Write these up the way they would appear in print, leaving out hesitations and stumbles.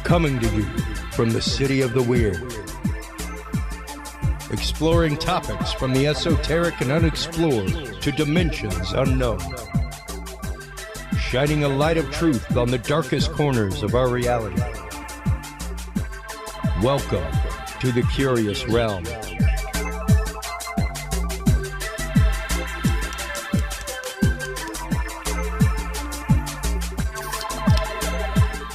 Coming to you from the city of the weird. Exploring topics from the esoteric and unexplored to dimensions unknown. Shining a light of truth on the darkest corners of our reality. Welcome to the Curious Realm.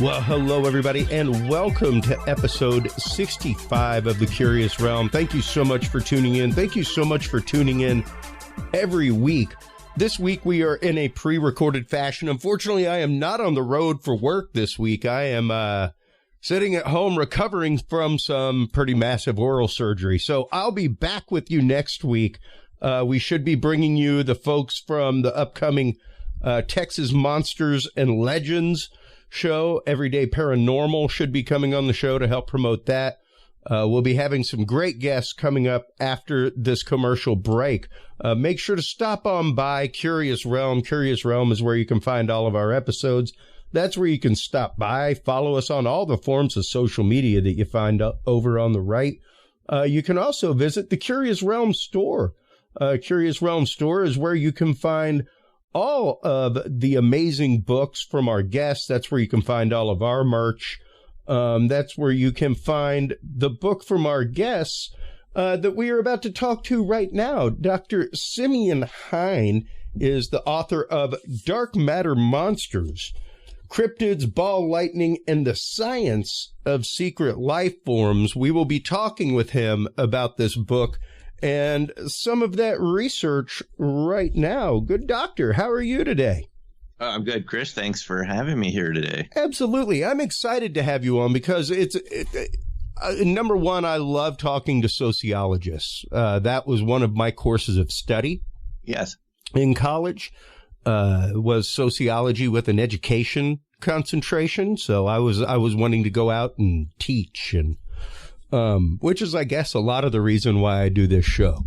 Well, hello, everybody, and welcome to episode 65 of The Curious Realm. Thank you so much for tuning in. Thank you so much for tuning in every week. This week, we are in a pre-recorded fashion. Unfortunately, I am not on the road for work this week. I am sitting at home recovering from some pretty massive oral surgery. So I'll be back with you next week. We should be bringing you the folks from the upcoming Texas Monsters and Legends show. Everyday Paranormal should be coming on the show to help promote that. We'll be having some great guests coming up after this commercial break. Make sure to stop on by Curious Realm. Curious Realm is where you can find all of our episodes. That's where you can stop by. Follow us on all the forms of social media that you find over on the right. You can also visit the Curious Realm store. Curious Realm store is where you can find all of the amazing books from our guests. That's where you can find all of our merch. That's where you can find the book from our guests that we are about to talk to right now. Dr. Simeon Hein is the author of Dark Matter Monsters, Cryptids, Ball Lightning, and the Science of Secret Life Forms. We will be talking with him about this book and some of that research right now. Good doctor, how are you today? I'm good, Chris. Thanks for having me here today. Absolutely. I'm excited to have you on because number one, I love talking to sociologists. That was one of my courses of study. Yes. In college, was sociology with an education concentration. So I was wanting to go out and teach, and which is, I guess, a lot of the reason why I do this show.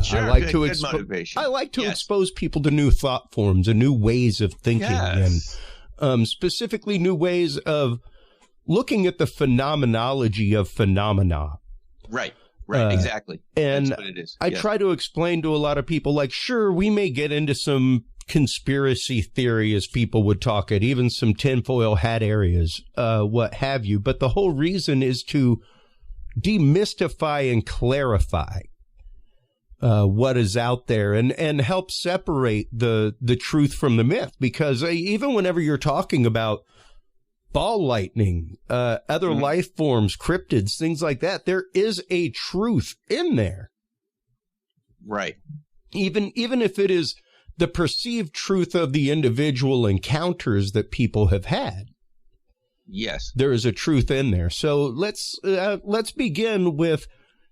Sure, I like good motivation. I like to expose people to new thought forms and new ways of thinking, and specifically new ways of looking at the phenomenology of phenomena. Right, exactly. And that's what it is. I try to explain to a lot of people, like, sure, we may get into some conspiracy theory, as people would talk it, even some tinfoil hat areas, what have you. But the whole reason is to demystify and clarify what is out there, and help separate the truth from the myth. Because even whenever you're talking about ball lightning, other life forms, cryptids, things like that, there is a truth in there. Right. Even if it is the perceived truth of the individual encounters that people have had. Yes. There is a truth in there. So let's begin with,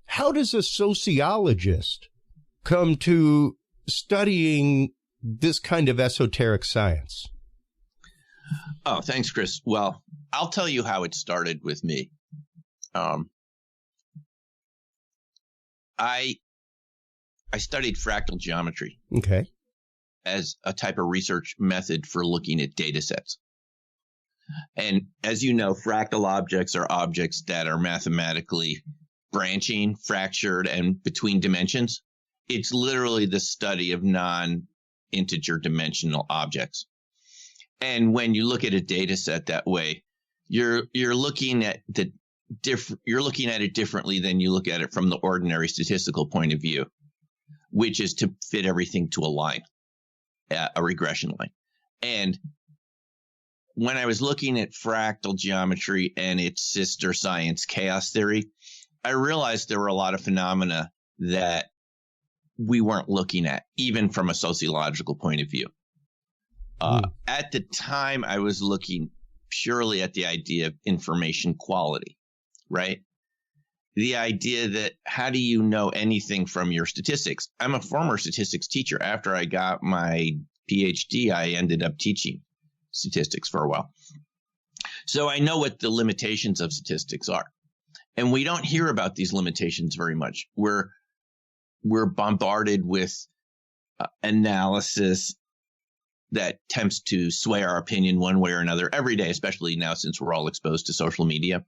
how does a sociologist come to studying this kind of esoteric science? Oh, thanks, Chris. Well, I'll tell you how it started with me. I studied fractal geometry. Okay. As a type of research method for looking at data sets. And as you know, fractal objects are objects that are mathematically branching, fractured, and between dimensions. It's literally the study of non-integer dimensional objects. And when you look at a data set that way, you're looking at it differently than you look at it from the ordinary statistical point of view, which is to fit everything to a line, a regression line. And when I was looking at fractal geometry and its sister science, chaos theory, I realized there were a lot of phenomena that we weren't looking at, even from a sociological point of view. At the time, I was looking purely at the idea of information quality, right? The idea that, how do you know anything from your statistics? I'm a former statistics teacher. After I got my PhD, I ended up teaching statistics for a while. So I know what the limitations of statistics are. And we don't hear about these limitations very much. We're bombarded with analysis that tempts to sway our opinion one way or another every day, especially now since we're all exposed to social media.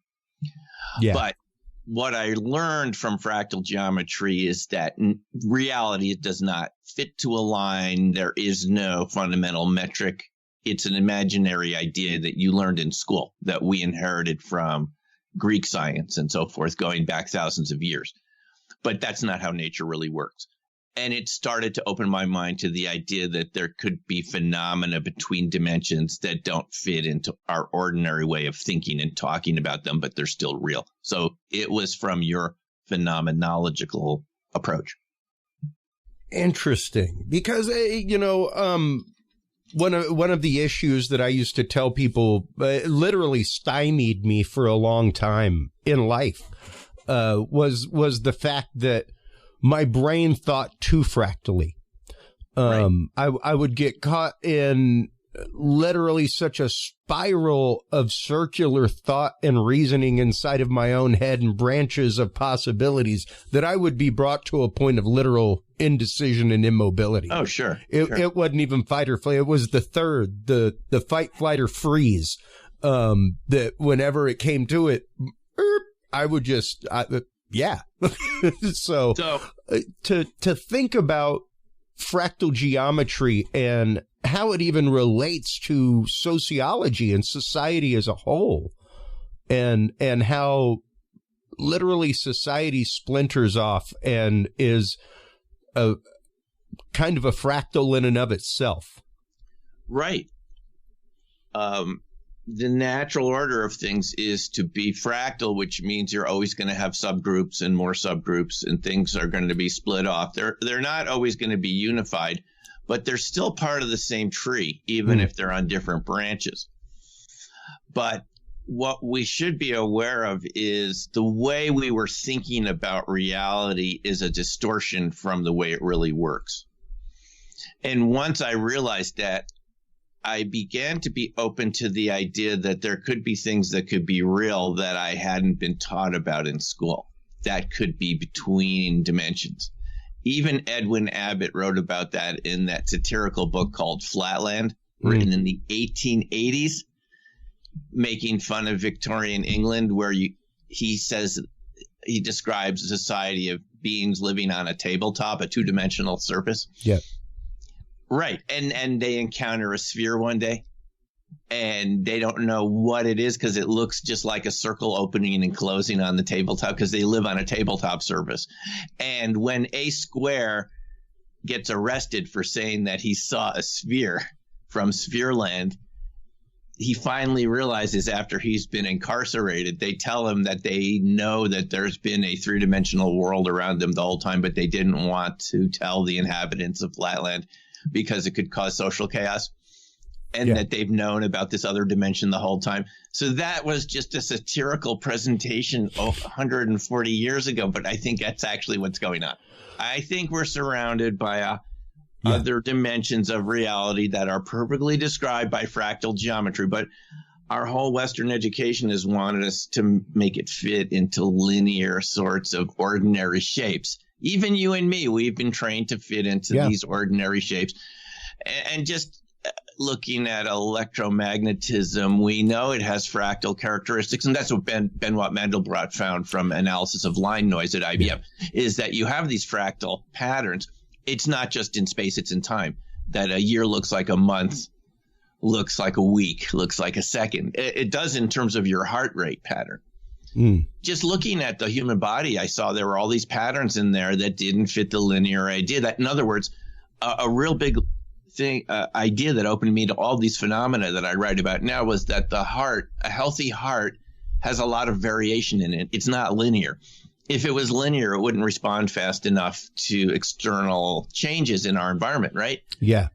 Yeah. But what I learned from fractal geometry is that in reality, it does not fit to a line. There is no fundamental metric. It's an imaginary idea that you learned in school that we inherited from Greek science and so forth, going back thousands of years. But that's not how nature really works. And it started to open my mind to the idea that there could be phenomena between dimensions that don't fit into our ordinary way of thinking and talking about them, but they're still real. So it was from your phenomenological approach. Interesting. Because, one of the issues that I used to tell people literally stymied me for a long time in life was the fact that my brain thought too fractally. Right. I would get caught in literally such a spiral of circular thought and reasoning inside of my own head and branches of possibilities that I would be brought to a point of literal indecision and immobility. Oh, sure. It wasn't even fight or flight. It was the third, the fight, flight, or freeze. That whenever it came to it, I would just, yeah. So to think about fractal geometry and how it even relates to sociology and society as a whole, and how literally society splinters off and is a kind of a fractal in and of itself. Right. The natural order of things is to be fractal, which means you're always going to have subgroups and more subgroups, and things are going to be split off. They're not always going to be unified, but they're still part of the same tree, even if they're on different branches. But what we should be aware of is the way we were thinking about reality is a distortion from the way it really works. And once I realized that, I began to be open to the idea that there could be things that could be real that I hadn't been taught about in school. That could be between dimensions. Even Edwin Abbott wrote about that in that satirical book called Flatland, written in the 1880s, making fun of Victorian England, where he says he describes a society of beings living on a tabletop, a two-dimensional surface. Yeah. Right. And they encounter a sphere one day, and they don't know what it is because it looks just like a circle opening and closing on the tabletop because they live on a tabletop surface. And when A Square gets arrested for saying that he saw a sphere from Sphereland, he finally realizes after he's been incarcerated, they tell him that they know that there's been a three-dimensional world around them the whole time, but they didn't want to tell the inhabitants of Flatland because it could cause social chaos, and that they've known about this other dimension the whole time. So that was just a satirical presentation 140 years ago, but I think that's actually what's going on. I think we're surrounded by other dimensions of reality that are perfectly described by fractal geometry, but our whole Western education has wanted us to make it fit into linear sorts of ordinary shapes. Even you and me, we've been trained to fit into these ordinary shapes. And just looking at electromagnetism, we know it has fractal characteristics. And that's what Benoit Mandelbrot found from analysis of line noise at IBM, is that you have these fractal patterns. It's not just in space, it's in time. That a year looks like a month, looks like a week, looks like a second. It does in terms of your heart rate pattern. Just looking at the human body, I saw there were all these patterns in there that didn't fit the linear idea. That, in other words, a real big idea that opened me to all these phenomena that I write about now was that the heart, a healthy heart, has a lot of variation in it. It's not linear. If it was linear, it wouldn't respond fast enough to external changes in our environment, right? Yeah.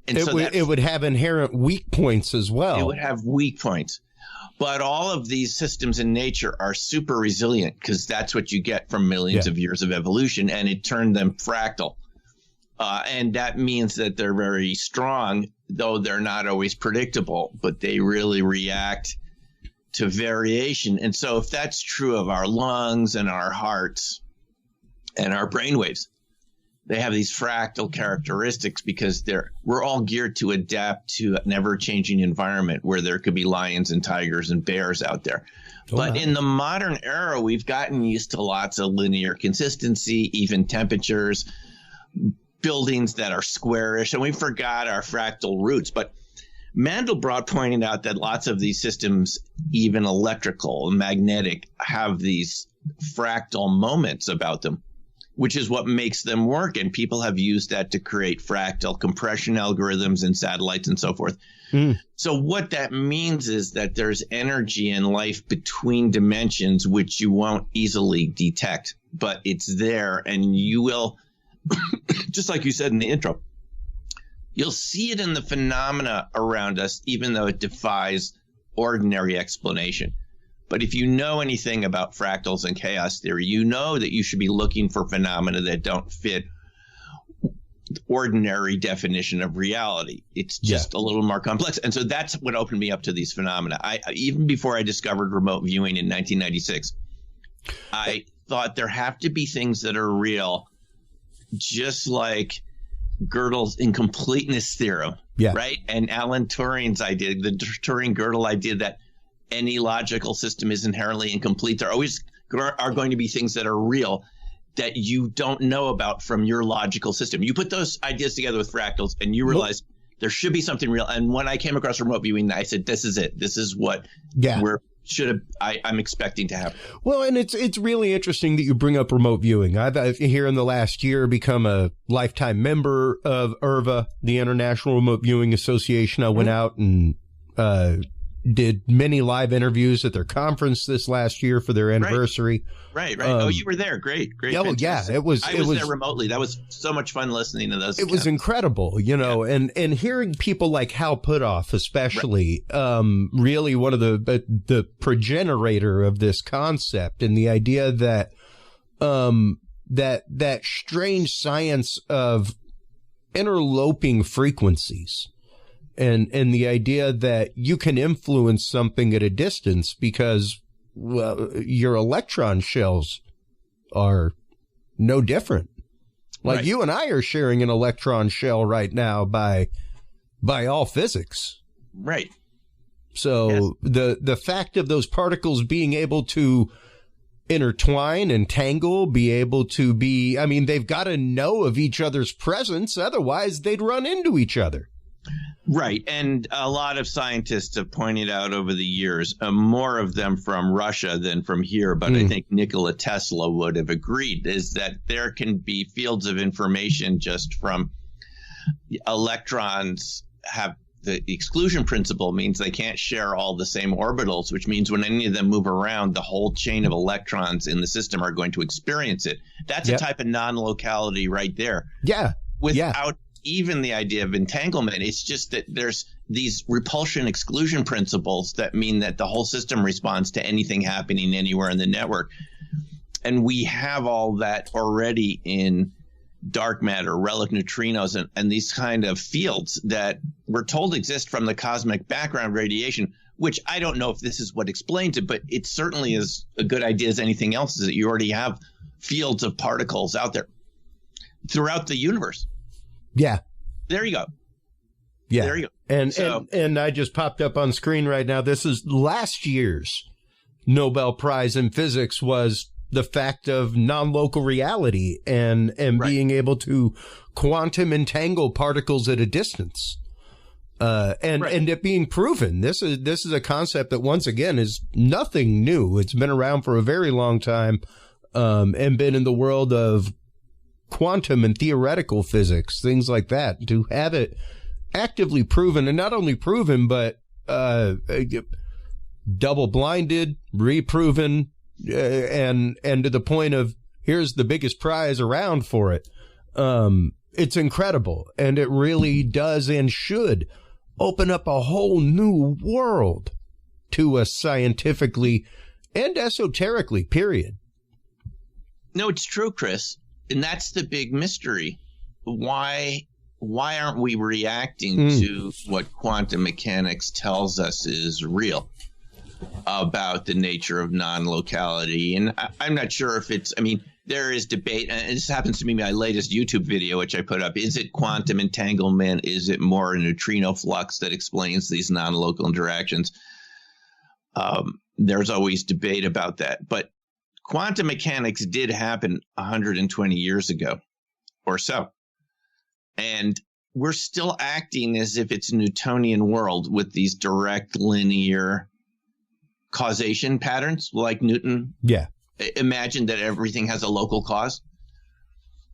And it would have inherent weak points as well. It would have weak points. But all of these systems in nature are super resilient because that's what you get from millions of years of evolution, and it turned them fractal. And that means that they're very strong, though they're not always predictable, but they really react to variation. And so if that's true of our lungs and our hearts and our brainwaves, they have these fractal characteristics because we're all geared to adapt to an ever-changing environment where there could be lions and tigers and bears out there. But in the modern era, we've gotten used to lots of linear consistency, even temperatures, buildings that are squarish, and we forgot our fractal roots. But Mandelbrot pointed out that lots of these systems, even electrical and magnetic, have these fractal moments about them, which is what makes them work. And people have used that to create fractal compression algorithms and satellites and so forth. So what that means is that there's energy in life between dimensions, which you won't easily detect, but it's there. And you will, just like you said in the intro, you'll see it in the phenomena around us, even though it defies ordinary explanation. But if you know anything about fractals and chaos theory, you know that you should be looking for phenomena that don't fit ordinary definition of reality. It's just a little more complex. And so that's what opened me up to these phenomena. Even before I discovered remote viewing in 1996, I thought there have to be things that are real, just like Gödel's incompleteness theorem, right? And Alan Turing's idea, the Turing-Gödel idea that any logical system is inherently incomplete. There always are going to be things that are real that you don't know about from your logical system. You put those ideas together with fractals and you realize there should be something real. And when I came across remote viewing, I said, this is it. This is what I'm expecting to happen. Well, and it's really interesting that you bring up remote viewing. I've here in the last year become a lifetime member of IRVA, the International Remote Viewing Association. I went out and did many live interviews at their conference this last year for their anniversary. Right. You were there. Great. Yeah, well, fantastic. It was. I was there remotely. That was so much fun listening to those. It was incredible, and hearing people like Hal Puthoff, especially, really one of the progenitor of this concept and the idea that that strange science of interloping frequencies. And the idea that you can influence something at a distance because, well, your electron shells are no different. Like you and I are sharing an electron shell right now by all physics. Right. So the fact of those particles being able to intertwine and tangle, be able to be, I mean, they've got to know of each other's presence. Otherwise, they'd run into each other. Right. And a lot of scientists have pointed out over the years, more of them from Russia than from here, but I think Nikola Tesla would have agreed, is that there can be fields of information just from electrons have the exclusion principle means they can't share all the same orbitals, which means when any of them move around, the whole chain of electrons in the system are going to experience it. That's a type of non-locality right there. Yeah. Without even the idea of entanglement, it's just that there's these repulsion exclusion principles that mean that the whole system responds to anything happening anywhere in the network. And we have all that already in dark matter, relic neutrinos, and these kind of fields that we're told exist from the cosmic background radiation, which I don't know if this is what explains it, but it certainly is a good idea as anything else, is that you already have fields of particles out there throughout the universe. Yeah. There you go. Yeah. There you go. And I just popped up on screen right now. This is last year's Nobel Prize in Physics was the fact of non-local reality and being able to quantum entangle particles at a distance. And it being proven. This is a concept that once again is nothing new. It's been around for a very long time, and been in the world of quantum and theoretical physics, things like that, to have it actively proven, and not only proven, but double-blinded, reproven, and to the point of here's the biggest prize around for it. It's incredible, and it really does and should open up a whole new world to us scientifically and esoterically, period. No, it's true, Chris. And that's the big mystery. Why aren't we reacting to what quantum mechanics tells us is real about the nature of non-locality? And I'm not sure if it's, I mean, there is debate, and this happens to be my latest YouTube video, which I put up. Is it quantum entanglement? Is it more a neutrino flux that explains these non-local interactions? There's always debate about that. But quantum mechanics did happen 120 years ago or so. And we're still acting as if it's a Newtonian world with these direct linear causation patterns like Newton. Yeah. Imagine that everything has a local cause.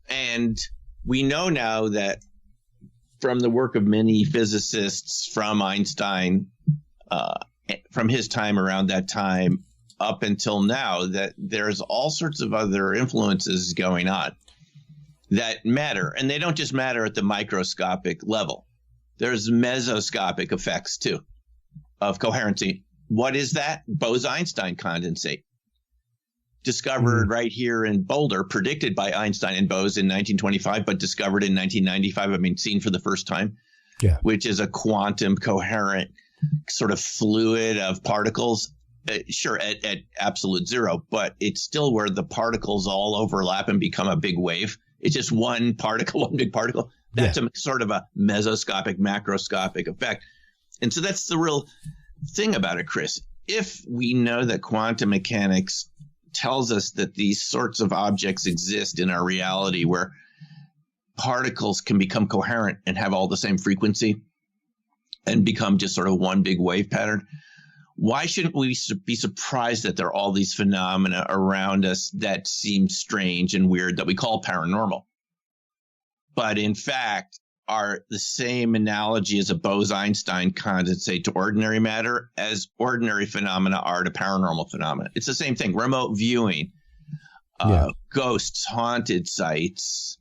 And we know now that from the work of many physicists, from Einstein, from his time around that time up until now, that there's all sorts of other influences going on that matter. And they don't just matter at the microscopic level. There's mesoscopic effects, too, of coherency. What is that? Bose-Einstein condensate. Discovered right here in Boulder, predicted by Einstein and Bose in 1925, but discovered in 1995, seen for the first time, which is a quantum coherent sort of fluid of particles. Sure, at absolute zero, but it's still where the particles all overlap and become a big wave. It's just one particle, one big particle. That's a sort of a mesoscopic, macroscopic effect. And so that's the real thing about it, Chris. If we know that quantum mechanics tells us that these sorts of objects exist in our reality where particles can become coherent and have all the same frequency and become just sort of one big wave pattern, why shouldn't we be surprised that there are all these phenomena around us that seem strange and weird that we call paranormal, but in fact are the same analogy as a Bose-Einstein condensate to ordinary matter as ordinary phenomena are to paranormal phenomena? It's the same thing. Remote viewing, ghosts, haunted sites,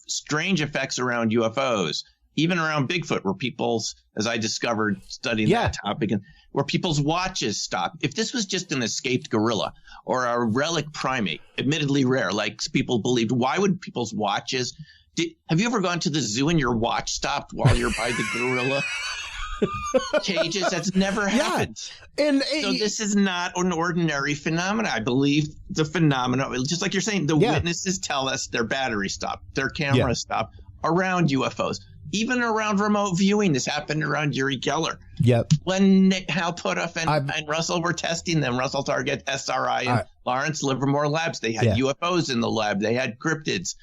strange effects around UFOs, even around Bigfoot, where people's, as I discovered studying that topic, where people's watches stop. If this was just an escaped gorilla or a relic primate, admittedly rare, like people believed, why would people's watches? Have you ever gone to the zoo and your watch stopped while you're by the gorilla cages? That's never happened. And so this is not an ordinary phenomenon. I believe the phenomena, just like you're saying, the witnesses tell us their battery stopped, their camera stopped around UFOs. Even around remote viewing, this happened around Uri Geller. Yep. When Hal Puthoff and Russell were testing them, Russell Target, SRI, and Lawrence Livermore labs, they had UFOs in the lab. They had cryptids.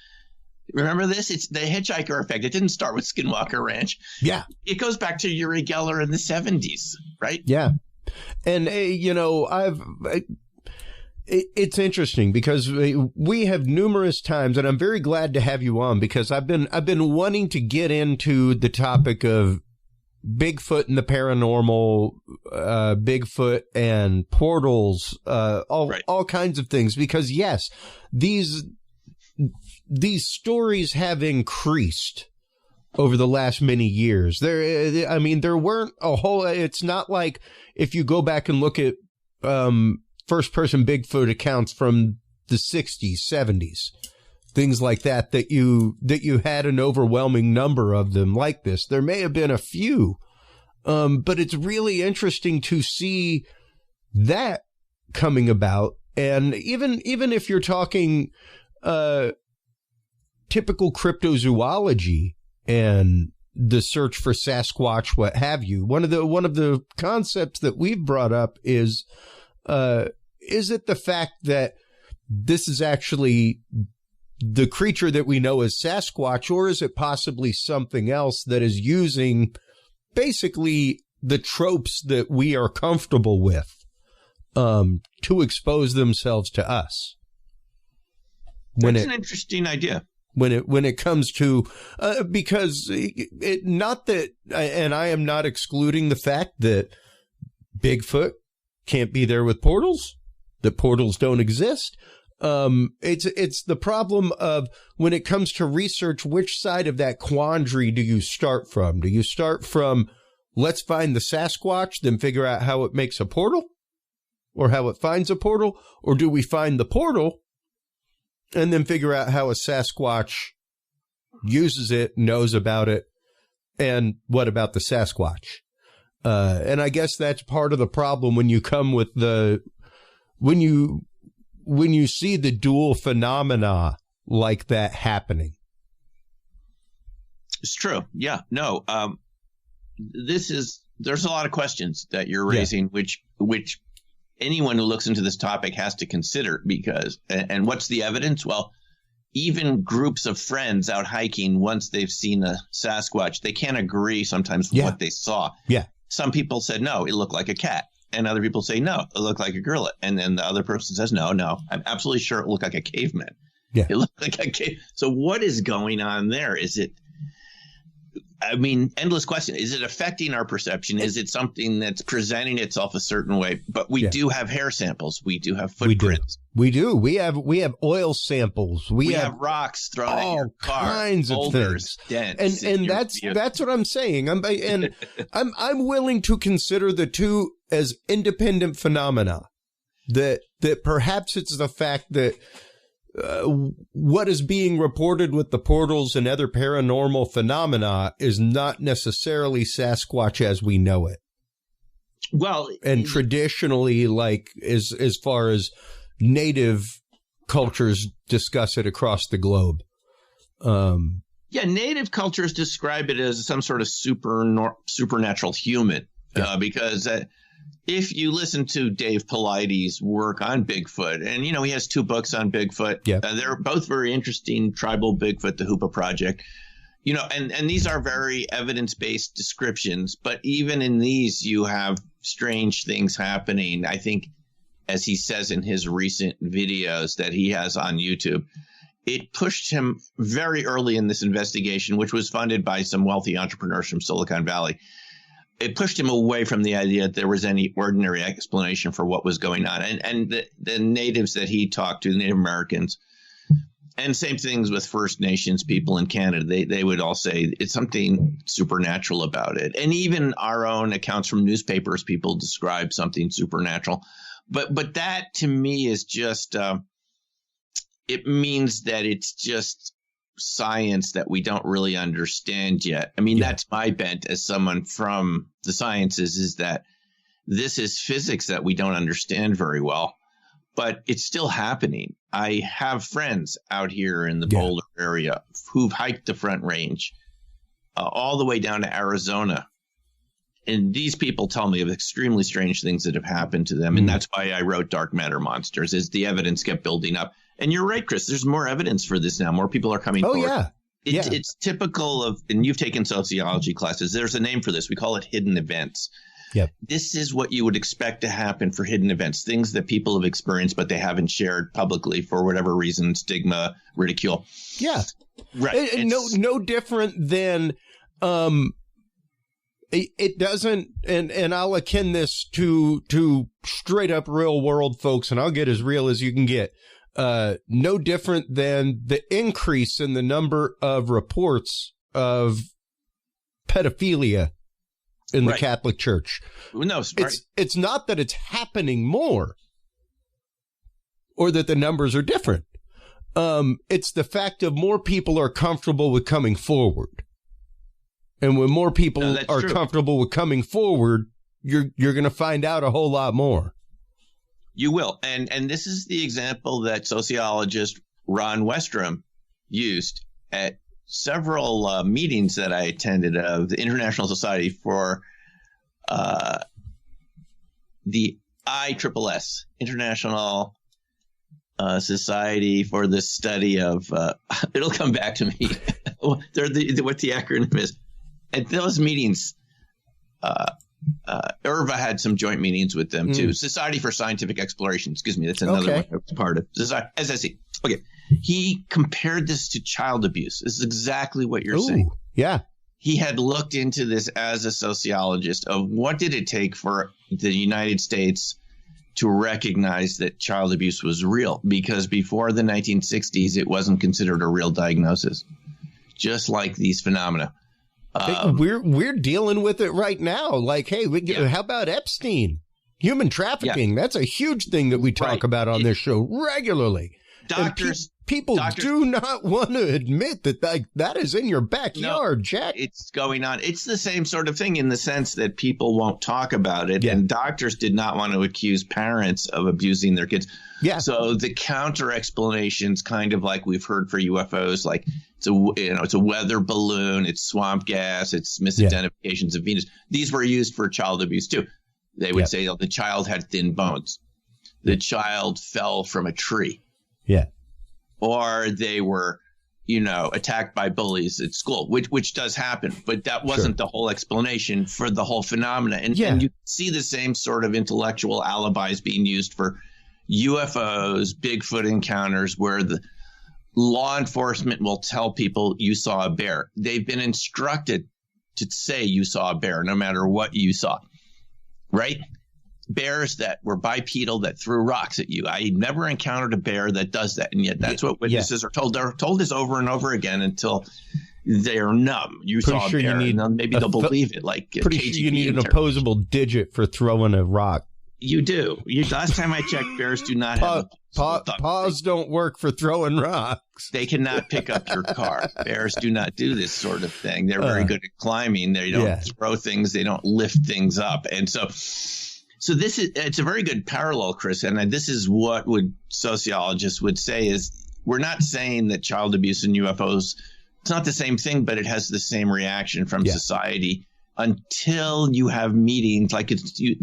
Remember this? It's the hitchhiker effect. It didn't start with Skinwalker Ranch. Yeah. It goes back to Uri Geller in the 70s, right? Yeah. And, it's interesting because we have numerous times, and I'm very glad to have you on because I've been wanting to get into the topic of Bigfoot and the paranormal, Bigfoot and portals, all kinds of things, because yes, these stories have increased over the last many years. There weren't a whole, it's not like if you go back and look at, first-person Bigfoot accounts from the 60s, 70s, things like that you had an overwhelming number of them like this. There may have been a few, but it's really interesting to see that coming about. And even if you're talking typical cryptozoology and the search for Sasquatch, what have you, one of the concepts that we've brought up is it the fact that this is actually the creature that we know as Sasquatch, or is it possibly something else that is using basically the tropes that we are comfortable with to expose themselves to us? That's an interesting idea. When it comes to, because not that, and I am not excluding the fact that Bigfoot can't be there with portals, that portals don't exist. It's the problem of when it comes to research, which side of that quandary do you start from? Do you start from, let's find the Sasquatch, then figure out how it makes a portal or how it finds a portal? Or do we find the portal and then figure out how a Sasquatch uses it, knows about it, and what about the Sasquatch? And I guess that's part of the problem when you come with when you when you see the dual phenomena like that happening? It's true. Yeah. No. There's a lot of questions that you're raising, which anyone who looks into this topic has to consider, because, and what's the evidence? Well, even groups of friends out hiking, once they've seen a Sasquatch, they can't agree sometimes with what they saw. Yeah. Some people said, no, it looked like a cat. And other people say, no, it looked like a gorilla. And then the other person says, no, I'm absolutely sure it looked like a caveman. Yeah. It looked like a cave. So what is going on there? Is it, endless question. Is it affecting our perception? Is it something that's presenting itself a certain way? But we do have hair samples. We do have footprints. We do. We have oil samples. We have rocks thrown at your car. All kinds of things. Dents, and that's what I'm saying. I'm willing to consider the two as independent phenomena. That perhaps it's the fact that what is being reported with the portals and other paranormal phenomena is not necessarily Sasquatch as we know it. Well, and traditionally, like as far as native cultures discuss it across the globe. Native cultures describe it as some sort of supernatural human, because if you listen to Dave Paulides' work on Bigfoot, and, he has 2 books on Bigfoot. Yeah. They're both very interesting. Tribal Bigfoot, the Hoopa Project, and these are very evidence-based descriptions. But even in these, you have strange things happening. I think, as he says in his recent videos that he has on YouTube, it pushed him very early in this investigation, which was funded by some wealthy entrepreneurs from Silicon Valley. It pushed him away from the idea that there was any ordinary explanation for what was going on. And the natives that he talked to, the Native Americans, and same things with First Nations people in Canada, they would all say it's something supernatural about it. And even our own accounts from newspapers, people describe something supernatural. But that to me is just it means that it's just science that we don't really understand yet. That's my bent as someone from the sciences, is that this is physics that we don't understand very well, but it's still happening. I have friends out here in the Boulder area who've hiked the Front Range all the way down to Arizona. And these people tell me of extremely strange things that have happened to them. And that's why I wrote Dark Matter Monsters, as the evidence kept building up. And you're right, Chris, there's more evidence for this now. More people are coming forward. It's typical of, and you've taken sociology classes, there's a name for this. We call it hidden events. Yep. This is what you would expect to happen for hidden events, things that people have experienced, but they haven't shared publicly for whatever reason, stigma, ridicule. Yeah. Right. No different than it doesn't, and I'll akin this to straight up real world folks, and I'll get as real as you can get. No different than the increase in the number of reports of pedophilia in the Catholic Church. No, it's not that it's happening more or that the numbers are different. It's the fact of more people are comfortable with coming forward. And when more people are comfortable with coming forward, you're going to find out a whole lot more. You will. And this is the example that sociologist Ron Westrom used at several meetings that I attended of the International Society for the ISSS, International Society for the Study of, it'll come back to me, what the acronym is. At those meetings, IRVA had some joint meetings with them too. Society for Scientific Exploration. Excuse me. That's another one I was part of. SSE. Okay. He compared this to child abuse. This is exactly what you're saying. Yeah. He had looked into this as a sociologist of what did it take for the United States to recognize that child abuse was real, because before the 1960s, it wasn't considered a real diagnosis, just like these phenomena. We're dealing with it right now. Like, hey, how about Epstein? Human trafficking. Yeah. That's a huge thing that we talk about on this show regularly. Doctors People do not want to admit that that is in your backyard, Jack. It's going on. It's the same sort of thing in the sense that people won't talk about it. Yeah. And doctors did not want to accuse parents of abusing their kids. Yeah. So the counter explanations, kind of like we've heard for UFOs, like it's a weather balloon, it's swamp gas, it's misidentifications of Venus. These were used for child abuse too. They would say, the child had thin bones. The child fell from a tree. Yeah. Or they were, attacked by bullies at school, which does happen. But that wasn't the whole explanation for the whole phenomena. And you see the same sort of intellectual alibis being used for UFOs, Bigfoot encounters, where the law enforcement will tell people you saw a bear. They've been instructed to say you saw a bear, no matter what you saw, right? Bears that were bipedal that threw rocks at you. I never encountered a bear that does that. And yet that's what witnesses are told. They're told this over and over again until they're numb. You saw a bear, and then maybe they'll believe it. Like pretty sure you need an opposable digit for throwing a rock. You do. Last time I checked, bears do not have paws don't work for throwing rocks. They cannot pick up your car. Bears do not do this sort of thing. They're very good at climbing. They don't throw things. They don't lift things up. And so it's a very good parallel, Chris. And this is what sociologists would say is we're not saying that child abuse and UFOs, it's not the same thing, but it has the same reaction from society until you have meetings like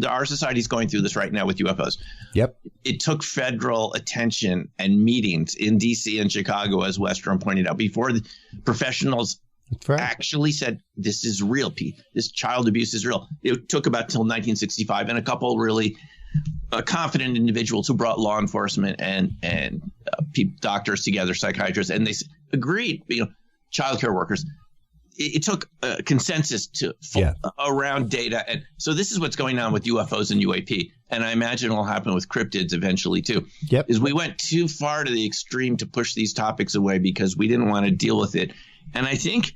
our society is going through this right now with UFOs. Yep. It took federal attention and meetings in D.C. and Chicago, as Westrom pointed out, before the professionals actually said, this is real, Pete. This child abuse is real. It took about till 1965 and a couple really confident individuals who brought law enforcement and doctors together, psychiatrists, and they agreed, child care workers. It took a consensus around data. And so this is what's going on with UFOs and UAP. And I imagine it'll happen with cryptids eventually, too. Yep. Is we went too far to the extreme to push these topics away because we didn't want to deal with it. And I think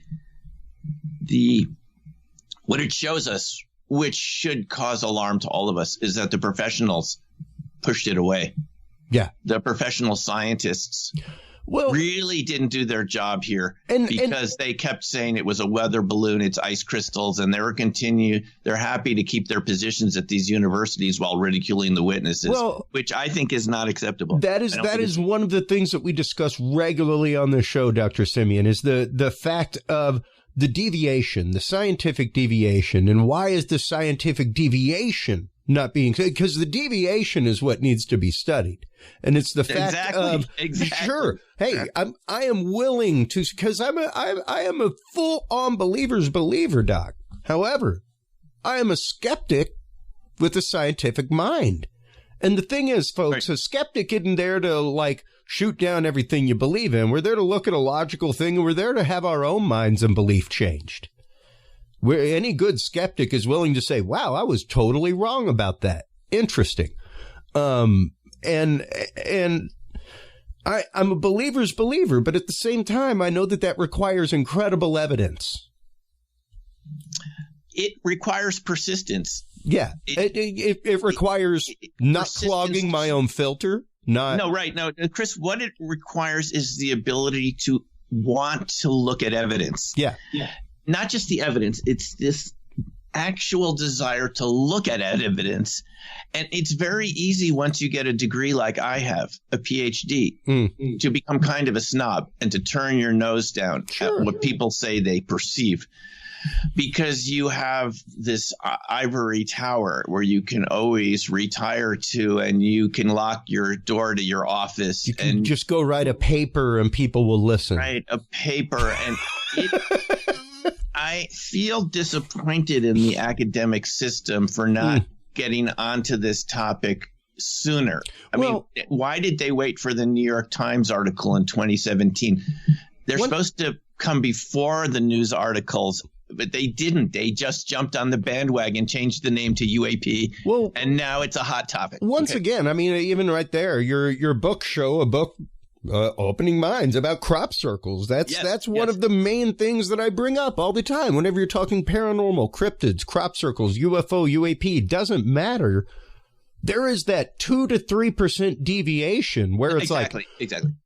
what it shows us, which should cause alarm to all of us, is that the professionals pushed it away. Yeah. The professional scientists really didn't do their job here because they kept saying it was a weather balloon, it's ice crystals, and they're happy to keep their positions at these universities while ridiculing the witnesses, which I think is not acceptable. That is one of the things that we discuss regularly on the show, Dr. Simeon, is the fact of the deviation, the scientific deviation, and why is the scientific deviation not being, because the deviation is what needs to be studied. And it's the fact of, sure, hey, I am willing to, because I am a full-on believer's believer, Doc. However, I am a skeptic with a scientific mind. And the thing is, folks, a skeptic isn't there to, shoot down everything you believe in. We're there to look at a logical thing, and we're there to have our own minds and belief changed. Where any good skeptic is willing to say, wow, I was totally wrong about that. Interesting. And I'm a believer's believer, but at the same time, I know that requires incredible evidence. It requires persistence. Yeah. It requires not clogging my own filter. No, Chris, what it requires is the ability to want to look at evidence. Yeah. Not just the evidence, it's this actual desire to look at evidence. And it's very easy once you get a degree like I have, a PhD, to become kind of a snob and to turn your nose down at what people say they perceive. Because you have this ivory tower where you can always retire to, and you can lock your door to your office. You can just go write a paper and people will listen. Write a paper. And I feel disappointed in the academic system for not getting onto this topic sooner. I mean, why did they wait for the New York Times article in 2017? They're supposed to come before the news articles, but they didn't. They just jumped on the bandwagon, changed the name to UAP, and now it's a hot topic. Once again, I mean, even right there, your book show, a book Opening Minds about crop circles. That's one of the main things that I bring up all the time. Whenever you're talking paranormal, cryptids, crop circles, UFO, UAP, doesn't matter. There is that 2 to 3% deviation where it's exactly.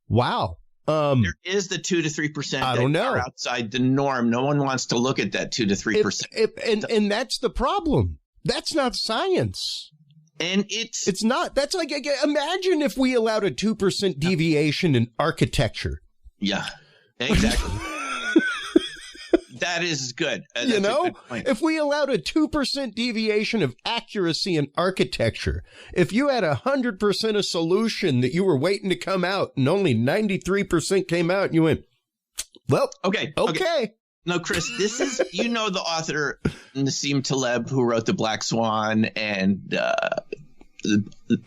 Wow, There is the 2 to 3% I don't know. Are outside the norm. No one wants to look at that 2 to 3%. And that's the problem. That's not science. And it's not. That's like, imagine if we allowed a 2% deviation in architecture. Yeah, exactly. That is good. That's you know, a good point. If we allowed a 2% deviation of accuracy in architecture, if you had 100% a solution that you were waiting to come out and only 93% came out, and you went, well, okay. No, Chris, this is, the author Nassim Taleb, who wrote The Black Swan and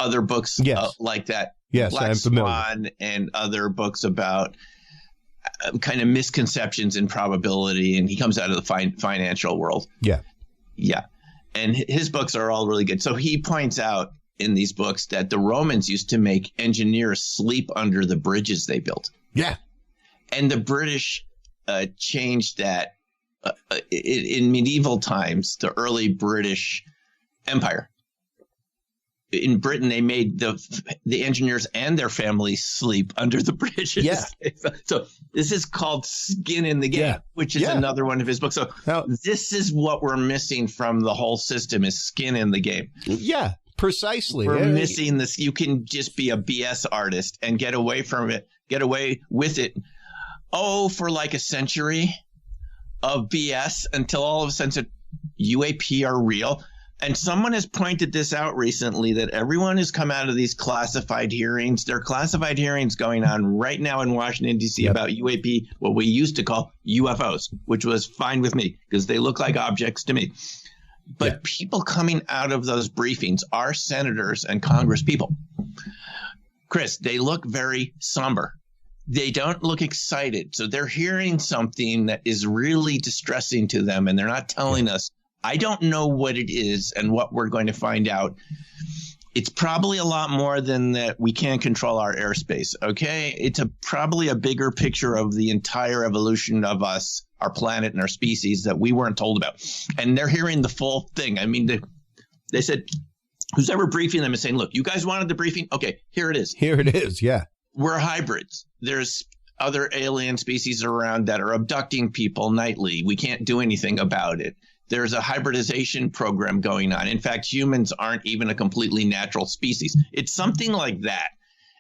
other books like that. Yes, Black I'm familiar. Swan and other books about kind of misconceptions in probability, and he comes out of the financial world. Yeah. And his books are all really good. So he points out in these books that the Romans used to make engineers sleep under the bridges they built. Yeah. And the British changed that in medieval times, the early British Empire. In Britain, they made the engineers and their families sleep under the bridges. Yeah. So this is called Skin in the Game, which is another one of his books. So this is what we're missing from the whole system is skin in the game. Yeah, precisely. We're missing this. You can just be a BS artist and get away with it. For like a century of BS until all of a sudden UAP are real. And someone has pointed this out recently that everyone has come out of these classified hearings. There are classified hearings going on right now in Washington, D.C. about UAP, what we used to call UFOs, which was fine with me because they look like objects to me. But people coming out of those briefings are senators and Congress people. Chris, they look very somber. They don't look excited. So they're hearing something that is really distressing to them, and they're not telling us. I don't know what it is and what we're going to find out. It's probably a lot more than that we can't control our airspace, okay? It's probably a bigger picture of the entire evolution of us, our planet and our species that we weren't told about. And they're hearing the full thing. I mean, they said, who's ever briefing them is saying, look, you guys wanted the briefing? Okay, here it is. Here it is, yeah. We're hybrids. There's other alien species around that are abducting people nightly. We can't do anything about it. There's a hybridization program going on. In fact, humans aren't even a completely natural species. It's something like that.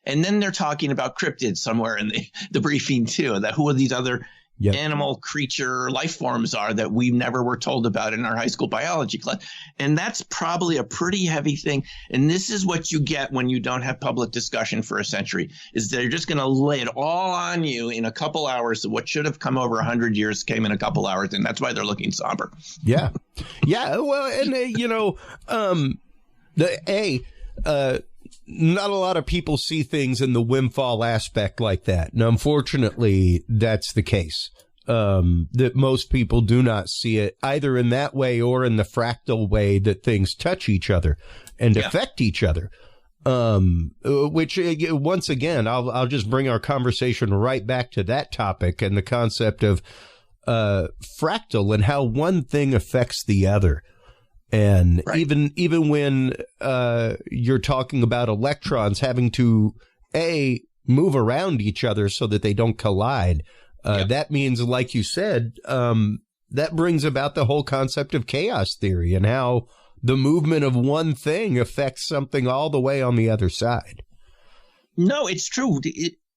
And then they're talking about cryptids somewhere in the briefing, too, that who are these other animal creature life forms are that we never were told about in our high school biology class. And that's probably a pretty heavy thing. And this is what you get when you don't have public discussion for a century, is they're just going to lay it all on you in a couple hours. What should have come over 100 years came in a couple hours. And that's why they're looking somber. Yeah. Yeah. Well, and, not a lot of people see things in the windfall aspect like that. And unfortunately, that's the case. That most people do not see it either in that way or in the fractal way that things touch each other and affect each other. Which once again, I'll just bring our conversation right back to that topic and the concept of fractal and how one thing affects the other. And even when you're talking about electrons having to move around each other so that they don't collide, that means, like you said, that brings about the whole concept of chaos theory and how the movement of one thing affects something all the way on the other side. No, it's true.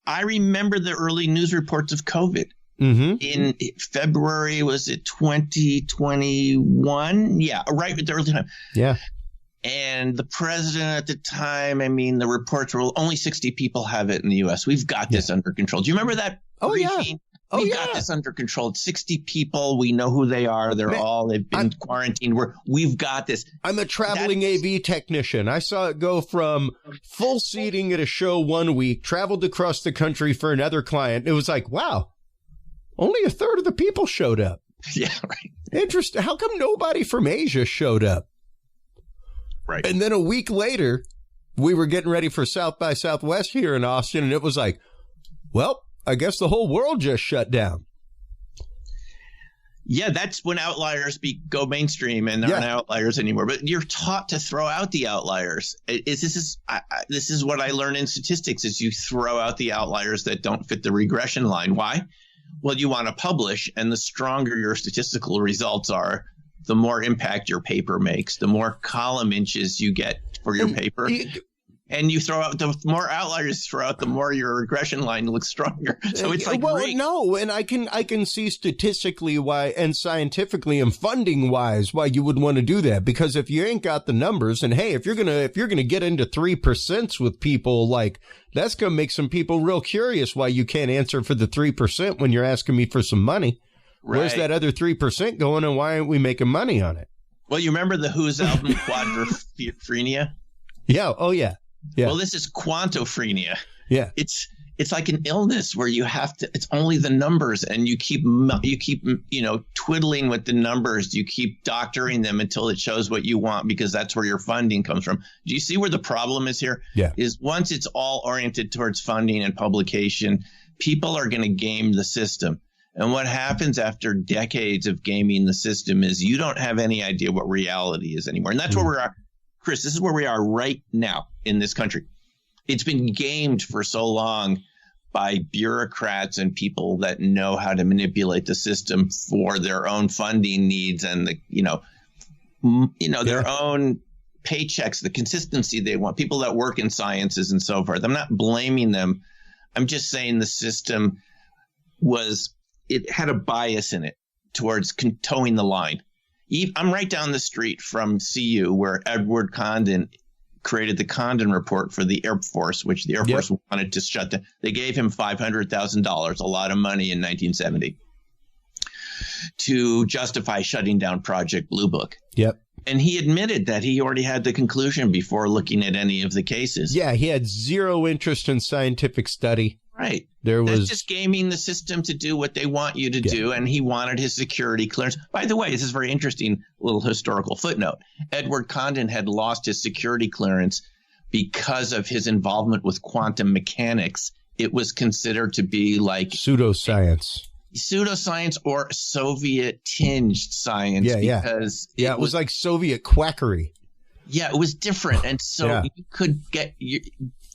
I remember the early news reports of COVID. In February, was it 2021? Yeah, right at the early time. Yeah. And the president at the time, I mean, the reports were only 60 people have it in the U.S. We've got this under control. Do you remember that briefing? We've got this under control. 60 people. We know who they are. They've been quarantined. We've got this. I'm a traveling AV technician. I saw it go from full seating at a show one week, traveled across the country for another client. It was like, wow. Only a third of the people showed up. Yeah, right. Interesting. How come nobody from Asia showed up? Right. And then a week later, we were getting ready for South by Southwest here in Austin, and it was like, well, I guess the whole world just shut down. Yeah, that's when outliers go mainstream and aren't outliers anymore. But you're taught to throw out the outliers. This is what I learned in statistics: is you throw out the outliers that don't fit the regression line. Why? Well, you want to publish, and the stronger your statistical results are, the more impact your paper makes, the more column inches you get for your paper. And you throw out, the more outliers you throw out, the more your regression line looks stronger. So it's like, no, and I can see statistically why, and scientifically and funding wise, why you would want to do that. Because if you ain't got the numbers, and hey, if you're gonna get into 3% with people, like, that's gonna make some people real curious why you can't answer for the 3% when you're asking me for some money. Right. Where's that other 3% going, and why aren't we making money on it? Well, you remember the Who's album Quadrophenia? Yeah. Oh yeah. Yeah. Well, this is quantophrenia. Yeah. It's like an illness where you have to, it's only the numbers, and you keep twiddling with the numbers. You keep doctoring them until it shows what you want, because that's where your funding comes from. Do you see where the problem is here? Yeah. Is once it's all oriented towards funding and publication, people are going to game the system. And what happens after decades of gaming the system is you don't have any idea what reality is anymore. And that's where we are. Chris, this is where we are right now in this country. It's been gamed for so long by bureaucrats and people that know how to manipulate the system for their own funding needs and their own paychecks, the consistency they want, people that work in sciences and so forth. I'm not blaming them. I'm just saying the system it had a bias in it towards towing the line. I'm right down the street from CU, where Edward Condon created the Condon Report for the Air Force, which the Air Force wanted to shut down. They gave him $500,000, a lot of money in 1970, to justify shutting down Project Blue Book. Yep. And he admitted that he already had the conclusion before looking at any of the cases. Yeah, he had zero interest in scientific study. Right. That's just gaming the system to do what they want you to do, and he wanted his security clearance. By the way, this is a very interesting little historical footnote. Edward Condon had lost his security clearance because of his involvement with quantum mechanics. It was considered to be like pseudoscience or Soviet-tinged science. Because it was like Soviet quackery. Yeah, it was different. And so you could get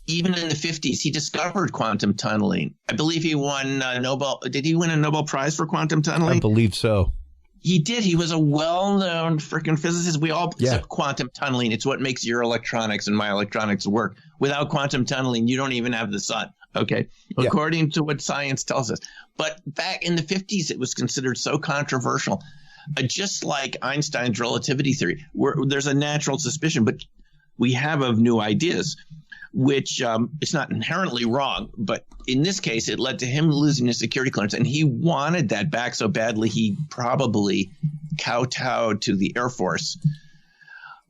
even in the 50s, he discovered quantum tunneling. I believe he won Nobel. Did he win a Nobel Prize for quantum tunneling? I believe so. He did. He was a well-known freaking physicist. We all accept quantum tunneling. It's what makes your electronics and my electronics work. Without quantum tunneling, you don't even have the sun. Okay, according to what science tells us. But back in the 50s, it was considered so controversial. Just like Einstein's relativity theory, where there's a natural suspicion, but we have of new ideas, which it's not inherently wrong, but in this case, it led to him losing his security clearance, and he wanted that back so badly he probably kowtowed to the Air Force,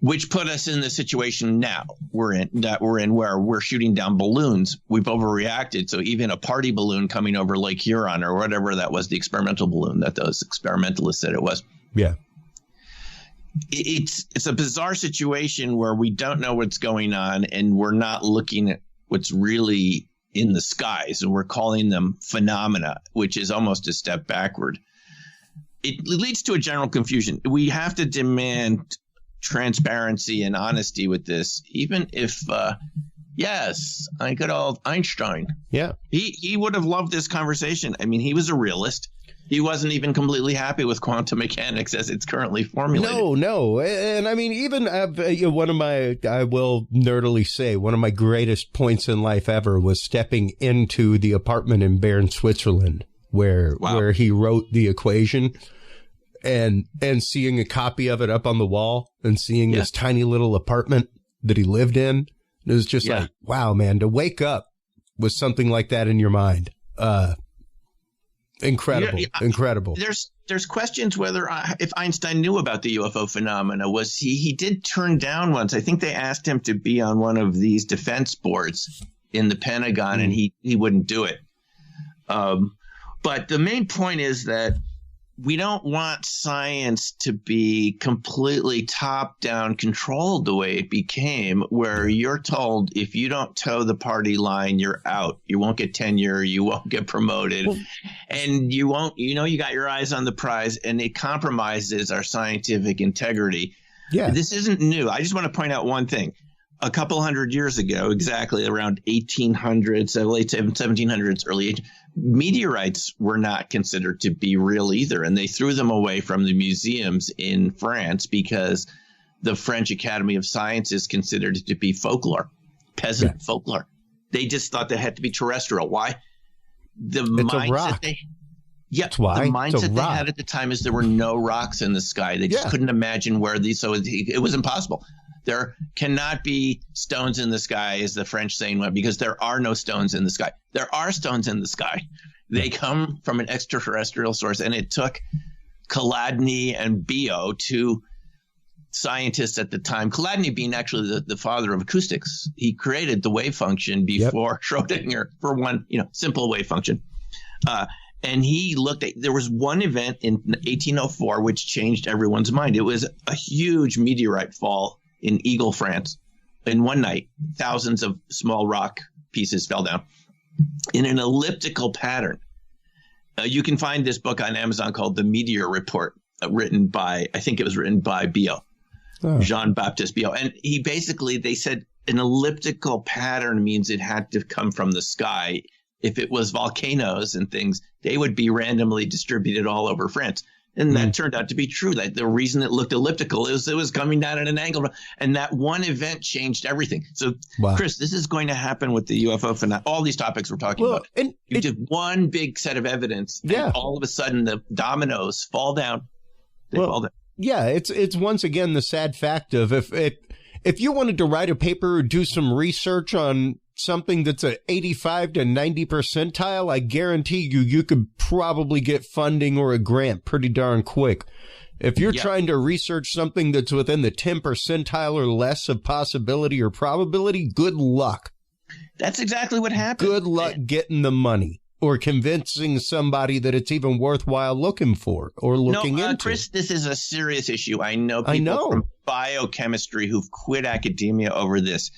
which put us in the situation now we're in where we're shooting down balloons. We've overreacted, so even a party balloon coming over Lake Huron or whatever that was, the experimental balloon that those experimentalists said it was. Yeah. It's a bizarre situation where we don't know what's going on, and we're not looking at what's really in the skies, and we're calling them phenomena, which is almost a step backward. It leads to a general confusion. We have to demand transparency and honesty with this, even if good old Einstein. Yeah. He would have loved this conversation. I mean, he was a realist. He wasn't even completely happy with quantum mechanics as it's currently formulated. No. And I mean, even I will nerdily say, one of my greatest points in life ever was stepping into the apartment in Bern, Switzerland, where he wrote the equation, and seeing a copy of it up on the wall and seeing this tiny little apartment that he lived in. It was just like, wow, man, to wake up with something like that in your mind. Incredible. There's questions whether if Einstein knew about the UFO phenomena. Was he did turn down once. I think they asked him to be on one of these defense boards in the Pentagon, and he wouldn't do it. But the main point is that we don't want science to be completely top-down controlled the way it became, where you're told if you don't toe the party line, you're out. You won't get tenure. You won't get promoted. And you won't, you got your eyes on the prize, and it compromises our scientific integrity. Yeah. This isn't new. I just want to point out one thing. A couple hundred years ago, exactly around 1800s, late 1700s, early 1800s, meteorites were not considered to be real either. And they threw them away from the museums in France because the French Academy of Sciences considered it to be folklore, peasant folklore. They just thought they had to be terrestrial. Why? The mindset they had at the time is there were no rocks in the sky. They just couldn't imagine where these, so it was impossible. There cannot be stones in the sky, as the French saying went, because there are no stones in the sky. There are stones in the sky. They come from an extraterrestrial source, and it took Chladni and Biot, two scientists at the time, Chladni being actually the father of acoustics. He created the wave function before Schrodinger for one, simple wave function. And he looked at, there was one event in 1804 which changed everyone's mind. It was a huge meteorite fall in Eagle, France. In one night, thousands of small rock pieces fell down in an elliptical pattern. You can find this book on Amazon called The Meteor Report, written by Biot, Jean-Baptiste Biot. And they said an elliptical pattern means it had to come from the sky. If it was volcanoes and things, they would be randomly distributed all over France. And that turned out to be true. That the reason it looked elliptical is it was coming down at an angle. And that one event changed everything. So, Chris, this is going to happen with the UFO phenomenon. All these topics we're talking about. And you did one big set of evidence, and all of a sudden the dominoes fall down. They fall down. Yeah, it's once again the sad fact of if you wanted to write a paper or do some research on something that's a 85 to 90 percentile, I guarantee you could probably get funding or a grant pretty darn quick. If you're trying to research something that's within the 10 percentile or less of possibility or probability, good luck. That's exactly what happened. Good luck getting the money or convincing somebody that it's even worthwhile looking for or looking into. Chris, this is a serious issue. I know people from biochemistry who've quit academia over this.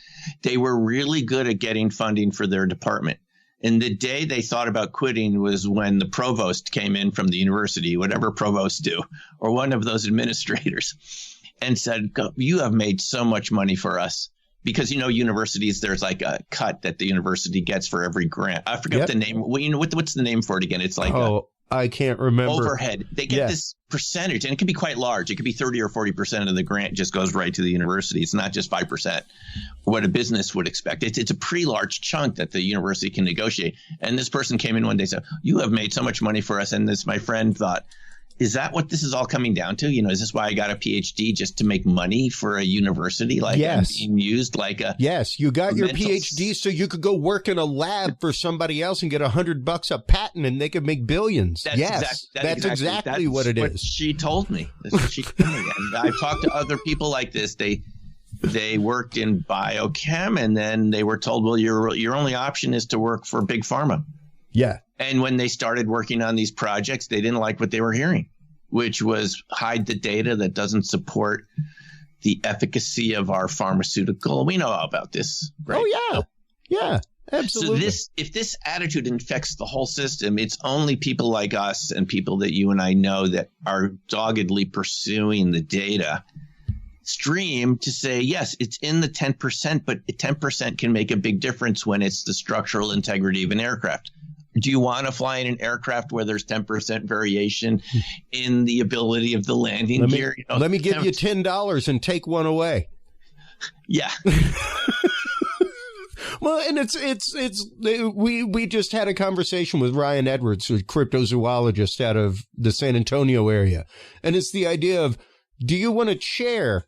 They were really good at getting funding for their department. And the day they thought about quitting was when the provost came in from the university, whatever provosts do, or one of those administrators, and said, you have made so much money for us. Because, universities, there's like a cut that the university gets for every grant. I forget the name. Well, what's the name for it again? It's like I can't remember. Overhead. They get this percentage, and it can be quite large. It could be 30 or 40% of the grant just goes right to the university. It's not just 5%, what a business would expect. It's a pretty large chunk that the university can negotiate. And this person came in one day and said, you have made so much money for us. And my friend thought, is that what this is all coming down to? Is this why I got a PhD, just to make money for a university? Like being used like a you got your PhD so you could go work in a lab for somebody else and get $100 a patent, and they could make billions. That's exactly what it is. She told me. That's what she told me. And I've talked to other people like this. They worked in biochem, and then they were told, well, your only option is to work for big pharma. Yeah. And when they started working on these projects, they didn't like what they were hearing, which was hide the data that doesn't support the efficacy of our pharmaceutical. We know about this, right? Oh, yeah, absolutely. So if this attitude infects the whole system, it's only people like us and people that you and I know that are doggedly pursuing the data stream to say, yes, it's in the 10%, but 10% can make a big difference when it's the structural integrity of an aircraft. Do you want to fly in an aircraft where there's 10% variation in the ability of the landing gear? Let me give you $10 and take one away. Yeah. Well, and we just had a conversation with Ryan Edwards, a cryptozoologist out of the San Antonio area. And it's the idea of, do you want a chair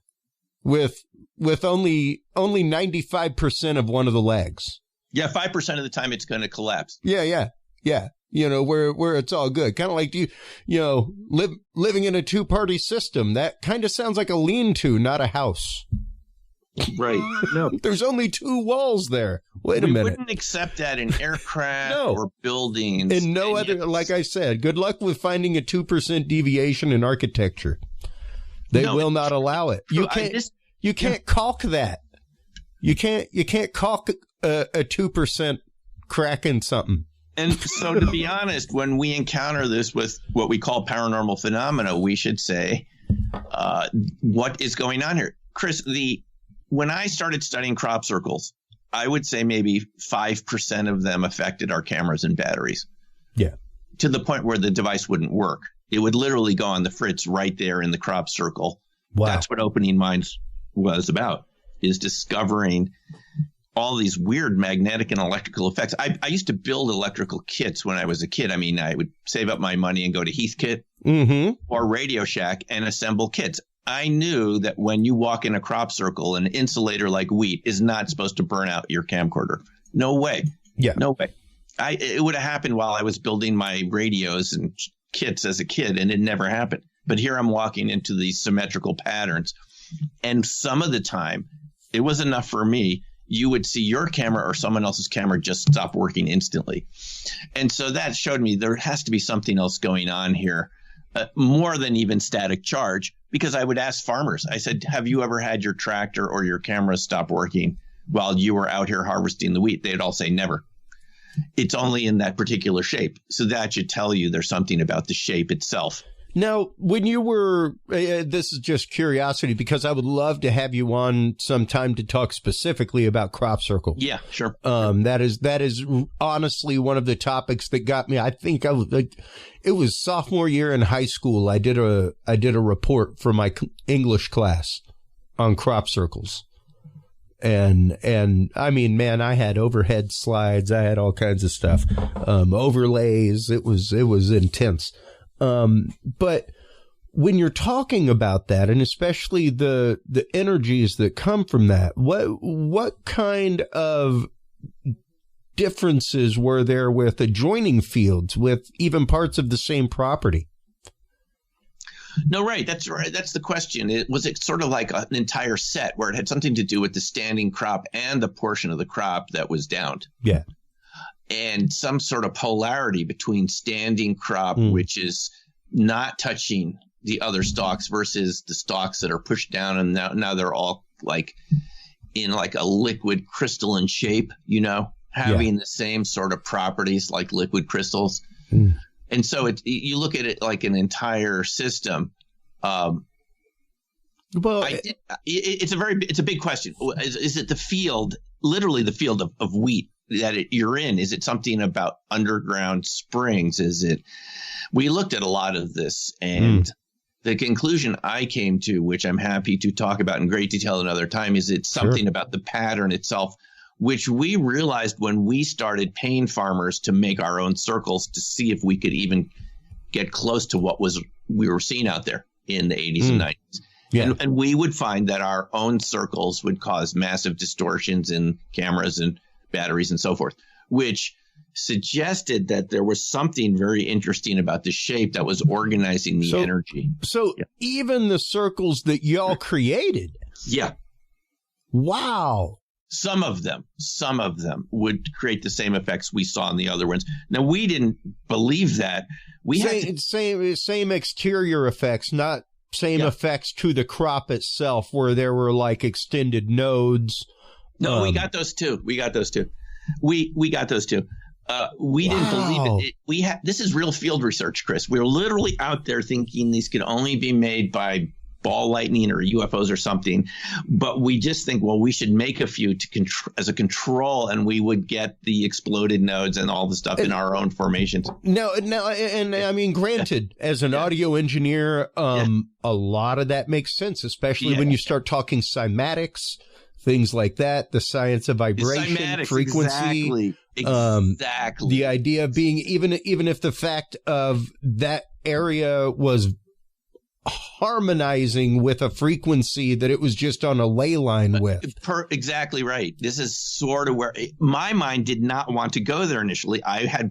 with only 95% of one of the legs? Yeah, 5% of the time it's going to collapse. Yeah. Where it's all good. Kind of like living in a two-party system. That kind of sounds like a lean-to, not a house. Right. No. There's only 2 walls there. Wait a minute. We wouldn't accept that in aircraft or buildings. And no other, like I said, good luck with finding a 2% deviation in architecture. They will not allow it. You can't caulk that. You can't caulk a 2% crack in something. And so, to be honest, when we encounter this with what we call paranormal phenomena, we should say, what is going on here? Chris, when I started studying crop circles, I would say maybe 5% of them affected our cameras and batteries. Yeah. To the point where the device wouldn't work. It would literally go on the fritz right there in the crop circle. Wow. That's what Opening Minds was about, is discovering all these weird magnetic and electrical effects. I used to build electrical kits when I was a kid. I mean, I would save up my money and go to Heathkit or Radio Shack and assemble kits. I knew that when you walk in a crop circle, an insulator like wheat is not supposed to burn out your camcorder. No way. Yeah. No way. It would have happened while I was building my radios and kits as a kid, and it never happened. But here I'm walking into these symmetrical patterns. And some of the time, it was enough for me. You would see your camera or someone else's camera just stop working instantly. And so that showed me there has to be something else going on here, more than even static charge, because I would ask farmers. I said, have you ever had your tractor or your camera stop working while you were out here harvesting the wheat? They'd all say never. It's only in that particular shape. So that should tell you there's something about the shape itself. Now, when you were, this is just curiosity, because I would love to have you on sometime to talk specifically about crop circles. Yeah, sure. That is honestly one of the topics that got me. I think it was sophomore year in high school. I did a report for my English class on crop circles. And I mean, man, I had overhead slides. I had all kinds of stuff, overlays. It was intense. But when you're talking about that, and especially the energies that come from that, what kind of differences were there with adjoining fields, with even parts of the same property? No, right. That's right. That's the question. Was it sort of like an entire set where it had something to do with the standing crop and the portion of the crop that was downed? Yeah. And some sort of polarity between standing crop, which is not touching the other stalks, versus the stalks that are pushed down, and now they're all like in like a liquid crystalline shape, having the same sort of properties like liquid crystals. And so you look at it like an entire system. Well, it's a big question. Is it the field, literally the field of wheat that you're in? Is it something about underground springs? We looked at a lot of this, and the conclusion I came to, which I'm happy to talk about in great detail another time, is it's something about the pattern itself, which we realized when we started paying farmers to make our own circles to see if we could even get close to what we were seeing out there in the 80s and 90s. Yeah. And we would find that our own circles would cause massive distortions in cameras and batteries and so forth, which suggested that there was something very interesting about the shape that was organizing the energy. So even the circles that y'all created. Yeah. Wow. Some of them would create the same effects we saw in the other ones. Now, we didn't believe that. Same exterior effects, not same effects to the crop itself, where there were like extended nodes. No, we got those too. We got those too. We didn't believe it. This is real field research, Chris. We were literally out there thinking these could only be made by ball lightning or UFOs or something, but we just think, well, we should make a few as a control, and we would get the exploded nodes and all the stuff in our own formations. I mean, granted, as an audio engineer, a lot of that makes sense, especially when you start talking cymatics, things like that, the science of vibration, frequency. Exactly. The idea being, even if the fact of that area was harmonizing with a frequency that it was just on a ley line with. Exactly right. This is sort of where my mind did not want to go there initially. I had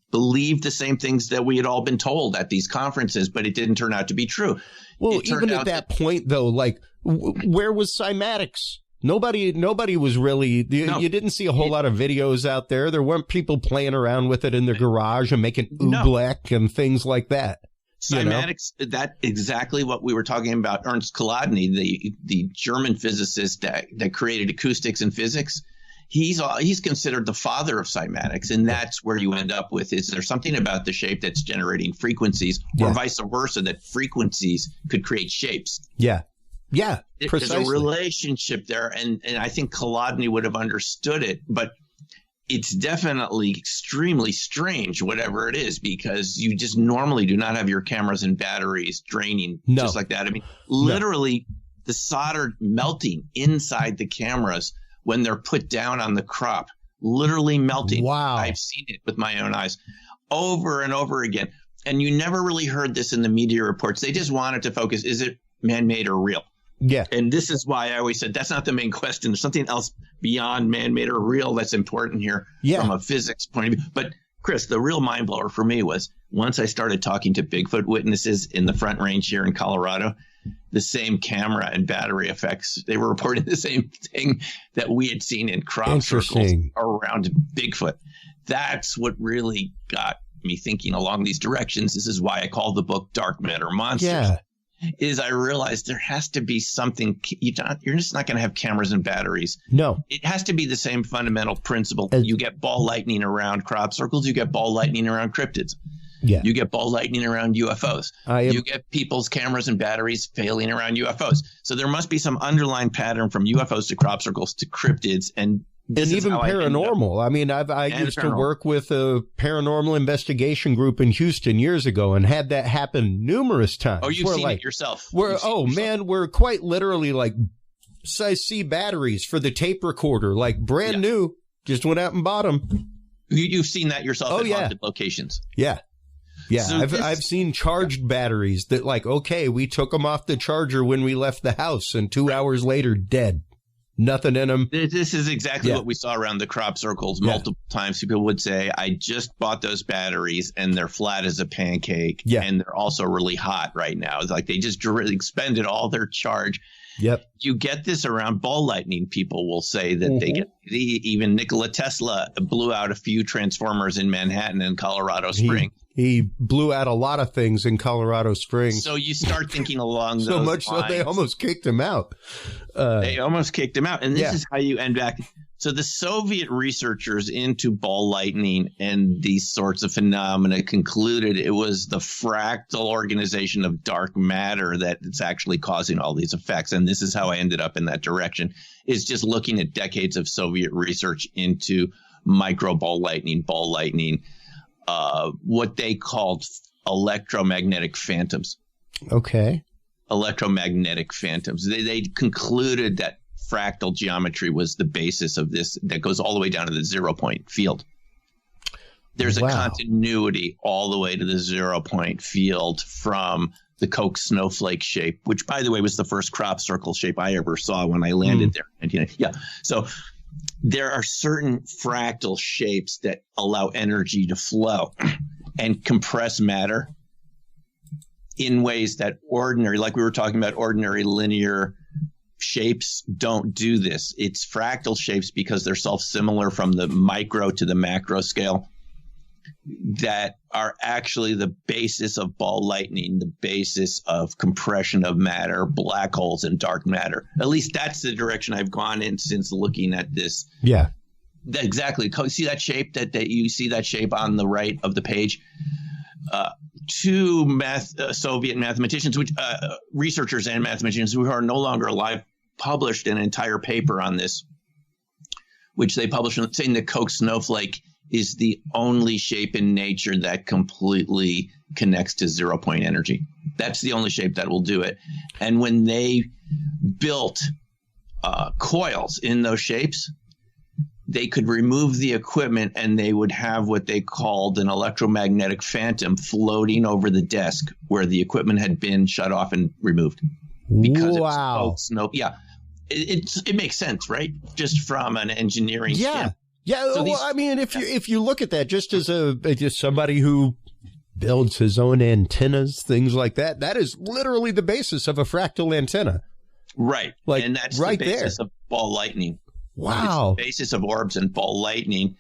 believed the same things that we had all been told at these conferences, but it didn't turn out to be true. Well, even at that point, though, like, where was cymatics? Nobody was really, you didn't see a whole lot of videos out there. There weren't people playing around with it in their garage and making oobleck and things like that. Cymatics, that exactly what we were talking about. Ernst Chladni, the German physicist that created acoustics and physics, he's considered the father of cymatics, and that's where you end up with, is there something about the shape that's generating frequencies, or vice versa, that frequencies could create shapes? Yeah, precisely. There's a relationship there, and I think Chladni would have understood it, but it's definitely extremely strange, whatever it is, because you just normally do not have your cameras and batteries draining just like that. I mean, literally the solder melting inside the cameras when they're put down on the crop, literally melting. Wow. I've seen it with my own eyes over and over again. And you never really heard this in the media reports. They just wanted to focus, is it man-made or real? Yeah. And this is why I always said that's not the main question. There's something else beyond man-made or real that's important here from a physics point of view. But Chris, the real mind blower for me was once I started talking to Bigfoot witnesses in the Front Range here in Colorado, the same camera and battery effects, they were reporting the same thing that we had seen in crop circles around Bigfoot. That's what really got me thinking along these directions. This is why I call the book Dark Matter Monsters. Yeah. Is I realized there has to be something. You're just not going to have cameras and batteries. No. It has to be the same fundamental principle. You get ball lightning around crop circles. You get ball lightning around cryptids. Yeah. You get ball lightning around UFOs. You get people's cameras and batteries failing around UFOs. So there must be some underlying pattern from UFOs to crop circles to cryptids and even paranormal. I mean, I used to work with a paranormal investigation group in Houston years ago and had that happen numerous times. Oh, you've seen it yourself. We're quite literally like size C batteries for the tape recorder, like brand new, just went out and bought them. You've seen that yourself at haunted locations. Yeah. Yeah, so I've seen charged batteries that we took them off the charger when we left the house and 2 hours later, dead. Nothing in them. This is exactly what we saw around the crop circles multiple times. People would say, I just bought those batteries and they're flat as a pancake. Yeah. And they're also really hot right now. It's like they just expended all their charge. Yep. You get this around ball lightning. People will say that they get even Nikola Tesla blew out a few transformers in Manhattan and Colorado Springs. He blew out a lot of things in Colorado Springs. So you start thinking along those lines. So much so they almost kicked him out. They almost kicked him out. And this is how you end back. So the Soviet researchers into ball lightning and these sorts of phenomena concluded it was the fractal organization of dark matter that's actually causing all these effects. And this is how I ended up in that direction, is just looking at decades of Soviet research into micro ball lightning, what they called electromagnetic phantoms. Okay. Electromagnetic phantoms. They concluded that fractal geometry was the basis of this, that goes all the way down to the 0 point field. There's a continuity all the way to the 0 point field from the Koch snowflake shape, which, by the way, was the first crop circle shape I ever saw when I landed there. Yeah. So there are certain fractal shapes that allow energy to flow and compress matter in ways that ordinary, like we were talking about, ordinary linear shapes don't do this. It's fractal shapes because they're self-similar from the micro to the macro scale that are actually the basis of ball lightning, the basis of compression of matter, black holes, and dark matter. At least that's the direction I've gone in since looking at this. Yeah. Exactly. See that shape that you see that shape on the right of the page? Two Soviet mathematicians, researchers and mathematicians who are no longer alive, published an entire paper on this, which they published saying the Koch snowflake is the only shape in nature that completely connects to 0 point energy. That's the only shape that will do it. And when they built coils in those shapes, they could remove the equipment and they would have what they called an electromagnetic phantom floating over the desk where the equipment had been shut off and removed. Because it makes sense, right? Just from an engineering standpoint. Yeah, so I mean, if you look at that just as just somebody who builds his own antennas, things like that, that is literally the basis of a fractal antenna. Right. Like, and that's right the basis there. of ball lightning. Wow. It's the basis of orbs and ball lightning.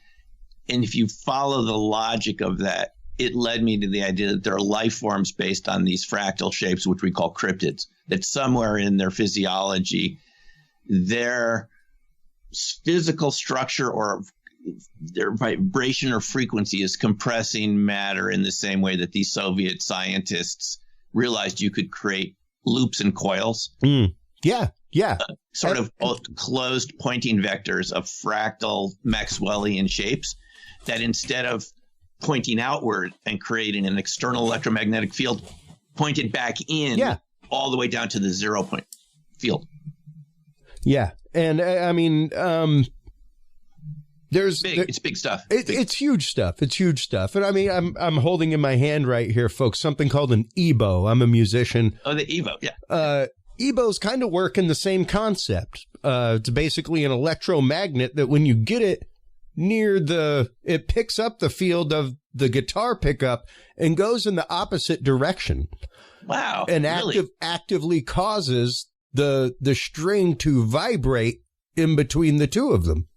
And if you follow the logic of that, it led me to the idea that there are life forms based on these fractal shapes, which we call cryptids, that somewhere in their physiology, their physical structure or their vibration or frequency is compressing matter in the same way that these Soviet scientists realized you could create loops and coils. Yeah. Sort of closed pointing vectors of fractal Maxwellian shapes that instead of pointing outward and creating an external electromagnetic field, pointed back in all the way down to the 0 point field. Yeah. And I mean, it's big stuff. It's huge stuff. It's huge stuff. And I mean, I'm holding in my hand right here, folks, something called an EBO. I'm a musician. Oh, the EBO. Yeah. EBOs kind of work in the same concept. It's basically an electromagnet that when you get it near it picks up the field of the guitar pickup and goes in the opposite direction. Wow. And really? actively causes the string to vibrate in between the two of them.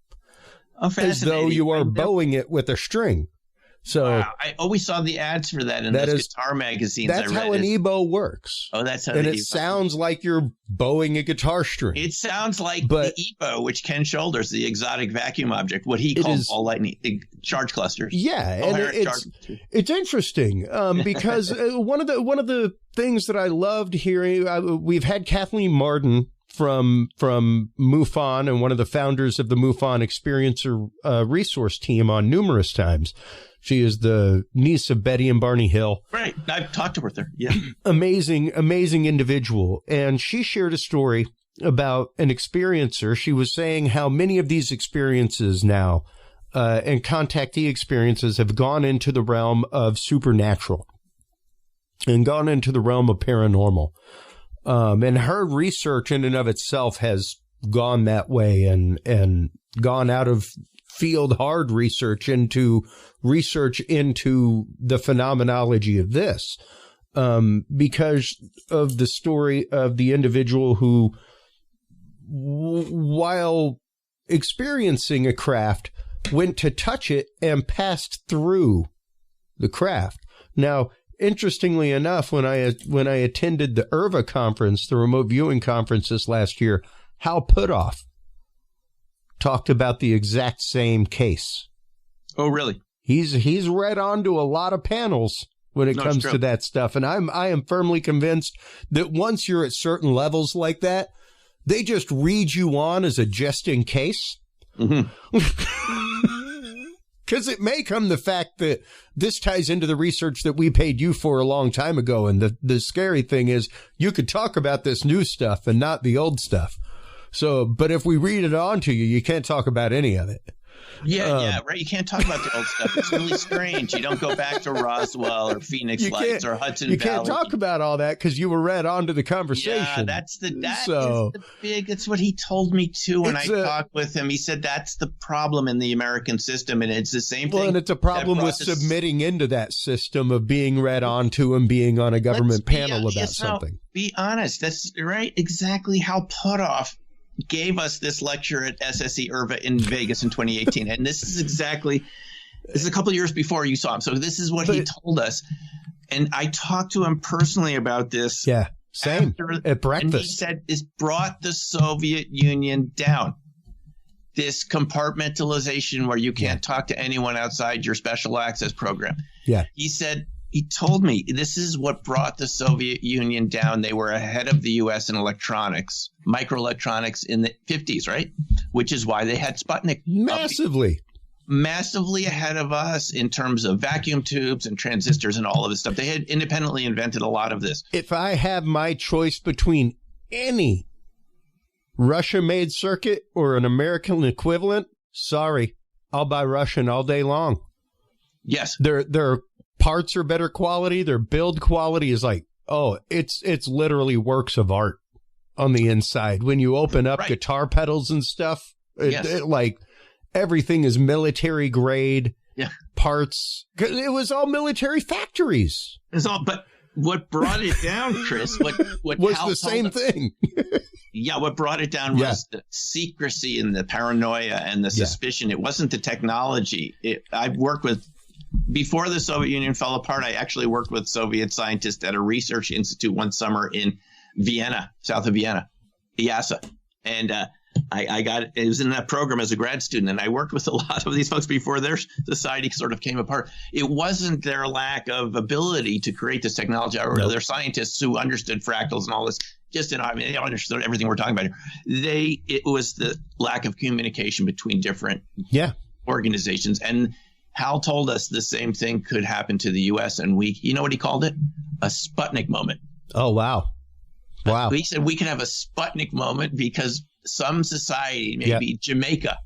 Oh, as though you are bowing it with a string. So wow. I always saw the ads for that in those guitar magazines. That's how an EBO works. Oh, that's how. And it sounds like you're bowing a guitar string. It sounds like the EBO, which Ken Shoulders, the exotic vacuum object, what he calls ball lightning charge clusters. Yeah, and it's interesting because one of the things that I loved hearing, we've had Kathleen Marden from MUFON and one of the founders of the MUFON Experiencer resource team on numerous times. She is the niece of Betty and Barney Hill. Right. I've talked to her there. Yeah. Amazing individual. And she shared a story about an experiencer. She was saying how many of these experiences now and contactee experiences have gone into the realm of supernatural and gone into the realm of paranormal. And her research in and of itself has gone that way and gone out of field hard research into the phenomenology of this, because of the story of the individual who, while experiencing a craft, went to touch it and passed through the craft. Now, interestingly enough, when I attended the IRVA conference, the remote viewing conference this last year, Hal Puthoff talked about the exact same case. Oh, really? He's read on to a lot of panels when it comes to that stuff. And I am firmly convinced that once you're at certain levels like that, they just read you on as a just in case. Mm-hmm. Because it may come the fact that this ties into the research that we paid you for a long time ago. And the scary thing is you could talk about this new stuff and not the old stuff. So, but if we read it on to you, you can't talk about any of it. Yeah, right. You can't talk about the old stuff. It's really strange. You don't go back to Roswell or Phoenix Lights or Hudson Valley. You can't talk about all that because you were read on to the conversation. Yeah, that's what he told me too when I talked with him. He said that's the problem in the American system, and it's the same thing. Well, and it's a problem with submitting into that system of being read on to and being on a government panel about something. Be honest. That's right. Exactly how Puthoff gave us this lecture at SSE IRVA in Vegas in 2018. And this is a couple of years before you saw him. So this is what he told us. And I talked to him personally about this. Yeah, same. At breakfast. And he said this brought the Soviet Union down. This compartmentalization where you can't talk to anyone outside your special access program. Yeah. He told me this is what brought the Soviet Union down. They were ahead of the U.S. in electronics, microelectronics in the 50s, right? Which is why they had Sputnik. Massively ahead of us in terms of vacuum tubes and transistors and all of this stuff. They had independently invented a lot of this. If I have my choice between any Russia-made circuit or an American equivalent, sorry, I'll buy Russian all day long. Yes. Their parts are better quality. Their build quality is like, it's literally works of art on the inside. When you open up guitar pedals and stuff, like everything is military grade parts. It was all military factories. It's all, but what brought it down, Chris, what was Hal the same thing. Yeah, what brought it down was the secrecy and the paranoia and the suspicion. It wasn't the technology. I've worked with, before the Soviet Union fell apart, I actually worked with Soviet scientists at a research institute one summer in Vienna, south of Vienna, EASA. And it was in that program as a grad student, and I worked with a lot of these folks before their society sort of came apart. It wasn't their lack of ability to create this technology. They're scientists who understood fractals and all this. They understood everything we're talking about here. It was the lack of communication between different organizations. And Hal told us the same thing could happen to the U.S. And you know what he called it? A Sputnik moment. Oh, wow. Wow. He said we could have a Sputnik moment because some society, maybe Jamaica,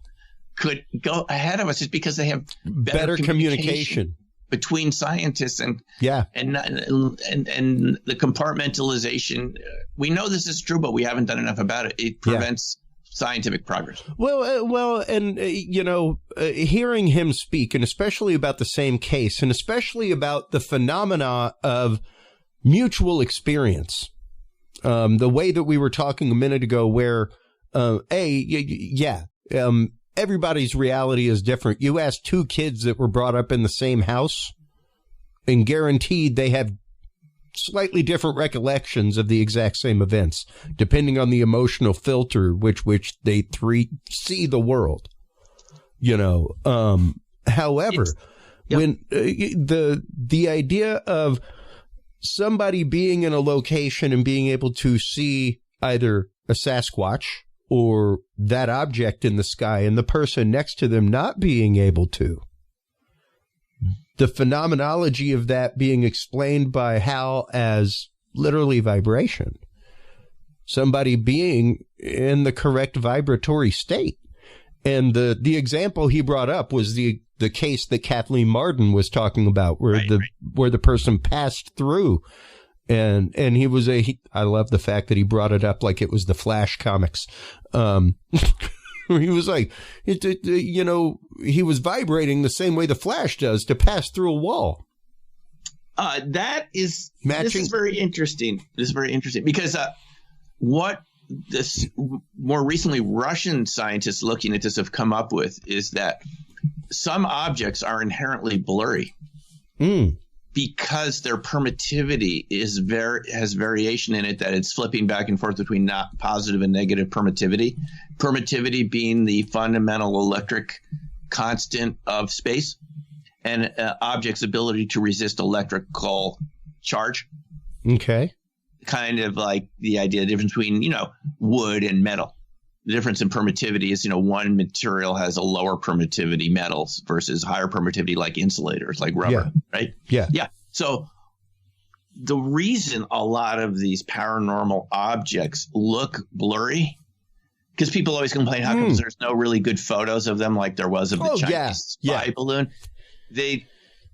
could go ahead of us just because they have better communication between scientists and the compartmentalization. We know this is true, but we haven't done enough about it. It prevents scientific progress. Well, and hearing him speak, and especially about the same case, and especially about the phenomena of mutual experience, the way that we were talking a minute ago, where everybody's reality is different. You ask two kids that were brought up in the same house, and guaranteed they have slightly different recollections of the exact same events, depending on the emotional filter which they see the world. However, when the idea of somebody being in a location and being able to see either a Sasquatch or that object in the sky, and the person next to them not being able to. The phenomenology of that being explained by Hal as literally vibration. Somebody being in the correct vibratory state. And the example he brought up was the case that Kathleen Marden was talking about, where where the person passed through. And he was I love the fact that he brought it up like it was the Flash comics. He was like, he was vibrating the same way the Flash does to pass through a wall. This is matching. This is very interesting. Because what this more recently Russian scientists looking at this have come up with is that some objects are inherently blurry. Because their permittivity has variation in it, that it's flipping back and forth between not positive and negative permittivity. Permittivity being the fundamental electric constant of space, and objects' ability to resist electrical charge. Okay. Kind of like the difference between, wood and metal. The difference in permittivity is, one material has a lower permittivity, metals, versus higher permittivity like insulators, like rubber, right? Yeah. Yeah. So the reason a lot of these paranormal objects look blurry, because people always complain, how come there's no really good photos of them like there was of the Chinese spy balloon? They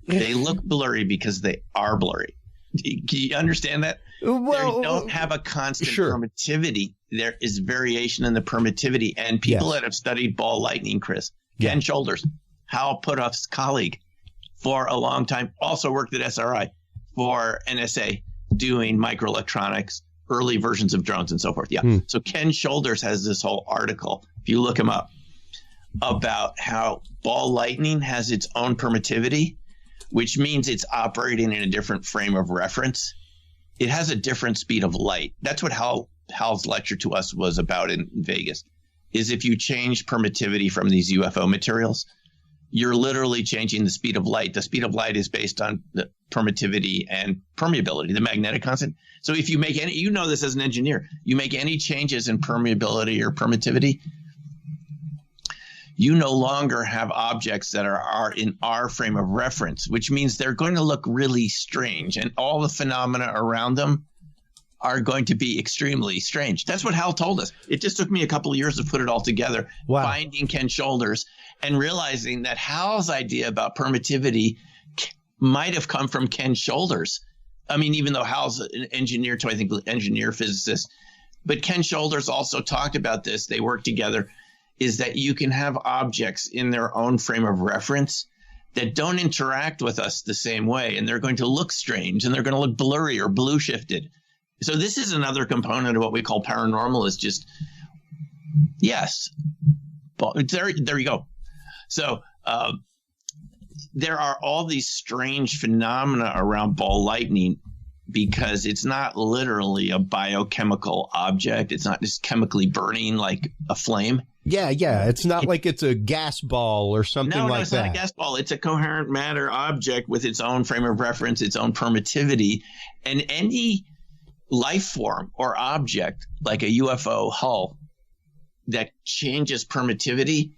look blurry because they are blurry. Can you understand that? Well, they don't have a constant permittivity. There is variation in the permittivity. And people that have studied ball lightning, Chris, Ken Shoulders, Hal Puthoff's colleague for a long time, also worked at SRI for NSA doing microelectronics, early versions of drones and so forth. So Ken Shoulders has this whole article, if you look him up, about how ball lightning has its own permittivity, which means it's operating in a different frame of reference. It has a different speed of light. That's what Hal's lecture to us was about in Vegas, is if you change permittivity from these UFO materials, you're literally changing the speed of light. The speed of light is based on the permittivity and permeability, the magnetic constant. So if you make any, this as an engineer, you make any changes in permeability or permittivity, you no longer have objects that are in our frame of reference, which means they're going to look really strange, and all the phenomena around them are going to be extremely strange. That's what Hal told us. It just took me a couple of years to put it all together, finding Ken Shoulders and realizing that Hal's idea about permittivity might have come from Ken Shoulders. I mean, even though Hal's an engineer too, I think engineer physicist, but Ken Shoulders also talked about this. They worked together. Is that you can have objects in their own frame of reference that don't interact with us the same way, and they're going to look strange, and they're going to look blurry or blue shifted. So this is another component of what we call paranormal, is just, yes, there you go. So there are all these strange phenomena around ball lightning, because it's not literally a biochemical object. It's not just chemically burning like a flame. Yeah. It's not like it's a gas ball or something like that. No, it's not a gas ball. It's a coherent matter object with its own frame of reference, its own permittivity. And any life form or object like a UFO hull that changes permittivity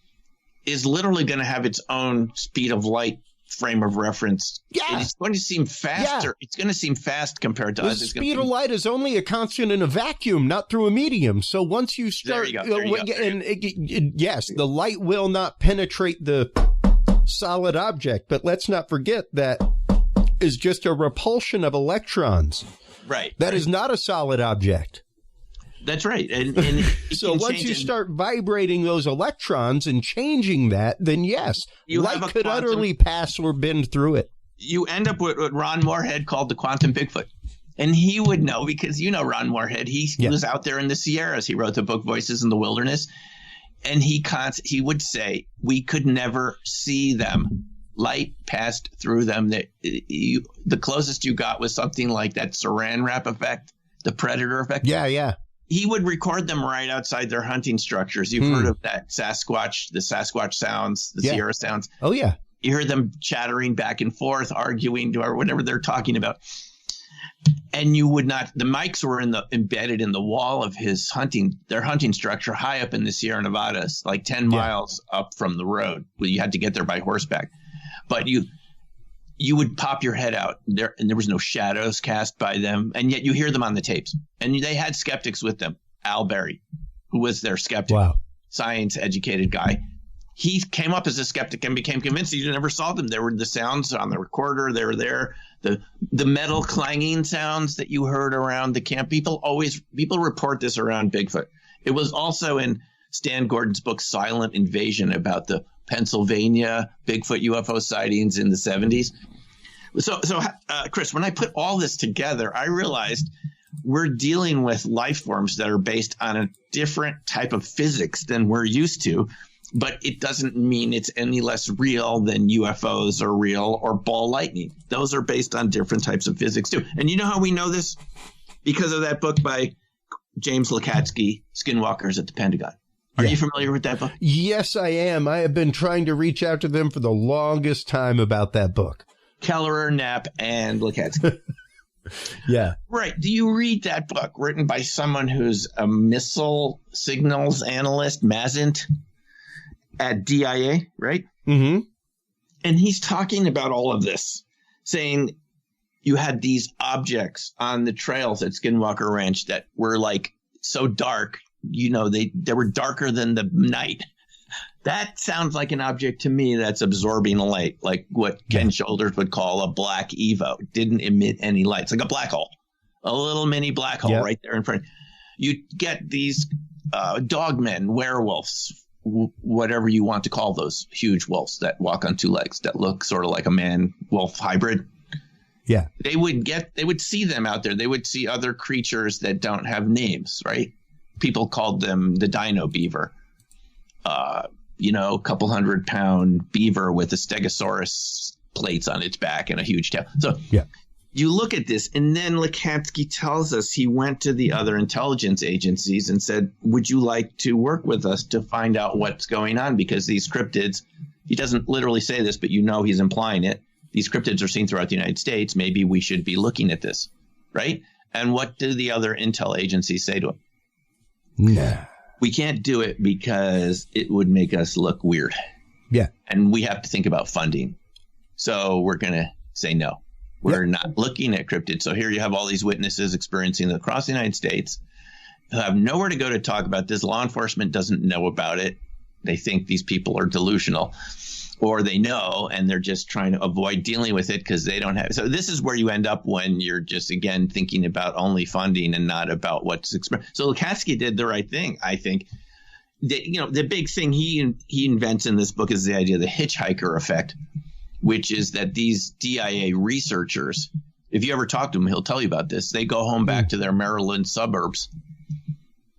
is literally going to have its own speed of light frame of reference. Yeah. And it's going to seem faster. Yeah. It's going to seem fast compared to us. The speed of light is only a constant in a vacuum, not through a medium. So once you start, yes, the light will not penetrate the solid object, but let's not forget that is just a repulsion of electrons. Right. That is not a solid object. That's right. And so once you start vibrating those electrons and changing that, then yes, light could utterly pass or bend through it. You end up with what Ron Moorhead called the quantum Bigfoot. And he would know, because you know Ron Moorhead. He was out there in the Sierras. He wrote the book Voices in the Wilderness. And he would say, we could never see them. Light passed through them. The closest you got was something like that Saran wrap effect, the predator effect. Yeah. He would record them right outside their hunting structures. You've heard of that the Sasquatch sounds, the Sierra sounds. Oh, yeah. You hear them chattering back and forth, arguing, or whatever they're talking about. And you would not – the mics were embedded in the wall of their hunting structure high up in the Sierra Nevadas, like 10 miles up from the road. Well, you had to get there by horseback. But you would pop your head out there, and there was no shadows cast by them, and yet you hear them on the tapes. And they had skeptics with them. Al Berry, who was their skeptic, science-educated guy. He came up as a skeptic and became convinced. He never saw them. There were the sounds on the recorder. They were there. The metal clanging sounds that you heard around the camp. People report this around Bigfoot. It was also in Stan Gordon's book Silent Invasion about the Pennsylvania Bigfoot UFO sightings in the 70s. So, Chris, when I put all this together, I realized we're dealing with life forms that are based on a different type of physics than we're used to, but it doesn't mean it's any less real than UFOs are real or ball lightning. Those are based on different types of physics too. And you know how we know this? Because of that book by James Lukatsky, Skinwalkers at the Pentagon. Are you familiar with that book? Yes, I am. I have been trying to reach out to them for the longest time about that book. Kellerer, Knapp, and Lukatsky. Yeah. Right. Do you read that book written by someone who's a missile signals analyst, Mazant, at DIA, right? Mm-hmm. And he's talking about all of this, saying you had these objects on the trails at Skinwalker Ranch that were like so dark, they were darker than the night. That sounds like an object to me that's absorbing light, like what Ken Shoulders would call a black Evo. It didn't emit any light. It's like a black hole, a little mini black hole right there in front. You get these dogmen, werewolves, whatever you want to call those huge wolves that walk on two legs that look sort of like a man-wolf hybrid. Yeah. They would see them out there. They would see other creatures that don't have names, right? People called them the dino beaver. A couple 100-pound beaver with a stegosaurus plates on its back and a huge tail. So you look at this, and then Lukatsky tells us he went to the other intelligence agencies and said, would you like to work with us to find out what's going on? Because these cryptids, he doesn't literally say this, but he's implying it. These cryptids are seen throughout the United States. Maybe we should be looking at this, right? And what do the other intel agencies say to him? Nah. We can't do it because it would make us look weird. Yeah. And we have to think about funding. So we're going to say no. We're not looking at cryptids. So here you have all these witnesses experiencing it across the United States who have nowhere to go to talk about this. Law enforcement doesn't know about it. They think these people are delusional, or they know and they're just trying to avoid dealing with it because they don't have. So this is where you end up when you're just, again, thinking about only funding and not about what's expressed. So Lukatsky did the right thing, I think. The big thing he invents in this book is the idea of the hitchhiker effect. which is that these DIA researchers, if you ever talk to him, he'll tell you about this. They go home back to their Maryland suburbs,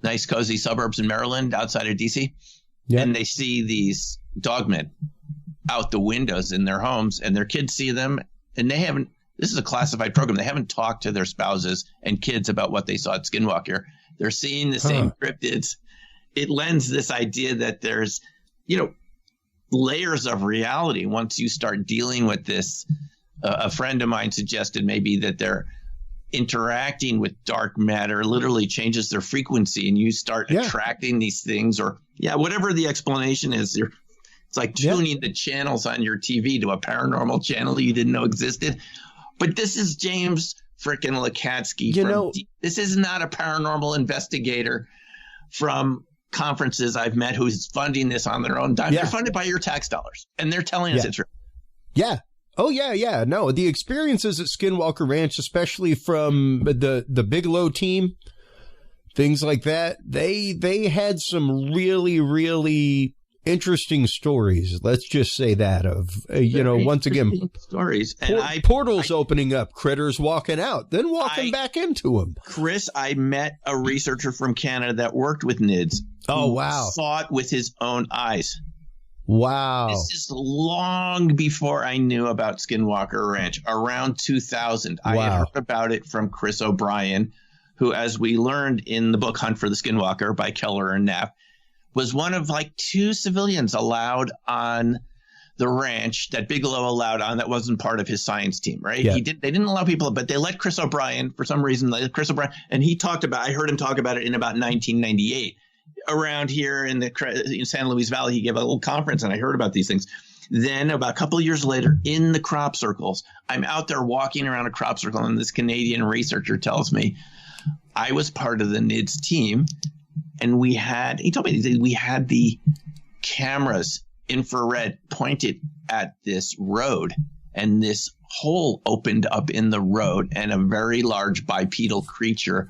nice, cozy suburbs in Maryland outside of D.C., and they see these dogmen out the windows in their homes, and their kids see them, and they haven't – this is a classified program. They haven't talked to their spouses and kids about what they saw at Skinwalker. They're seeing the same cryptids. It lends this idea that there's, layers of reality once you start dealing with this. A friend of mine suggested maybe that they're interacting with dark matter literally changes their frequency, and you start attracting these things, or whatever the explanation is. It's like tuning the channels on your TV to a paranormal channel you didn't know existed. But this is James frickin' Lakatsky. This is not a paranormal investigator from conferences I've met who's funding this on their own dime. They're funded by your tax dollars, and they're telling us it's real. Yeah. Oh, yeah. No, the experiences at Skinwalker Ranch, especially from the Bigelow team, things like that, they had some really, really interesting stories. Let's just say that once again, stories. And portals opening up, critters walking out, then walking back into them. Chris, I met a researcher from Canada that worked with NIDS. Oh, wow. Saw it with his own eyes. Wow. This is long before I knew about Skinwalker Ranch, around 2000. Wow. I had heard about it from Chris O'Brien, who, as we learned in the book Hunt for the Skinwalker by Keller and Knapp, was one of like 2 civilians allowed on the ranch that Bigelow allowed on that wasn't part of his science team, right? They didn't allow people, but they let Chris O'Brien, for some reason, and he talked about, I heard him talk about it in about 1998. Around here in San Luis Valley, he gave a little conference, and I heard about these things. Then about a couple of years later, in the crop circles, I'm out there walking around a crop circle, and this Canadian researcher tells me, I was part of the NIDS team, and he told me we had the cameras infrared pointed at this road, and this hole opened up in the road, and a very large bipedal creature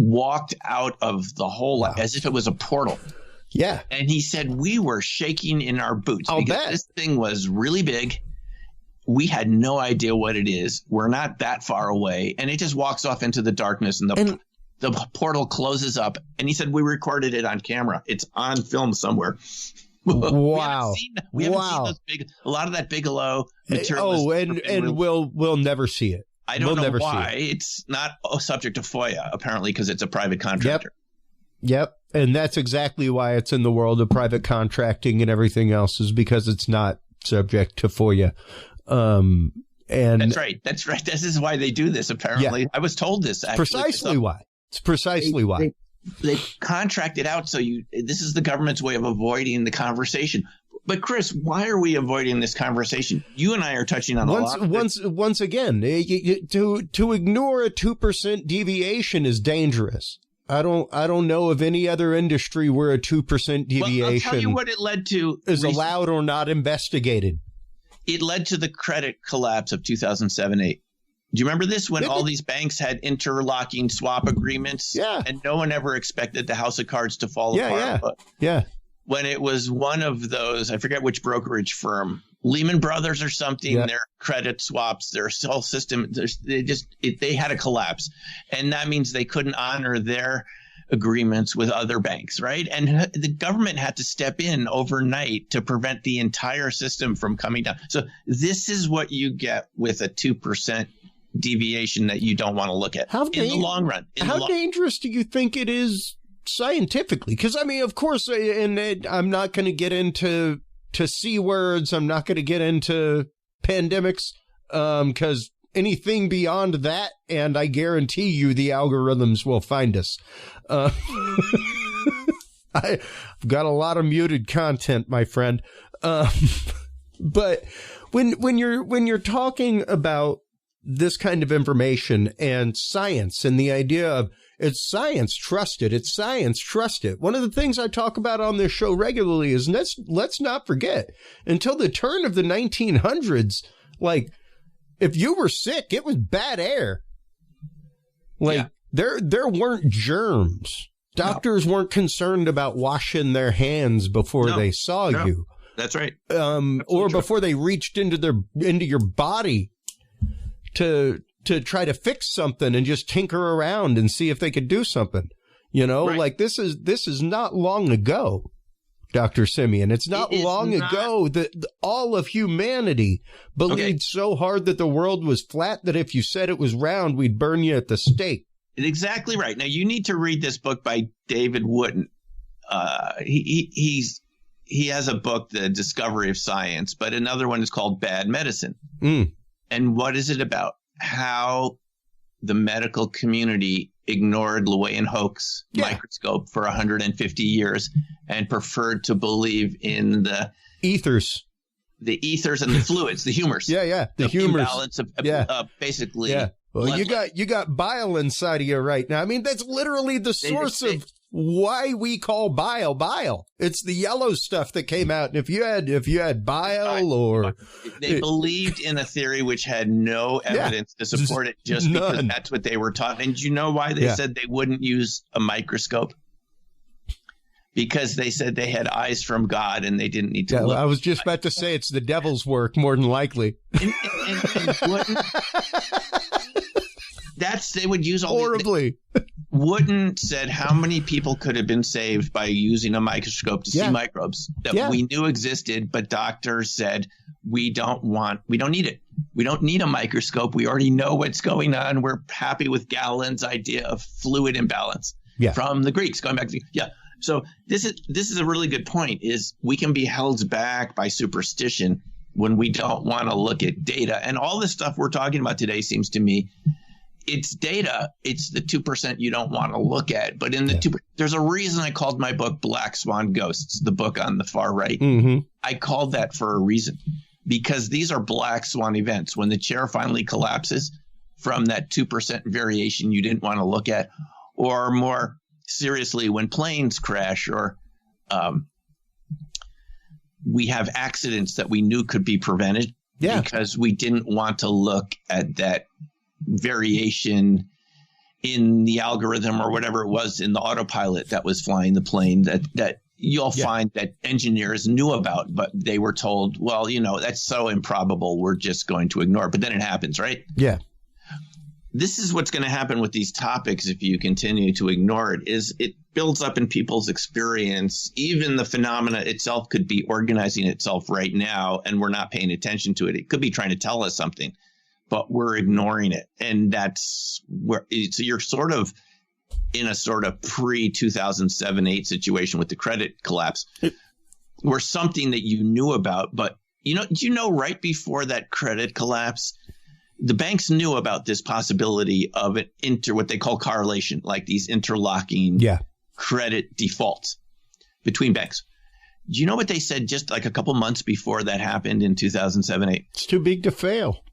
walked out of the hole as if it was a portal. Yeah. And he said we were shaking in our boots because this thing was really big. We had no idea what it is. We're not that far away. And it just walks off into the darkness, and the portal closes up. And he said we recorded it on camera. It's on film somewhere. Wow. We haven't seen those a lot of that Bigelow material. And we'll never see it. I don't know why. It's not subject to FOIA, apparently, because it's a private contractor. Yep. And that's exactly why it's in the world of private contracting and everything else, is because it's not subject to FOIA. And That's right. This is why they do this, apparently. I was told this. Actually. It's precisely why. They contract it out, so this is the government's way of avoiding the conversation. But Chris, why are we avoiding this conversation? You and I are touching on a lot. Once again, to ignore a 2% deviation is dangerous. I don't know of any other industry where a 2% deviation I'll tell you what it led to is allowed or not investigated. It led to the credit collapse of 2007-8. Do you remember this, when all these banks had interlocking swap agreements? Yeah. And no one ever expected the house of cards to fall apart. Yeah. When it was one of those, I forget which brokerage firm, Lehman Brothers or something, their credit swaps, their whole system, they had a collapse. And that means they couldn't honor their agreements with other banks, right? And the government had to step in overnight to prevent the entire system from coming down. So this is what you get with a 2% deviation that you don't want to look at in the long run. How dangerous do you think it is scientifically? Because, I mean, of course, and I'm not going to get into C words. I'm not going to get into pandemics, because anything beyond that, and I guarantee you the algorithms will find us. I've got a lot of muted content, my friend. But when you're talking about this kind of information and science, and the idea of it's science, trust it. It's science, trust it. One of the things I talk about on this show regularly is let's not forget, until the turn of the 1900s, like, if you were sick, it was bad air. Like, there weren't germs. Doctors weren't concerned about washing their hands before they saw you. That's right. Or before they reached into your body to try to fix something and just tinker around and see if they could do something. Right. Like this is not long ago, Dr. Simeon. It's not long ago that all of humanity believed so hard that the world was flat that if you said it was round, we'd burn you at the stake. Exactly right. Now, you need to read this book by David Wooten. He has a book, The Discovery of Science, but another one is called Bad Medicine. And what is it about? How the medical community ignored Leeuwenhoek's microscope for 150 years and preferred to believe in the ethers and the fluids, the humors. The humors. Imbalance of basically. Yeah. Well, you got bile inside of you right now. I mean, that's literally the source of why we call bile. It's the yellow stuff that came out. And if you had bile or they believed in a theory which had no evidence to support it, just because that's what they were taught. And you know why they said they wouldn't use a microscope? Because they said they had eyes from God and they didn't need to look. I was just about to say it's the devil's work, more than likely. And they would use all horribly. Wooden said how many people could have been saved by using a microscope to see microbes that we knew existed, but doctors said we don't need it. We don't need a microscope. We already know what's going on. We're happy with Galen's idea of fluid imbalance from the Greeks, going back to So this is a really good point, is we can be held back by superstition when we don't want to look at data. And all this stuff we're talking about today seems to me, it's data. It's the 2% you don't want to look at. But in the 2%, there's a reason I called my book Black Swan Ghosts, the book on the far right. Mm-hmm. I called that for a reason, because these are black swan events. When the chair finally collapses from that 2% variation you didn't want to look at, or more seriously, when planes crash, or we have accidents that we knew could be prevented because we didn't want to look at that variation in the algorithm or whatever it was in the autopilot that was flying the plane that you'll find that engineers knew about, but they were told, well, that's so improbable, we're just going to ignore it. But then it happens, right? Yeah. This is what's going to happen with these topics if you continue to ignore it, is it builds up in people's experience. Even the phenomena itself could be organizing itself right now, and we're not paying attention to it. It could be trying to tell us something, but we're ignoring it. And that's where so you're sort of in a sort of pre-2007-8 situation with the credit collapse, where something that you knew about, but right before that credit collapse, the banks knew about this possibility of what they call correlation, like these interlocking credit defaults between banks. Do you know what they said just like a couple months before that happened in 2007-8? It's too big to fail.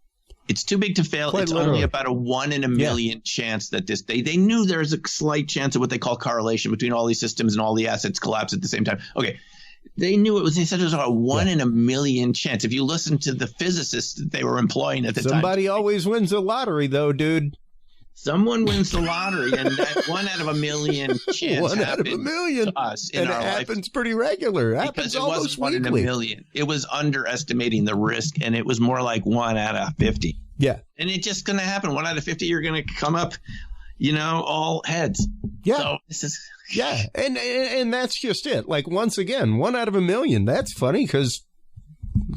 It's too big to fail. Quite it's literally. Only about a 1 in a million chance that they knew there's a slight chance of what they call correlation between all these systems and all the assets collapse at the same time. Okay. They knew they said it was a 1 in a million chance. If you listen to the physicists that they were employing at the time. Somebody always wins the lottery, though, dude. Someone wins the lottery, and that 1 out of a million chance 1 out of a million to us in our life. And it happens pretty regular. It happens because it wasn't 1 in a million. It was underestimating the risk, and it was more like 1 out of 50. Yeah. And it's just going to happen. 1 out of 50, you're going to come up, all heads. Yeah. So this is... Yeah, and that's just it. Like, once again, 1 out of a million. That's funny because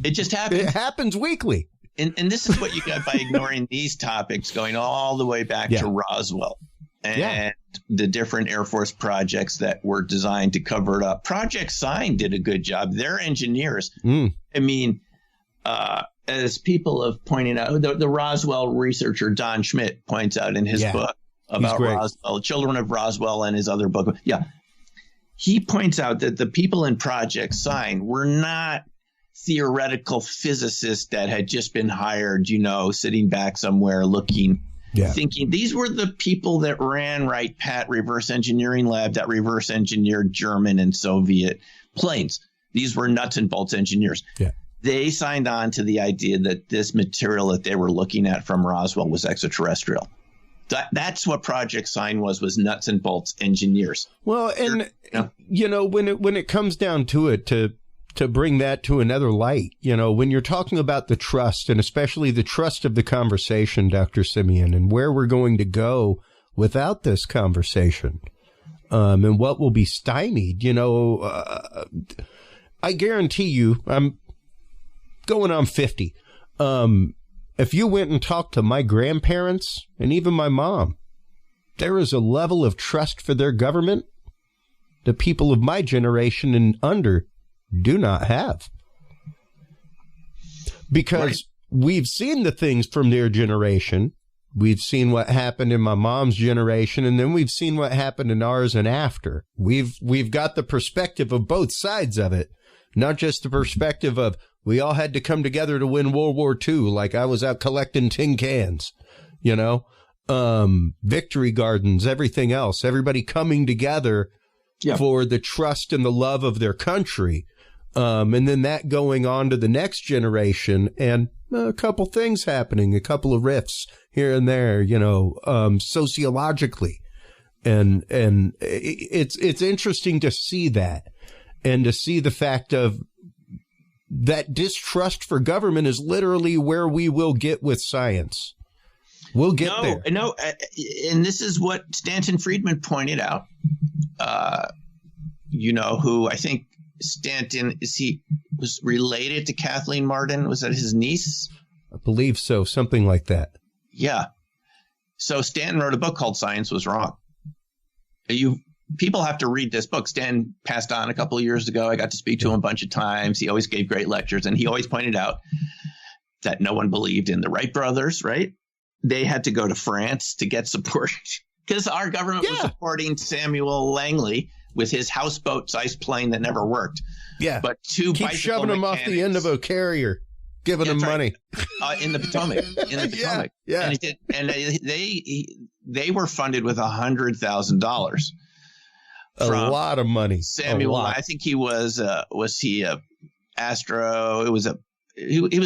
it just happens. It happens weekly. And this is what you get by ignoring these topics, going all the way back to Roswell and the different Air Force projects that were designed to cover it up. Project Sign did a good job. Their engineers, I mean, as people have pointed out, the Roswell researcher Don Schmidt points out in his book about Roswell, Children of Roswell, and his other book. Yeah. He points out that the people in Project Sign were not theoretical physicists that had just been hired, sitting back somewhere looking, thinking. These were the people that ran Wright Pat Reverse Engineering Lab that reverse engineered German and Soviet planes. These were nuts and bolts engineers. Yeah. They signed on to the idea that this material that they were looking at from Roswell was extraterrestrial. That's what Project Sign was nuts and bolts engineers. Well, and when it comes down to it, to to bring that to another light. You know, when you're talking about the trust, and especially the trust of the conversation, Dr. Simeon, and where we're going to go without this conversation, and what will be stymied, you know, I guarantee you, I'm going on 50. If you went and talked to my grandparents and even my mom, there is a level of trust for their government the people of my generation and under do not have. Because we've seen the things from their generation. We've seen what happened in my mom's generation, and then we've seen what happened in ours and after. We've got the perspective of both sides of it, not just the perspective of we all had to come together to win World War II, like I was out collecting tin cans, you know, victory gardens, everything else, everybody coming together for the trust and the love of their country. And then that going on to the next generation, and a couple things happening, a couple of rifts here and there, you know, sociologically. And it's interesting to see that, and to see the fact of that distrust for government is literally where we will get with science. We'll get there. No, and this is what Stanton Friedman pointed out. You know, who I think Stanton was related to Kathleen Martin. Was that his niece? I believe so. Something like that. Yeah. So Stanton wrote a book called Science Was Wrong. People have to read this book. Stan passed on a couple of years ago. I got to speak to him a bunch of times. He always gave great lectures, and he always pointed out that no one believed in the Wright brothers, right? They had to go to France to get support because our government was supporting Samuel Langley with his houseboat-sized plane that never worked. Yeah. But keep shoving him off the end of a carrier, giving him money. In the Potomac. Yeah. And they were funded with $100,000. A lot of money. Samuel, I think he was he a astro? He was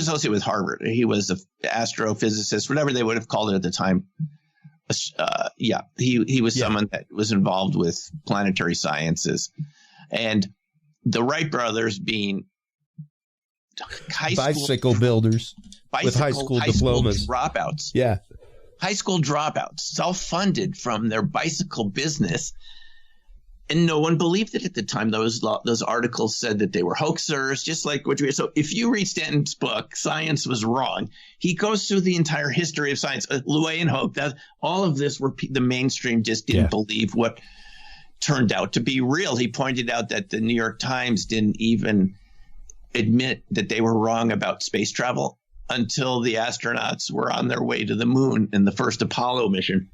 associated with Harvard. He was an astrophysicist, whatever they would have called it at the time. He was someone that was involved with planetary sciences, and the Wright brothers being bicycle builders with high school diplomas, dropouts. Yeah, high school dropouts, self-funded from their bicycle business. And no one believed it at the time. Those articles said that they were hoaxers, just like what you hear. So if you read Stanton's book, Science Was Wrong, he goes through the entire history of science. Louis and Hope, that all of this were the mainstream just didn't believe what turned out to be real. He pointed out that the New York Times didn't even admit that they were wrong about space travel until the astronauts were on their way to the moon in the first Apollo mission.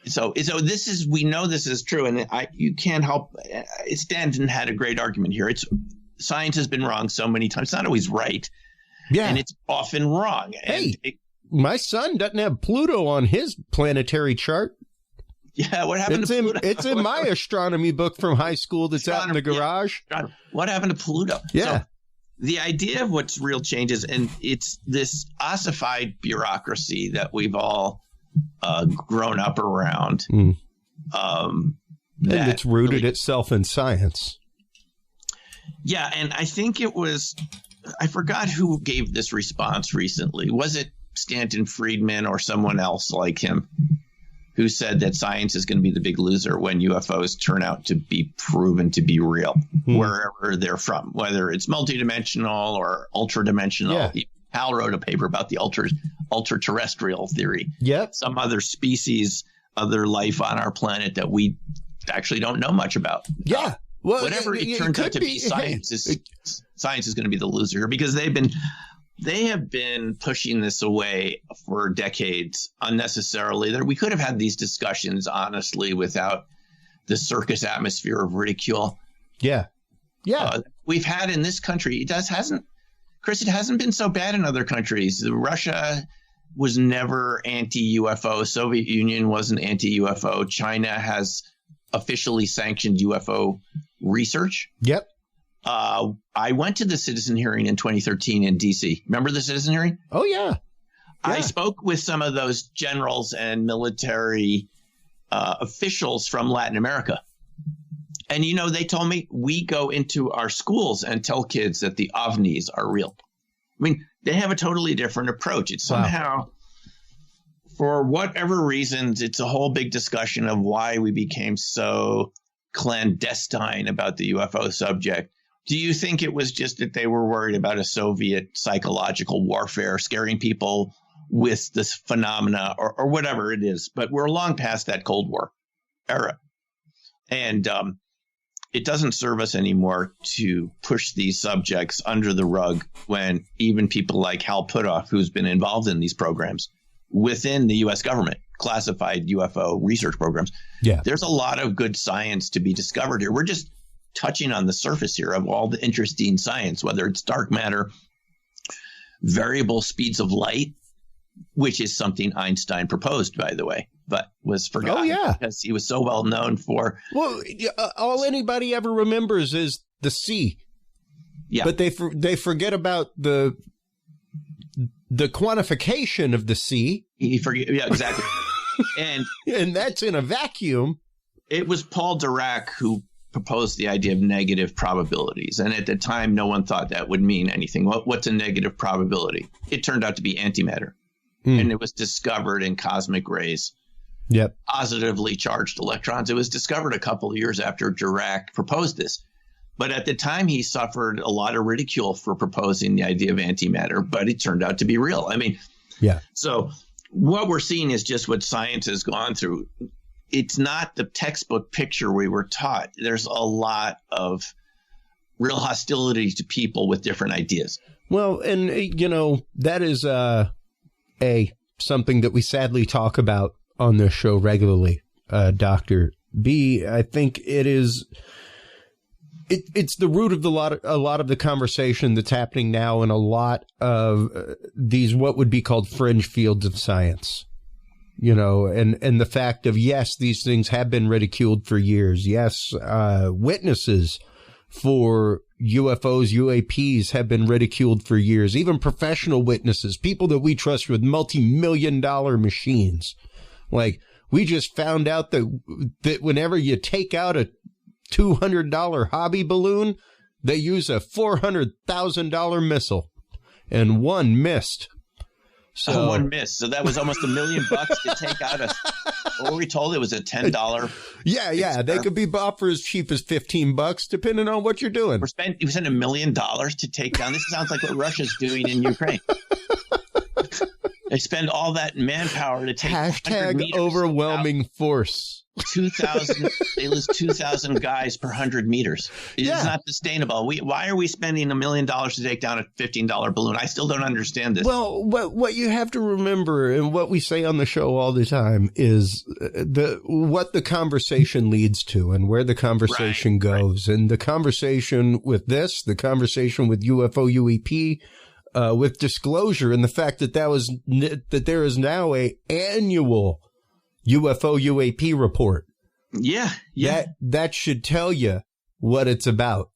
So this is, we know this is true, and you can't help. Stanton had a great argument here. Science has been wrong so many times. It's not always right. Yeah. And it's often wrong. Hey, my son doesn't have Pluto on his planetary chart. Yeah, what happened to Pluto? It's in my astronomy book from high school that's out in the garage. Yeah. What happened to Pluto? Yeah. So, the idea of what's real changes, and it's this ossified bureaucracy that we've all grown up around. And it's rooted itself in science. Yeah, and I think I forgot who gave this response recently. Was it Stanton Friedman or someone else like him who said that science is going to be the big loser when UFOs turn out to be proven to be real, wherever they're from, whether it's multidimensional or ultra-dimensional. Yeah. Hal wrote a paper about the ultra-terrestrial theory. Yep. Some other species, other life on our planet that we actually don't know much about. Yeah. Well, whatever it turns out to be, science is going to be the loser here, because they have been pushing this away for decades unnecessarily. We could have had these discussions honestly without the circus atmosphere of ridicule. Yeah. Yeah. We've had in this country. It hasn't been so bad in other countries. Russia was never anti-UFO. Soviet Union wasn't anti-UFO. China has officially sanctioned UFO research. Yep. I went to the citizen hearing in 2013 in D.C. Remember the citizen hearing? Oh, yeah. I spoke with some of those generals and military officials from Latin America. And, they told me we go into our schools and tell kids that the ovnis are real. I mean, they have a totally different approach. It's somehow, for whatever reasons, it's a whole big discussion of why we became so clandestine about the UFO subject. Do you think it was just that they were worried about a Soviet psychological warfare, scaring people with this phenomena or whatever it is? But we're long past that Cold War era. And it doesn't serve us anymore to push these subjects under the rug when even people like Hal Puthoff, who's been involved in these programs within the U.S. government, classified UFO research programs. Yeah, there's a lot of good science to be discovered here. We're just touching on the surface here of all the interesting science, whether it's dark matter, variable speeds of light, which is something Einstein proposed, by the way, but was forgotten because he was so well known for. Well, all anybody ever remembers is the sea. Yeah, but they forget about the quantification of the sea. He forget, yeah, exactly. and that's in a vacuum. It was Paul Dirac who proposed the idea of negative probabilities, and at the time, no one thought that would mean anything. What's a negative probability? It turned out to be antimatter. And it was discovered in cosmic rays, positively charged electrons. It was discovered a couple of years after Dirac proposed this. But at the time, he suffered a lot of ridicule for proposing the idea of antimatter, but it turned out to be real. I mean, so what we're seeing is just what science has gone through. It's not the textbook picture we were taught. There's a lot of real hostility to people with different ideas. Well, and, that is something that we sadly talk about on this show regularly, Dr. B. I think it's the root of a lot of the conversation that's happening now in a lot of these what would be called fringe fields of science. And the fact of, yes, these things have been ridiculed for years. Yes, witnesses for UFOs, UAPs have been ridiculed for years. Even professional witnesses, people that we trust with multi-million-dollar machines. Like, we just found out that whenever you take out a $200 hobby balloon, they use a $400,000 missile, and one missed. So one missed. So that was almost $1 million to take out what were we told? It was a $10. Yeah. They could be bought for as cheap as $15, depending on what you're doing. You spent $1 million to take down. This sounds like what Russia's doing in Ukraine. They spend all that manpower to take # overwhelming force. 2,000. They lose 2,000 guys per 100 meters. It's not sustainable. Why are we spending $1 million to take down a $15 balloon? I still don't understand this. Well, what you have to remember, and what we say on the show all the time, is what the conversation leads to and where the conversation goes. And the conversation with this, the conversation with UFO UEP, with disclosure, and the fact that there is now a annual UFO UAP report. Yeah. That should tell you what it's about.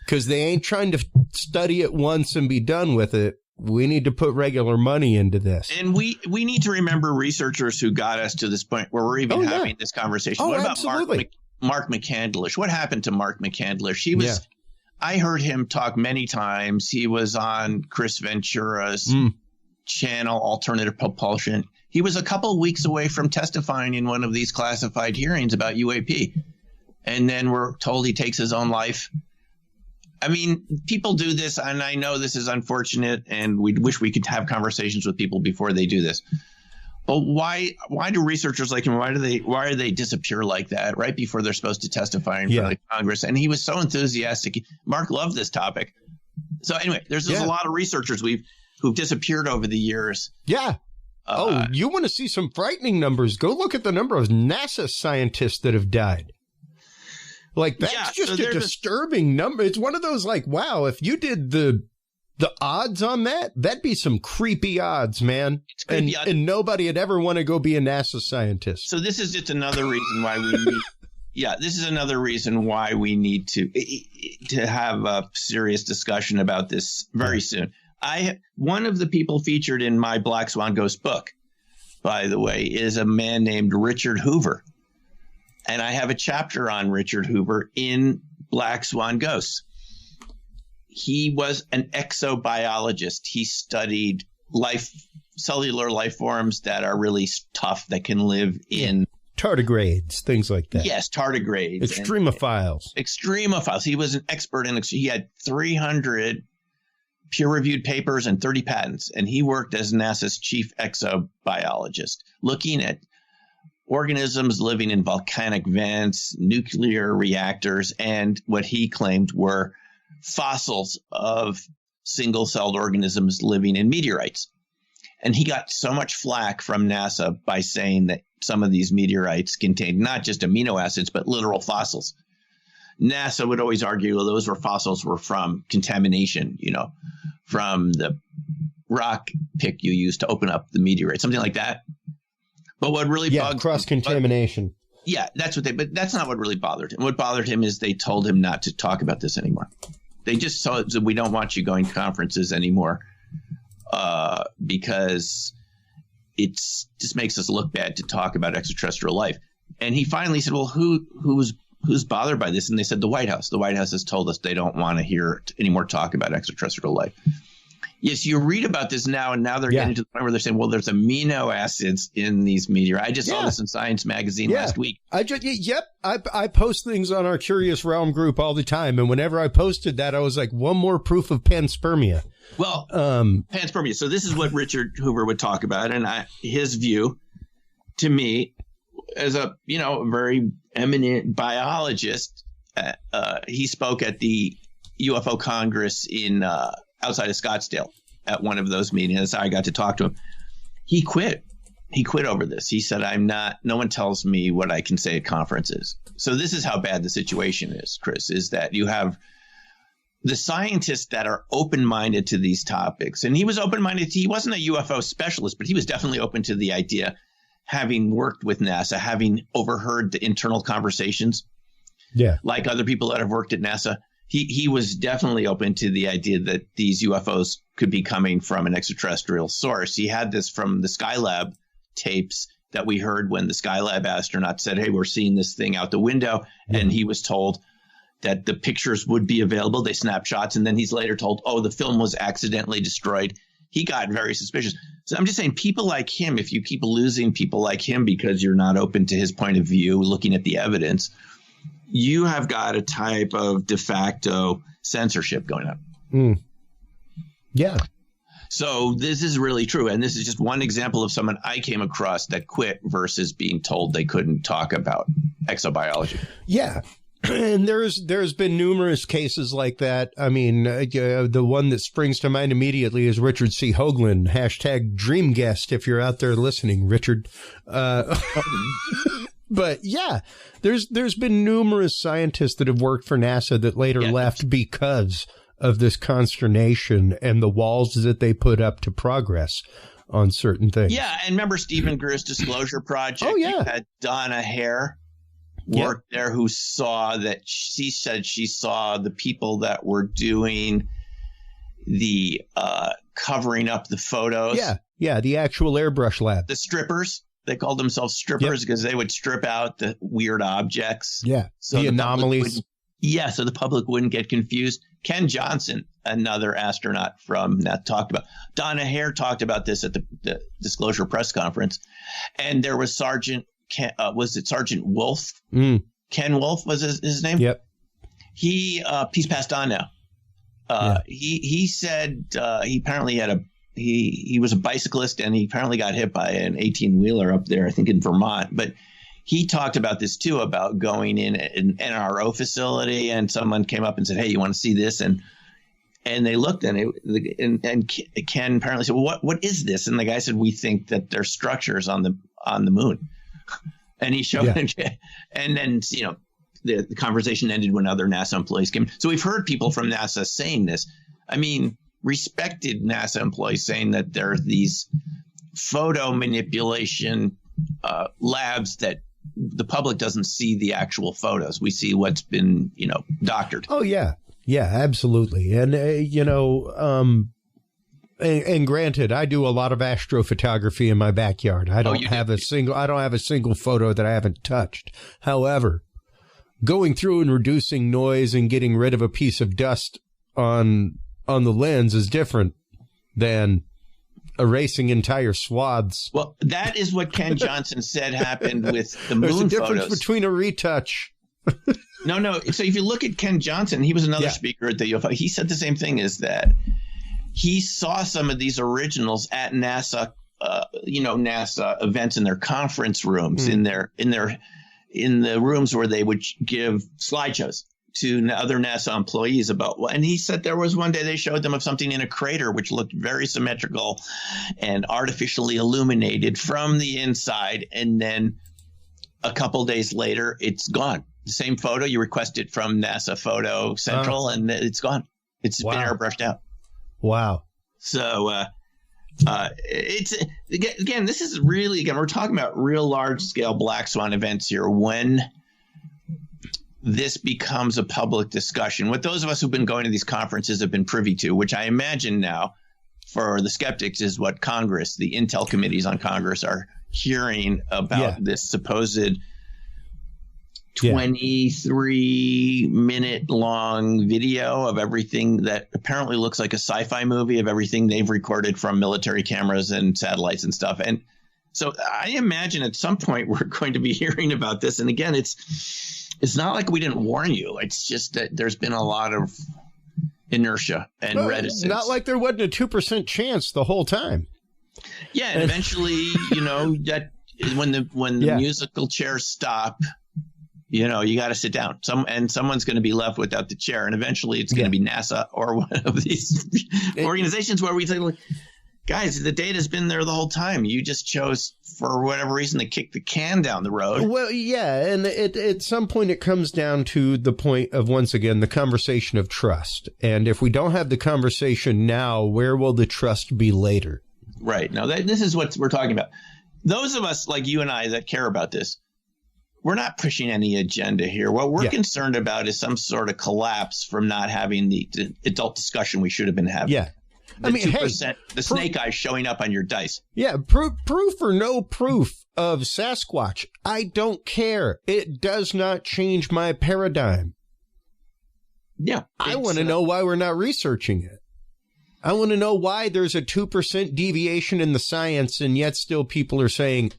Because they ain't trying to study it once and be done with it. We need to put regular money into this. And we need to remember researchers who got us to this point where we're even having this conversation. What about Mark McCandlish? What happened to Mark McCandlish? He was I heard him talk many times. He was on Chris Ventura's channel, Alternative Propulsion. He was a couple of weeks away from testifying in one of these classified hearings about UAP. And then we're told he takes his own life. I mean, people do this, and I know this is unfortunate, and we wish we could have conversations with people before they do this. But why do researchers like him, why do they disappear like that right before they're supposed to testify in front of Congress? And he was so enthusiastic. Mark loved this topic. So anyway, there's just a lot of researchers who've disappeared over the years. Yeah. You want to see some frightening numbers? Go look at the number of NASA scientists that have died. Like, that's just a disturbing number. It's one of those like, wow, if you did the odds on that, that'd be some creepy odds, man. And nobody would ever want to go be a NASA scientist. So this is just another reason why we need. This is another reason why we need to have a serious discussion about this very soon. One of the people featured in my Black Swan Ghost book, by the way, is a man named Richard Hoover. And I have a chapter on Richard Hoover in Black Swan Ghosts. He was an exobiologist. He studied cellular life forms that are really tough, that can live in tardigrades, things like that. Yes, tardigrades. Extremophiles. Extremophiles. He was an expert in. He had 300 peer-reviewed papers and 30 patents, and he worked as NASA's chief exobiologist, looking at organisms living in volcanic vents, nuclear reactors, and what he claimed were fossils of single-celled organisms living in meteorites. And he got so much flack from NASA by saying that some of these meteorites contained not just amino acids, but literal fossils. NASA would always argue, well, those fossils were from contamination, from the rock pick you used to open up the meteorite, something like that. But what really bugged cross-contamination. But that's not what really bothered him. What bothered him is they told him not to talk about this anymore. They just said, we don't want you going to conferences anymore because it just makes us look bad to talk about extraterrestrial life. And he finally said, well, who's bothered by this? And they said the White House. The White House has told us they don't want to hear any more talk about extraterrestrial life. Yes, you read about this now, and now they're getting to the point where they're saying, well, there's amino acids in these meteorites. I just saw this in Science magazine last week. I post things on our Curious Realm group all the time, and whenever I posted that, I was like, one more proof of panspermia. Well, panspermia. So this is what Richard Hoover would talk about, and his view, to me, as a very eminent biologist, he spoke at the UFO Congress in outside of Scottsdale at one of those meetings. That's how I got to talk to him. He quit. He quit over this. He said, no one tells me what I can say at conferences. So this is how bad the situation is, Chris, is that you have the scientists that are open-minded to these topics. And he was open-minded. He wasn't a UFO specialist, but he was definitely open to the idea, having worked with NASA, having overheard the internal conversations. Yeah. Like other people that have worked at NASA. He was definitely open to the idea that these UFOs could be coming from an extraterrestrial source. He had this from the Skylab tapes that we heard when the Skylab astronaut said, hey, we're seeing this thing out the window. Mm-hmm. And he was told that the pictures would be available. They snapped shots. And then he's later told, oh, the film was accidentally destroyed. He got very suspicious. So I'm just saying, people like him, if you keep losing people like him because you're not open to his point of view, looking at the evidence, you have got a type of de facto censorship going on. Mm. Yeah. So this is really true. And this is just one example of someone I came across that quit versus being told they couldn't talk about exobiology. Yeah. And there's been numerous cases like that. I mean, the one that springs to mind immediately is Richard C. Hoagland, #DreamGuest, if you're out there listening, Richard. But yeah, there's been numerous scientists that have worked for NASA that later left because of this consternation and the walls that they put up to progress on certain things. Yeah, and remember Stephen Greer's Disclosure Project? Oh, yeah. You had Donna Hare worked there who saw that she said she saw the people that were doing the covering up the photos. Yeah, the actual airbrush lab. The strippers. They called themselves strippers because they would strip out the weird objects. Yeah, so the anomalies. So the public wouldn't get confused. Ken Johnson, another astronaut from that, talked about. Donna Hare talked about this at the Disclosure press conference. And there was Sergeant Wolf? Mm. Ken Wolf was his name? Yep. He's passed on now. He said he apparently had he was a bicyclist and he apparently got hit by an 18-wheeler up there, I think in Vermont. But he talked about this too, about going in an NRO facility and someone came up and said, hey, you want to see this? And they looked and Ken apparently said, well, what is this? And the guy said, we think that there's structures on the moon. And he showed him. And then, the conversation ended when other NASA employees came. So we've heard people from NASA saying this. I mean, respected NASA employees saying that there are these photo manipulation labs that the public doesn't see the actual photos. We see what's been, doctored. Oh, yeah. Yeah, absolutely. And, And granted, I do a lot of astrophotography in my backyard. I don't have a single photo that I haven't touched. However, going through and reducing noise and getting rid of a piece of dust on the lens is different than erasing entire swaths. Well, that is what Ken Johnson said happened with the moon photos. There's a difference between a retouch. No. So if you look at Ken Johnson, he was another speaker at the UFO. He said the same thing, is that he saw some of these originals at NASA, NASA events in their conference rooms, in the rooms where they would give slideshows to other NASA employees about. And he said there was one day they showed them of something in a crater which looked very symmetrical and artificially illuminated from the inside, and then a couple days later it's gone. The same photo, you request it from NASA Photo Central, and it's gone. It's been airbrushed out. Wow. So it's again, this is really, again, we're talking about real large scale black swan events here. When this becomes a public discussion, what those of us who've been going to these conferences have been privy to, which I imagine now for the skeptics is what Congress, the intel committees on Congress, are hearing about this supposed 23-minute long video of everything that apparently looks like a sci-fi movie, of everything they've recorded from military cameras and satellites and stuff. And so I imagine at some point we're going to be hearing about this. And again, it's not like we didn't warn you. It's just that there's been a lot of inertia and reticence. Not like there wasn't a 2% chance the whole time. Yeah, and eventually, that when the musical chairs stop, you got to sit down. Someone's going to be left without the chair, and eventually it's going to be NASA or one of these organizations where we say, "Look, guys, the data's been there the whole time. You just chose for whatever reason to kick the can down the road." Well, yeah, and at some point it comes down to the point of, once again, the conversation of trust. And if we don't have the conversation now, where will the trust be later? Right. Now, this is what we're talking about. Those of us like you and I that care about this, we're not pushing any agenda here. What we're concerned about is some sort of collapse from not having the adult discussion we should have been having. Yeah. The 2%, the snake eyes showing up on your dice. Yeah, proof or no proof of Sasquatch, I don't care. It does not change my paradigm. Yeah. I want to know why we're not researching it. I want to know why there's a 2% deviation in the science, and yet still people are saying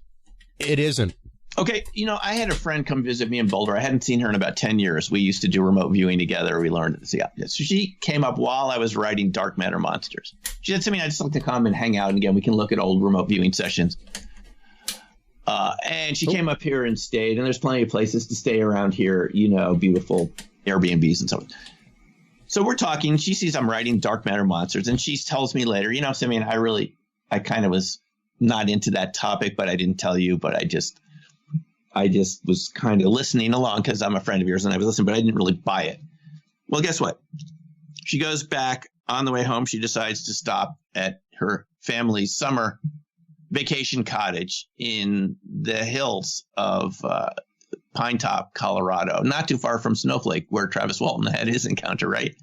it isn't. Okay, I had a friend come visit me in Boulder. I hadn't seen her in about 10 years. We used to do remote viewing together. We learned to see. So she came up while I was writing Dark Matter Monsters. She said, "Simeon, I'd just like to come and hang out. And again, we can look at old remote viewing sessions." And she came up here and stayed. And there's plenty of places to stay around here, beautiful Airbnbs and so on. So we're talking. She sees I'm writing Dark Matter Monsters. And she tells me later, Simeon, I kind of was not into that topic, but I didn't tell you, but I just was kind of listening along because I'm a friend of yours and I was listening, but I didn't really buy it. Well, guess what? She goes back on the way home. She decides to stop at her family's summer vacation cottage in the hills of Pine Top, Colorado, not too far from Snowflake, where Travis Walton had his encounter, right?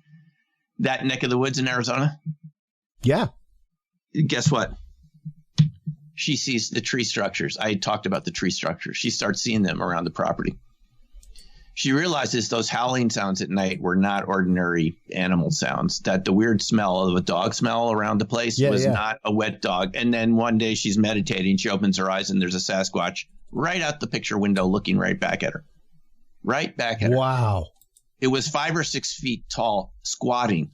That neck of the woods in Arizona. Yeah. Guess what? She sees the tree structures. I had talked about the tree structures. She starts seeing them around the property. She realizes those howling sounds at night were not ordinary animal sounds, that the weird smell of a dog smell around the place was not a wet dog. And then one day she's meditating. She opens her eyes and there's a Sasquatch right out the picture window looking right back at her. Right back at her. Wow. It was 5 or 6 feet tall, squatting.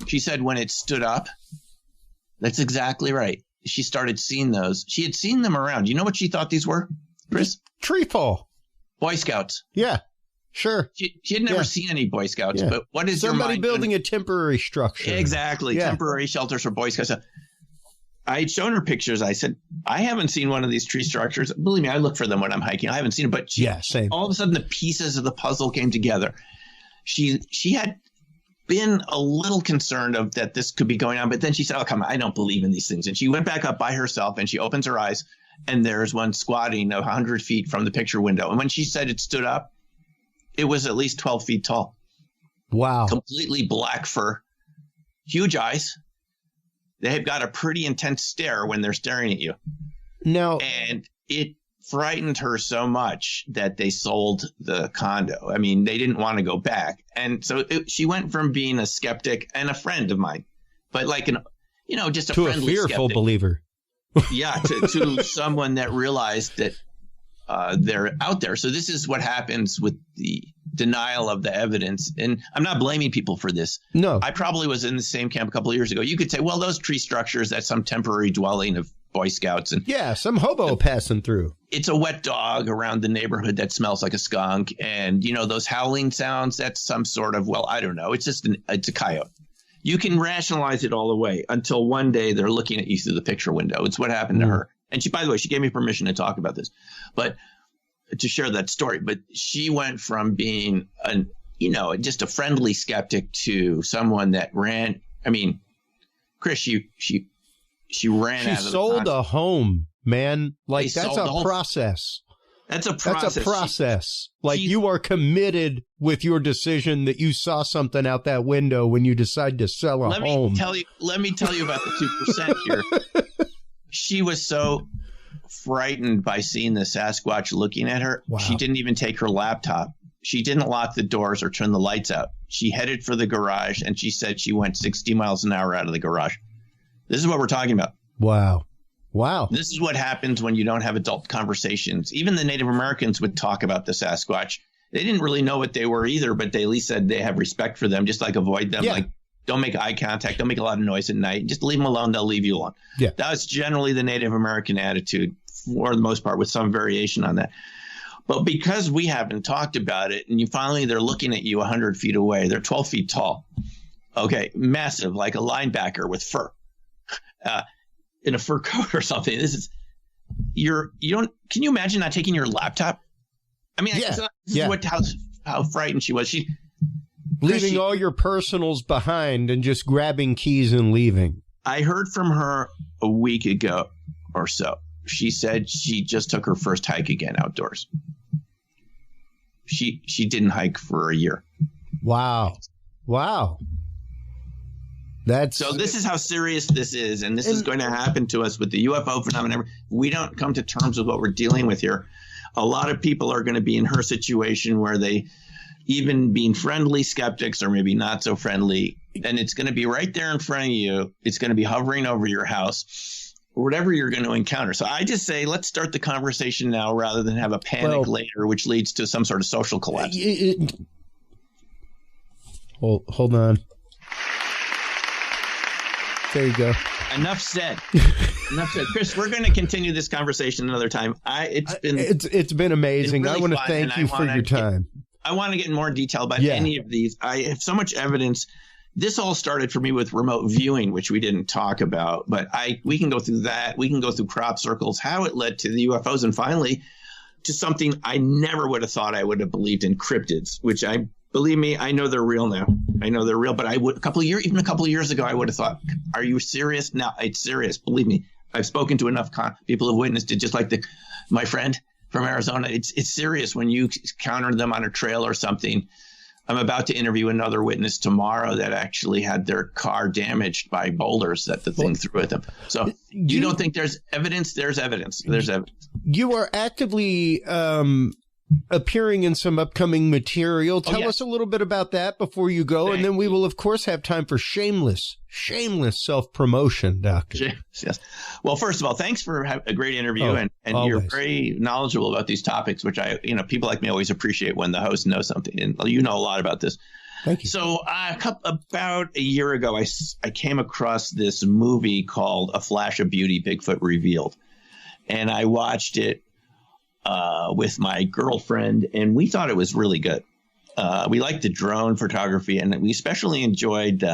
She said when it stood up, that's exactly right. She started seeing those. She had seen them around. You know what she thought these were, Chris? Tree fall. Boy Scouts. Yeah, sure. She had never seen any Boy Scouts, but what is somebody building a temporary structure? Exactly. Yeah. Temporary shelters for Boy Scouts. I had shown her pictures. I said, I haven't seen one of these tree structures. Believe me, I look for them when I'm hiking. I haven't seen them, but same. All of a sudden the pieces of the puzzle came together. She had been a little concerned of that this could be going on, but then she said, "Oh, come on, I don't believe in these things." And she went back up by herself and she opens her eyes and there's one squatting 100 feet from the picture window. And when she said it stood up, it was at least 12 feet tall. Wow. Completely black fur, huge eyes. They've got a pretty intense stare when they're staring at you. Now, and it frightened her so much that they sold the condo. I mean, they didn't want to go back. And so she went from being a skeptic and a friend of mine, but like just a friendly fearful skeptic. Believer. Yeah, to someone that realized that they're out there. So this is what happens with the denial of the evidence. And I'm not blaming people for this. No. I probably was in the same camp a couple of years ago. You could say, well, those tree structures, that's some temporary dwelling of Boy Scouts. And yeah, some hobo passing through. It's a wet dog around the neighborhood that smells like a skunk. And, those howling sounds, that's some sort of, well, I don't know. It's just it's a coyote. You can rationalize it all the way until one day they're looking at you through the picture window. It's what happened to her. And she, by the way, she gave me permission to talk about this, but to share that story. But she went from being just a friendly skeptic to someone that ran. I mean, Chris, she ran out of the sold a home, man. Like, that's a process. That's a process. That's a process. You are committed with your decision that you saw something out that window when you decide to sell a home. Let me tell you about the 2% here. She was so frightened by seeing the Sasquatch looking at her. Wow. She didn't even take her laptop. She didn't lock the doors or turn the lights out. She headed for the garage, and she said she went 60 miles an hour out of the garage. This is what we're talking about. Wow. Wow. This is what happens when you don't have adult conversations. Even the Native Americans would talk about the Sasquatch. They didn't really know what they were either, but they at least said they have respect for them, just like avoid them. Yeah. Like, don't make eye contact. Don't make a lot of noise at night. Just leave them alone. They'll leave you alone. Yeah. That was generally the Native American attitude for the most part, with some variation on that. But because we haven't talked about it, and they're looking at you 100 feet away. They're 12 feet tall. Okay. Massive, like a linebacker with fur. In a fur coat or something. This is can you imagine not taking your laptop? I mean, this is how frightened she was. Leaving all your personals behind and just grabbing keys and leaving. I heard from her a week ago or so. She said she just took her first hike again outdoors. She didn't hike for a year. Wow. So this is how serious this is, and this is going to happen to us with the UFO phenomenon. We don't come to terms with what we're dealing with here. A lot of people are going to be in her situation where they, even being friendly skeptics or maybe not so friendly, and it's going to be right there in front of you. It's going to be hovering over your house, or whatever you're going to encounter. So I just say, let's start the conversation now rather than have a panic later, which leads to some sort of social collapse. Hold on. There you go. Enough said. Chris, we're going to continue this conversation another time. It's been amazing. Really I want to thank you for your time. I want to get in more detail about any of these. I have so much evidence. This all started for me with remote viewing, which we didn't talk about, but we can go through that. We can go through crop circles, how it led to the UFOs, and finally to something I never would have thought I would have believed in, cryptids, which believe me, I know they're real now. I know they're real, but even a couple of years ago, I would have thought, are you serious? No, it's serious. Believe me, I've spoken to enough people who've witnessed it, just like my friend from Arizona. It's serious when you encounter them on a trail or something. I'm about to interview another witness tomorrow that actually had their car damaged by boulders that the thing threw at them. So you don't think there's evidence? There's evidence. There's evidence. You are actively appearing in some upcoming material. Tell us a little bit about that before you go, and then we will, of course, have time for shameless self-promotion, Doctor. Yes. Well, first of all, thanks for a great interview, and you're very knowledgeable about these topics, which people like me always appreciate when the host knows something, and you know a lot about this. Thank you. So about a year ago, I came across this movie called A Flash of Beauty, Bigfoot Revealed, and I watched it with my girlfriend, and we thought it was really good. We liked the drone photography, and we especially enjoyed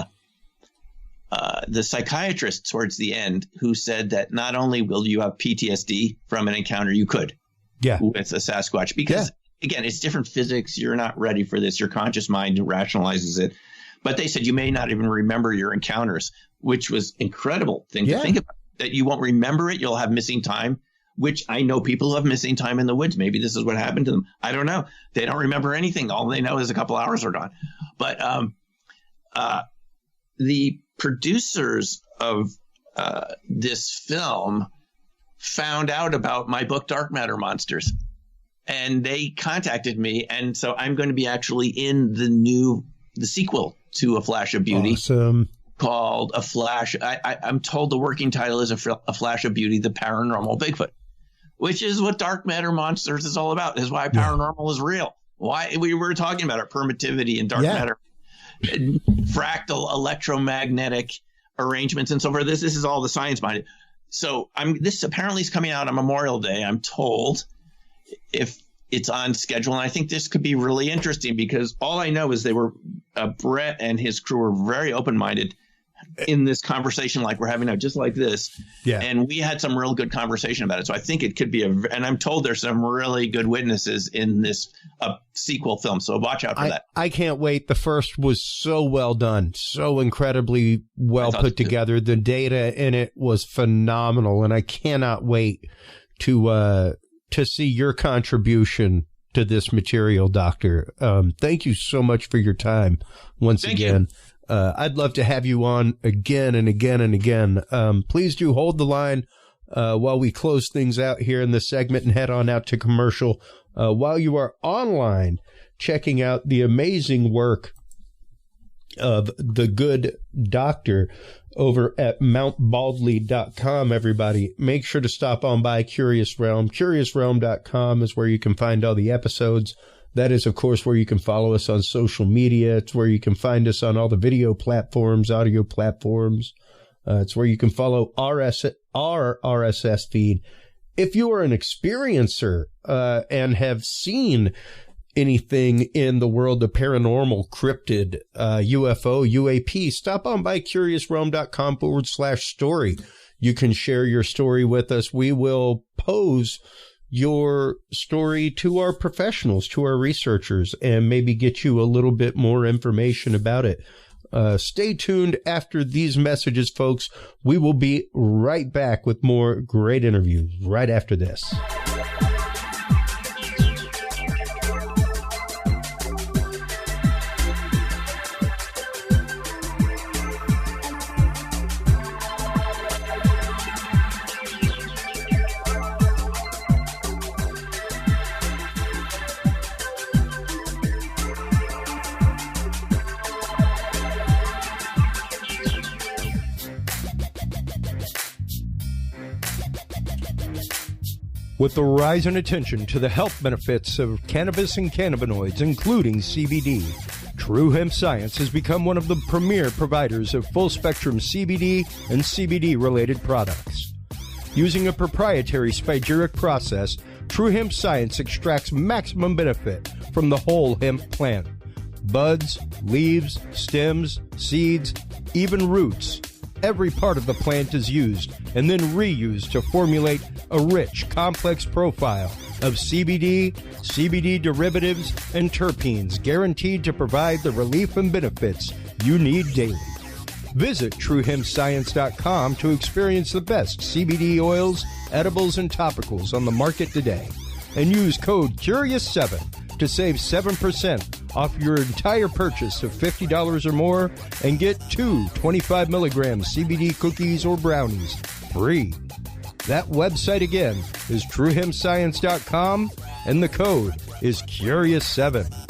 the psychiatrist towards the end, who said that not only will you have PTSD from an encounter, you could with a Sasquatch, because again, it's different physics. You're not ready for this. Your conscious mind rationalizes it. But they said you may not even remember your encounters, which was incredible thing to think about, that you won't remember it. You'll have missing time, which I know people who have missing time in the woods. Maybe this is what happened to them. I don't know. They don't remember anything. All they know is a couple hours are gone. But the producers of this film found out about my book, Dark Matter Monsters. And they contacted me. And so I'm going to be actually in the sequel to A Flash of Beauty. Awesome. Called A Flash. I'm told the working title is A Flash of Beauty, the Paranormal Bigfoot, which is what Dark Matter Monsters is all about. Is why paranormal is real. Why we were talking about it, permittivity and dark matter, and fractal electromagnetic arrangements and so forth. This is all the science behind it. So this apparently is coming out on Memorial Day, I'm told, if it's on schedule. And I think this could be really interesting because all I know is Brett and his crew were very open-minded in this conversation like we're having now, just like this. Yeah. And we had some real good conversation about it. So I think it could be and I'm told there's some really good witnesses in this sequel film. So watch out for that. I can't wait. The first was so well done, so incredibly well put together. The data in it was phenomenal. And I cannot wait to see your contribution to this material, Doctor. Thank you so much for your time once again. I'd love to have you on again and again and again. Please do hold the line while we close things out here in this segment and head on out to commercial. While you are online checking out the amazing work of the good doctor over at mountbaldley.com, everybody, make sure to stop on by Curious Realm. CuriousRealm.com is where you can find all the episodes. That is, of course, where you can follow us on social media. It's where you can find us on all the video platforms, audio platforms. It's where you can follow our RSS feed. If you are an experiencer and have seen anything in the world of paranormal, cryptid, UFO, UAP, stop on by CuriousRealm.com/story. You can share your story with us. We will pose your story to our professionals, to our researchers, and maybe get you a little bit more information about it. Stay tuned after these messages, folks. We will be right back with more great interviews right after this. With the rise in attention to the health benefits of cannabis and cannabinoids, including CBD, True Hemp Science has become one of the premier providers of full-spectrum CBD and CBD-related products. Using a proprietary spagyric process, True Hemp Science extracts maximum benefit from the whole hemp plant. Buds, leaves, stems, seeds, even roots. Every part of the plant is used and then reused to formulate a rich, complex profile of CBD, CBD derivatives, and terpenes guaranteed to provide the relief and benefits you need daily. Visit TrueHempScience.com to experience the best CBD oils, edibles, and topicals on the market today. And use code CURIOUS7 to save 7% off your entire purchase of $50 or more and get 2 25 milligram CBD cookies or brownies free. That website again is TrueHempScience.com and the code is CURIOUS7.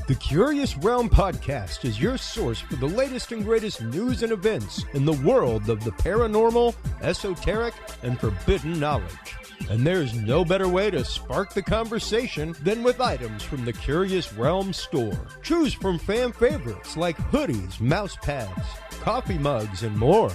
The Curious Realm podcast is your source for the latest and greatest news and events in the world of the paranormal, esoteric, and forbidden knowledge. And there's no better way to spark the conversation than with items from the Curious Realm store. Choose from fan favorites like hoodies, mouse pads, coffee mugs, and more.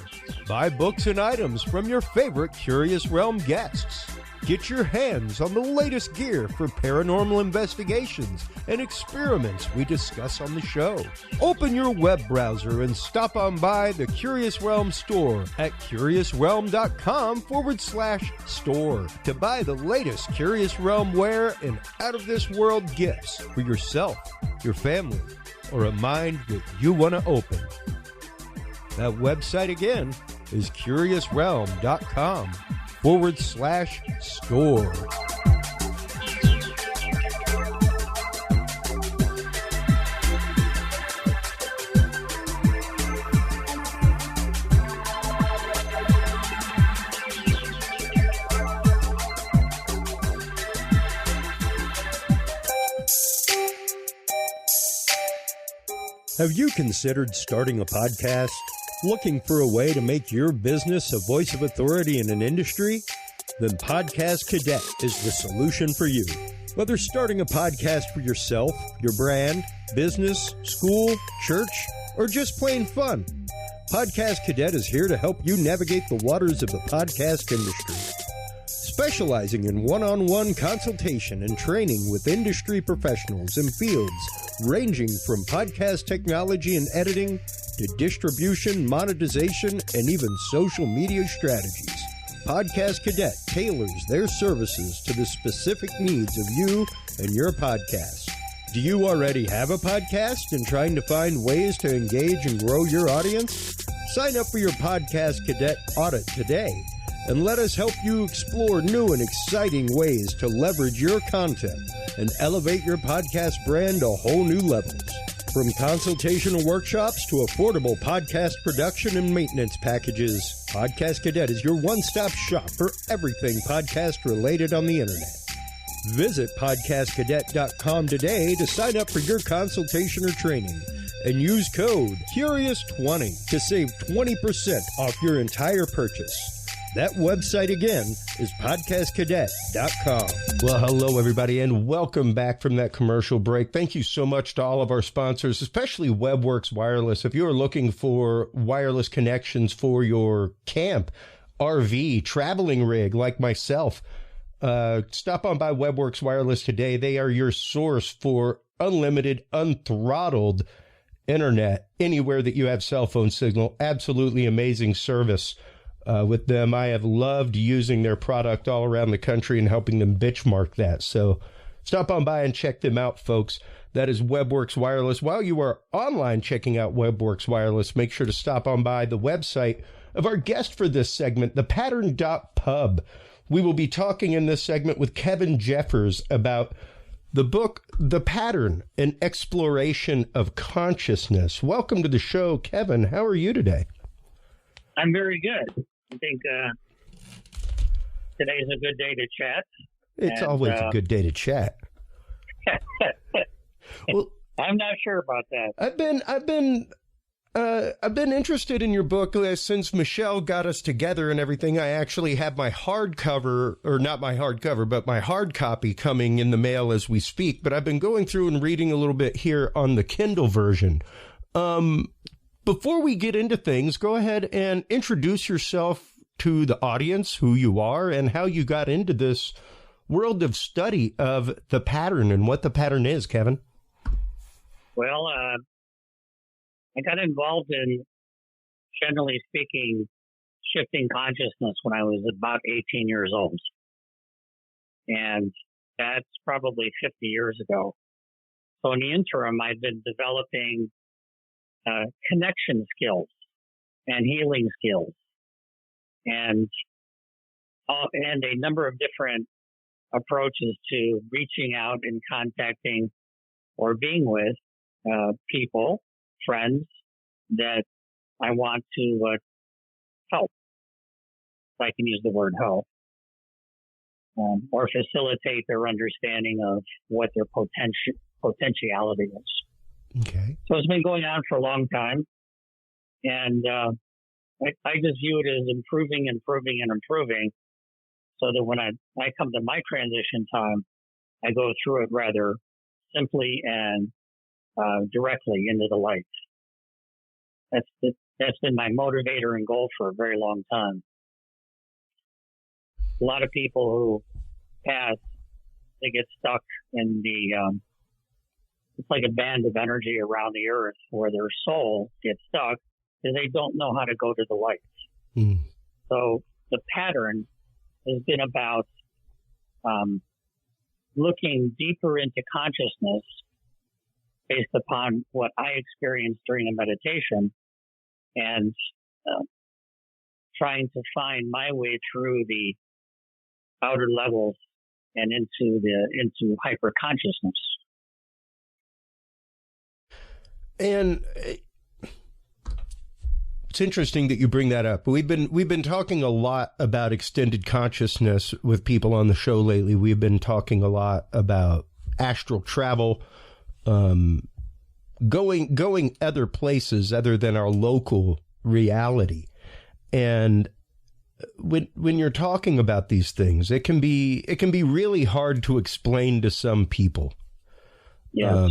Buy books and items from your favorite Curious Realm guests. Get your hands on the latest gear for paranormal investigations and experiments we discuss on the show. Open your web browser and stop on by the Curious Realm store at curiousrealm.com/store to buy the latest Curious Realm wear and out-of-this-world gifts for yourself, your family, or a mind that you want to open. That website again is curiousrealm.com/store. Have you considered starting a podcast? Looking for a way to make your business a voice of authority in an industry? Then Podcast Cadet is the solution for you. Whether starting a podcast for yourself, your brand, business, school, church, or just plain fun, Podcast Cadet is here to help you navigate the waters of the podcast industry. Specializing in one-on-one consultation and training with industry professionals in fields ranging from podcast technology and editing to distribution, monetization, and even social media strategies. Podcast Cadet tailors their services to the specific needs of you and your podcast. Do you already have a podcast and trying to find ways to engage and grow your audience? Sign up for your Podcast Cadet audit today and let us help you explore new and exciting ways to leverage your content and elevate your podcast brand to whole new levels. From consultational workshops to affordable podcast production and maintenance packages, Podcast Cadet is your one-stop shop for everything podcast related on the internet. Visit podcastcadet.com today to sign up for your consultation or training and use code CURIOUS20 to save 20% off your entire purchase. That website again is podcastcadet.com. Well, hello, everybody, and welcome back from that commercial break. Thank you so much to all of our sponsors, especially WebWorks Wireless. If you are looking for wireless connections for your camp, RV, traveling rig like myself, stop on by WebWorks Wireless today. They are your source for unlimited, unthrottled internet anywhere that you have cell phone signal. Absolutely amazing service. With them, I have loved using their product all around the country and helping them benchmark that. So stop on by and check them out, folks. That is WebWorks Wireless. While you are online checking out WebWorks Wireless, make sure to stop on by the website of our guest for this segment, thepattern.pub. We will be talking in this segment with Kevin Jeffers about the book, The Pattern, an Exploration of Consciousness. Welcome to the show, Kevin. How are you today? I'm very good. I think today's a good day to chat. It's always a good day to chat. Well, I'm not sure about that. I've been interested in your book since Michelle got us together and everything. I actually have my hardcover, or not my hardcover, but my hard copy coming in the mail as we speak. But I've been going through and reading a little bit here on the Kindle version. Before we get into things, go ahead and introduce yourself to the audience, who you are, and how you got into this world of study of the pattern and what the pattern is, Kevin. Well, I got involved in, generally speaking, shifting consciousness when I was about 18 years old. And that's probably 50 years ago. So in the interim, I've been developing connection skills and healing skills and a number of different approaches to reaching out and contacting or being with people, friends that I want to help, if I can use the word help, or facilitate their understanding of what their potentiality is. Okay. So it's been going on for a long time, and I just view it as improving, so that when I come to my transition time, I go through it rather simply and directly into the light. That's been my motivator and goal for a very long time. A lot of people past, they get stuck in it's like a band of energy around the earth where their soul gets stuck because they don't know how to go to the light. Mm. So the pattern has been about looking deeper into consciousness based upon what I experienced during a meditation and trying to find my way through the outer levels and into hyper consciousness. And it's interesting that you bring that up. We've been talking a lot about extended consciousness with people on the show lately. We've been talking a lot about astral travel, going other places other than our local reality. And when you're talking about these things, it can be really hard to explain to some people. Yes.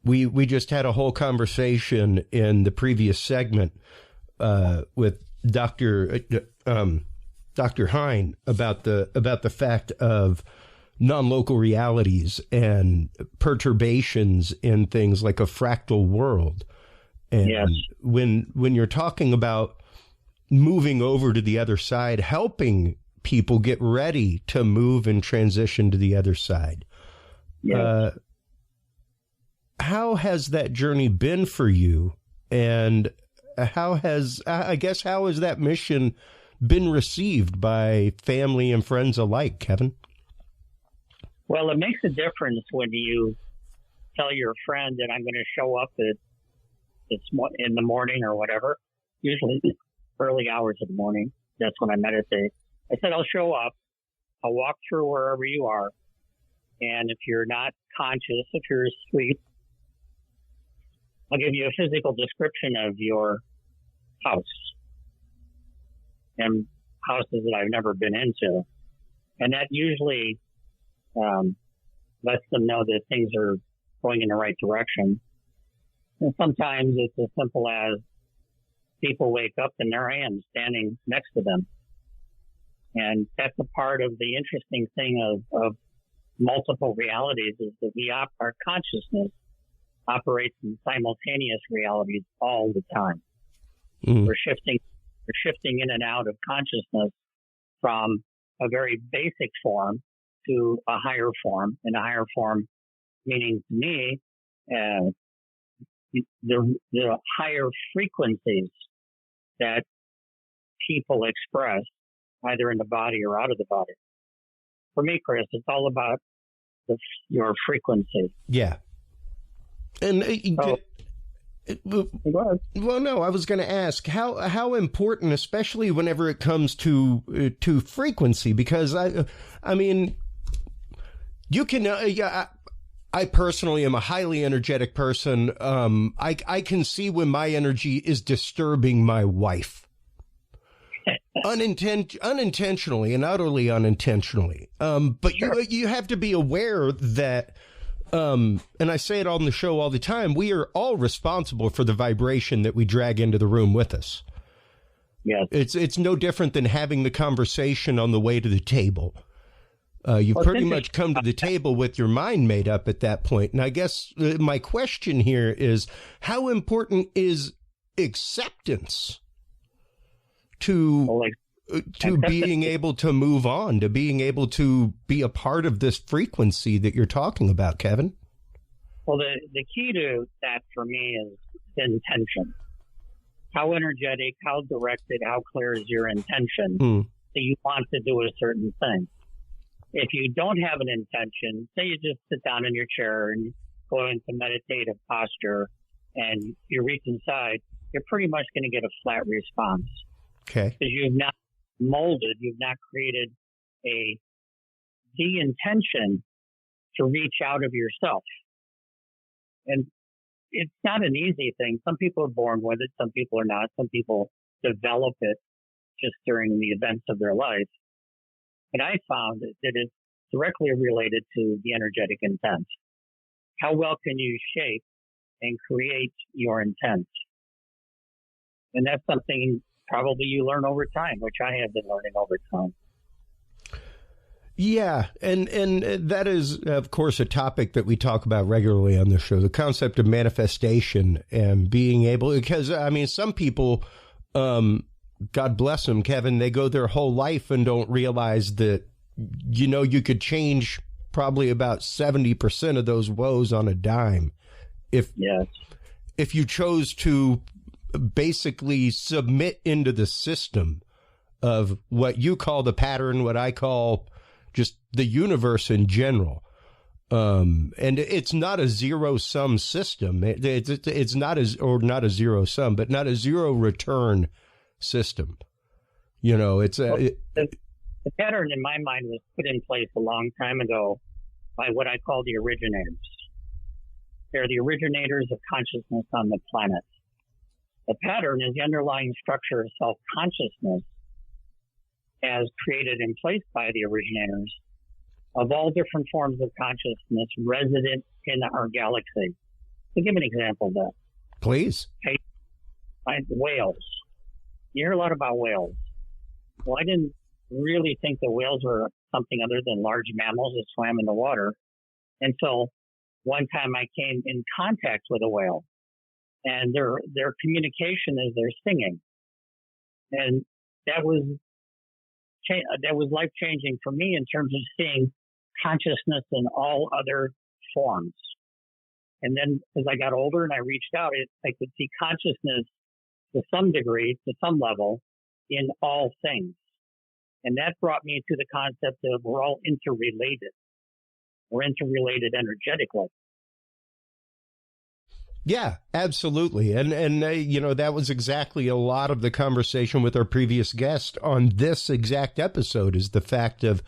We just had a whole conversation in the previous segment with Dr. Hein about the fact of non-local realities and perturbations in things like a fractal world. And yes. when you're talking about moving over to the other side, helping people get ready to move and transition to the other side. Yes. How has that journey been for you? And how has that mission been received by family and friends alike, Kevin? Well, it makes a difference when you tell your friend that I'm going to show up in the morning or whatever, usually early hours of the morning. That's when I meditate. I said, I'll show up. I'll walk through wherever you are. And if you're not conscious, if you're asleep, I'll give you a physical description of your house and houses that I've never been into. And that usually lets them know that things are going in the right direction. And sometimes it's as simple as people wake up and there I am standing next to them. And that's a part of the interesting thing of multiple realities is that our consciousness operates in simultaneous realities all the time. Mm. We're shifting in and out of consciousness from a very basic form to a higher form, and a higher form meaning to me the higher frequencies that people express either in the body or out of the body. For me, Chris, it's all about your frequency. Yeah. And well, no, I was going to ask how important, especially whenever it comes to frequency, because I mean, you can, I personally am a highly energetic person. I can see when my energy is disturbing my wife. Unintentionally and utterly unintentionally. But sure. You have to be aware that, and I say it on the show all the time, we are all responsible for the vibration that we drag into the room with us. Yes. It's no different than having the conversation on the way to the table. You've pretty much come to the table with your mind made up at that point. And I guess my question here is, how important is acceptance to being able to move on, to being able to be a part of this frequency that you're talking about, Kevin? Well, the key to that for me is intention. How energetic, how directed, how clear is your intention that you want to do a certain thing? If you don't have an intention, say you just sit down in your chair and go into meditative posture and you reach inside, you're pretty much going to get a flat response. Okay. Because you've not molded, you've not created the intention to reach out of yourself. And it's not an easy thing. Some people are born with it. Some people are not. Some people develop it just during the events of their life. And I found that it's directly related to the energetic intent. How well can you shape and create your intent? And that's something probably you learn over time, which I have been learning over time. Yeah, and that is, of course, a topic that we talk about regularly on the show, the concept of manifestation and being able, because, I mean, some people, God bless them, Kevin, they go their whole life and don't realize that, you know, you could change probably about 70% of those woes on a dime if you chose to basically submit into the system of what you call the pattern, what I call just the universe in general. And it's not a zero-sum system. It's not not a zero-sum, but not a zero-return system. You know, the pattern in my mind was put in place a long time ago by what I call the originators. They're the originators of consciousness on the planet. The pattern is the underlying structure of self-consciousness as created and placed by the originators of all different forms of consciousness resident in our galaxy. To give an example of that. Please. Okay. Whales. You hear a lot about whales. Well, I didn't really think that whales were something other than large mammals that swam in the water until one time I came in contact with a whale. And their communication is their singing. And that was life-changing for me in terms of seeing consciousness in all other forms. And then as I got older and I reached out, I could see consciousness to some degree, to some level, in all things. And that brought me to the concept of we're all interrelated. We're interrelated energetically. Yeah, absolutely. And you know, that was exactly a lot of the conversation with our previous guest on this exact episode, is the fact of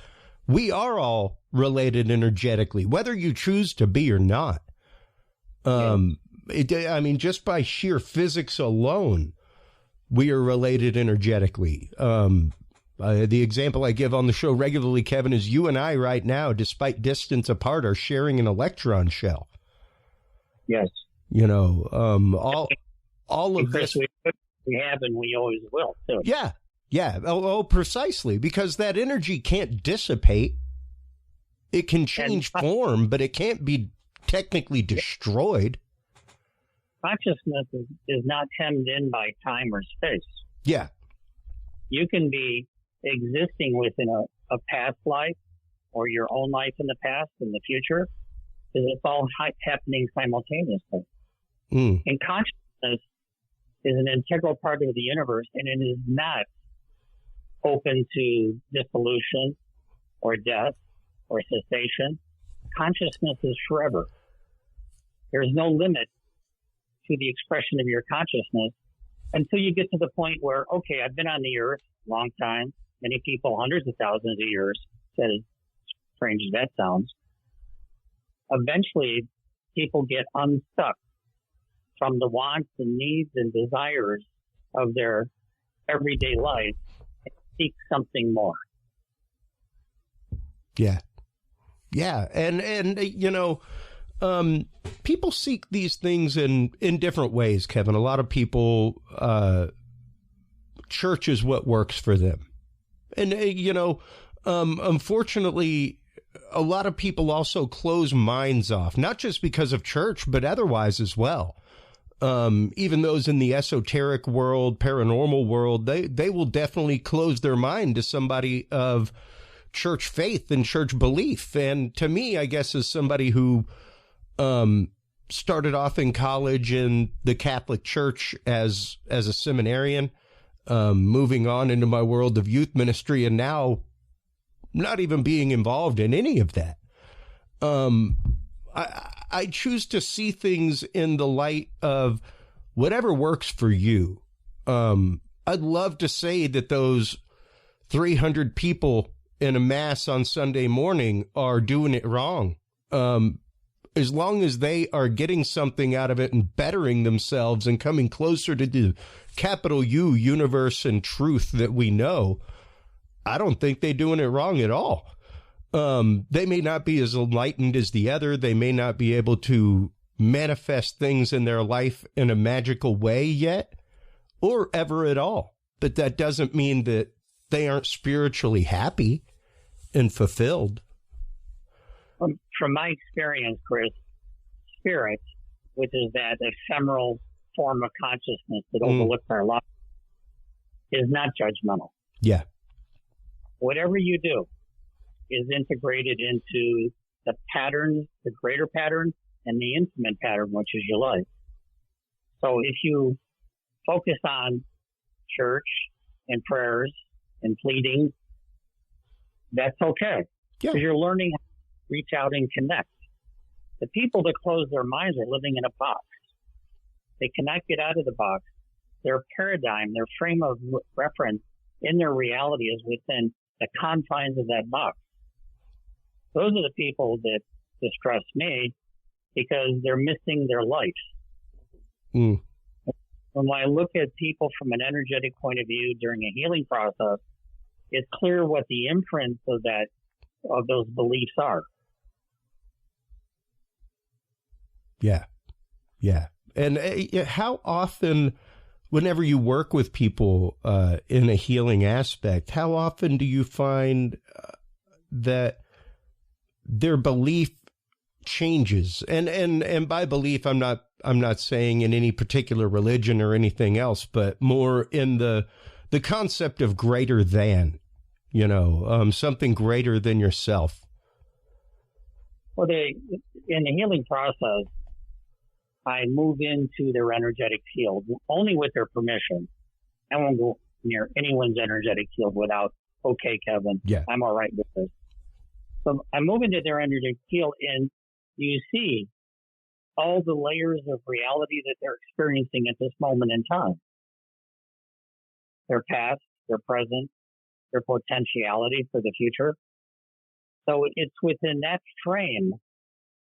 we are all related energetically, whether you choose to be or not. I mean, just by sheer physics alone, we are related energetically. The example I give on the show regularly, Kevin, is you and I right now, despite distance apart, are sharing an electron shell. Yes. You know, all of because this we have and we always will too. Yeah. Precisely, because that energy can't dissipate. It can change form, but it can't be technically destroyed. Consciousness is not hemmed in by time or space. Yeah. You can be existing within a past life or your own life in the past and the future, because it's all happening simultaneously. And consciousness is an integral part of the universe, and it is not open to dissolution or death or cessation. Consciousness is forever. There's no limit to the expression of your consciousness until you get to the point where, okay, I've been on the earth a long time, many people, hundreds of thousands of years, as strange as that sounds. Eventually, people get unstuck from the wants and needs and desires of their everyday life and seek something more. Yeah. And you know, people seek these things in different ways, Kevin. A lot of people, church is what works for them. And, you know, unfortunately, a lot of people also close minds off, not just because of church, but otherwise as well. Even those in the esoteric world, paranormal world, they will definitely close their mind to somebody of church faith and church belief. And to me, I guess, as somebody who started off in college in the Catholic Church as a seminarian, moving on into my world of youth ministry, and now not even being involved in any of that. I choose to see things in the light of whatever works for you. I'd love to say that those 300 people in a mass on Sunday morning are doing it wrong. As long as they are getting something out of it and bettering themselves and coming closer to the capital U universe and truth that we know, I don't think they're doing it wrong at all. They may not be as enlightened as the other. They may not be able to manifest things in their life in a magical way yet, or ever at all. But that doesn't mean that they aren't spiritually happy. and fulfilled. From my experience, Chris, spirit, which is that ephemeral form of consciousness that overlooks our life, is not judgmental. Yeah. Whatever you do is integrated into the pattern, the greater pattern, and the intimate pattern, which is your life. So if you focus on church and prayers and pleading, that's okay. Because you're learning how to reach out and connect. The people that close their minds are living in a box. They cannot get out of the box. Their paradigm, their frame of reference in their reality is within the confines of that box. Those are the people that distress me because they're missing their life. Mm. When I look at people from an energetic point of view during a healing process, it's clear what the imprints of those beliefs are. Yeah. Yeah. And how often, whenever you work with people in a healing aspect, how often do you find that their belief changes? And by belief, I'm not saying in any particular religion or anything else, but more in the concept of greater than, something greater than yourself. Well, in the healing process, I move into their energetic field only with their permission. I won't go near anyone's energetic field without, okay, Kevin, I'm all right with this. So I move into their energetic field and you see all the layers of reality that they're experiencing at this moment in time. Their past, their present, their potentiality for the future. So it's within that frame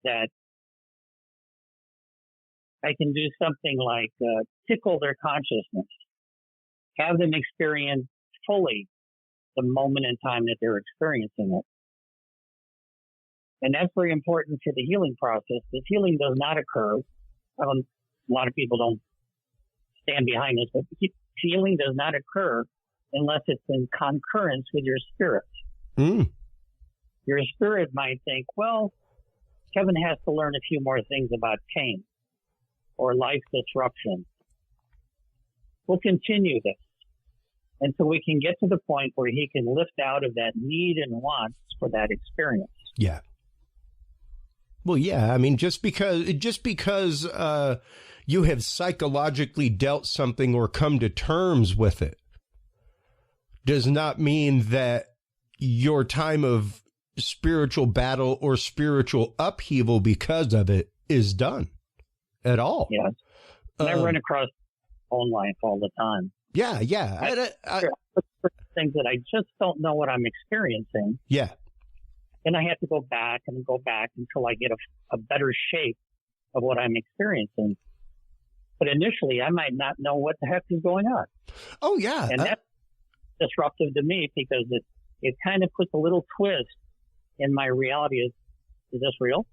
that I can do something like tickle their consciousness, have them experience fully the moment in time that they're experiencing it. And that's very important for the healing process. The healing does not occur. A lot of people don't stand behind this, but healing does not occur unless it's in concurrence with your spirit. Mm. Your spirit might think, well, Kevin has to learn a few more things about pain or life disruption. We'll continue this until we can get to the point where he can lift out of that need and wants for that experience. Yeah. Well, yeah. I mean, just because you have psychologically dealt something or come to terms with it does not mean that your time of spiritual battle or spiritual upheaval because of it is done at all. Yes. And I run across own life all the time. Yeah. I things that I just don't know what I'm experiencing. Yeah. And I have to go back until I get a better shape of what I'm experiencing. But initially, I might not know what the heck is going on. Oh, yeah. And that's disruptive to me because it kind of puts a little twist in my reality. Is this real?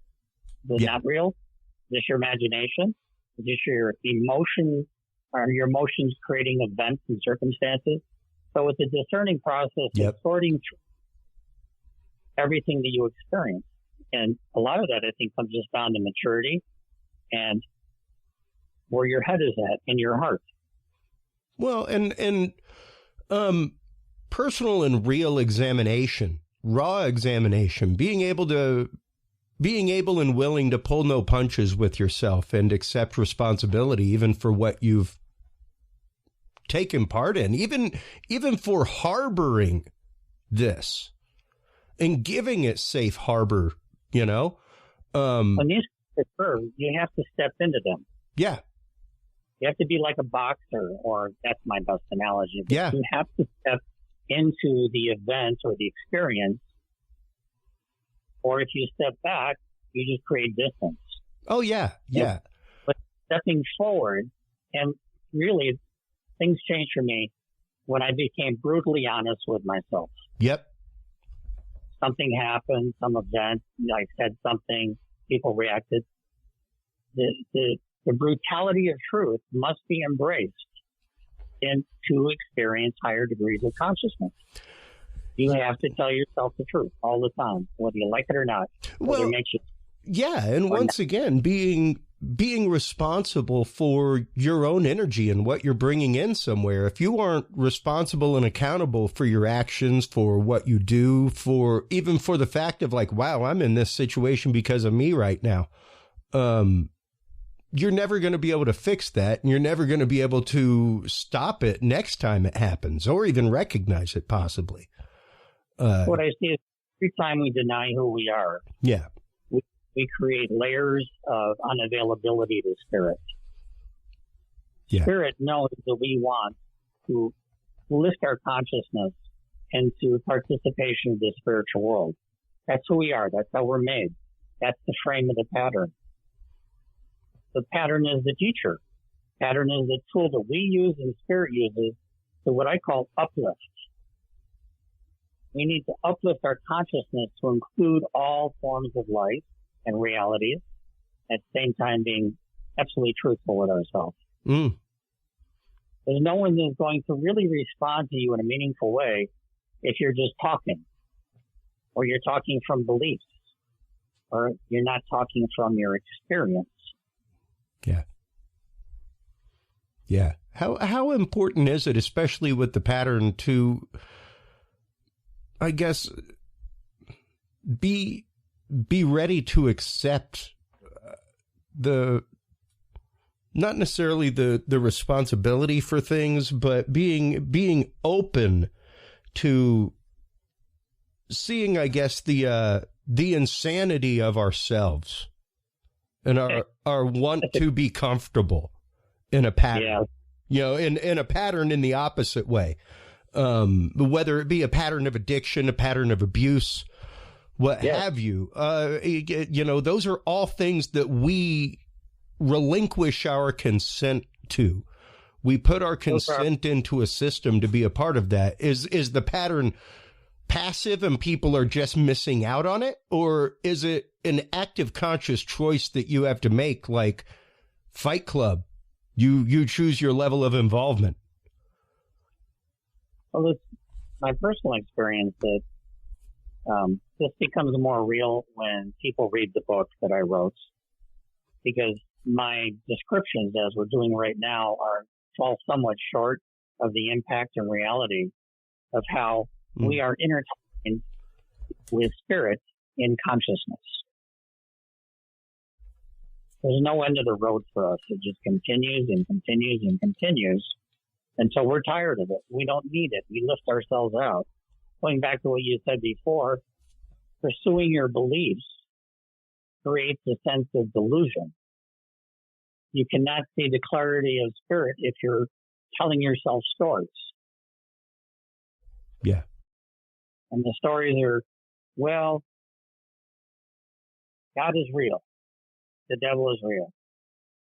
Is it not real? Is this your imagination? Is this your emotion? Are your emotions creating events and circumstances? So it's a discerning process of sorting through everything that you experience. And a lot of that, I think, comes just down to maturity and where your head is at in your heart. Well, and personal and real examination, raw examination, being able and willing to pull no punches with yourself and accept responsibility even for what you've taken part in, even for harboring this and giving it safe harbor, When these occur, you have to step into them. Yeah. You have to be like a boxer, or that's my best analogy. But yeah. You have to step into the event or the experience, or if you step back, you just create distance. Oh, yeah. Yeah. But stepping forward, and really, things changed for me when I became brutally honest with myself. Yep. Something happened, some event, I said something, people reacted. The brutality of truth must be embraced and to experience higher degrees of consciousness. You have to tell yourself the truth all the time, whether you like it or not. Well, it makes you yeah, and once again, being responsible for your own energy and what you're bringing in somewhere. If you aren't responsible and accountable for your actions, for what you do, for even for the fact of like, wow, I'm in this situation because of me right now. You're never going to be able to fix that, and you're never going to be able to stop it next time it happens, or even recognize it possibly. What I see is every time we deny who we are, yeah, we create layers of unavailability to spirit. Yeah. Spirit knows that we want to lift our consciousness into participation of the spiritual world. That's who we are. That's how we're made. That's the frame of the pattern. The pattern is the teacher. Pattern is the tool that we use and spirit uses to what I call uplift. We need to uplift our consciousness to include all forms of life and realities, at the same time being absolutely truthful with ourselves. There's no one that's going to really respond to you in a meaningful way if you're just talking, or you're talking from beliefs, or you're not talking from your experience. Yeah. Yeah. How important is it, especially with the pattern, to, I guess, be ready to accept not necessarily the responsibility for things, but being open to seeing, I guess, the insanity of ourselves and our want to be comfortable in a pattern, in a pattern in the opposite way, whether it be a pattern of addiction, a pattern of abuse, what have you. Those are all things that we relinquish our consent to. We put our consent into a system to be a part of that. Is the pattern passive and people are just missing out on it? Or is it an active conscious choice that you have to make, like Fight Club? You choose your level of involvement. Well, it's my personal experience that this becomes more real when people read the book that I wrote, because my descriptions, as we're doing right now, fall somewhat short of the impact and reality of how we are intertwined with spirit in consciousness. There's no end of the road for us. It just continues and continues and continues until we're tired of it. We don't need it. We lift ourselves out. Going back to what you said before, pursuing your beliefs creates a sense of delusion. You cannot see the clarity of spirit if you're telling yourself stories. Yeah. And the stories are, well, God is real. The devil is real.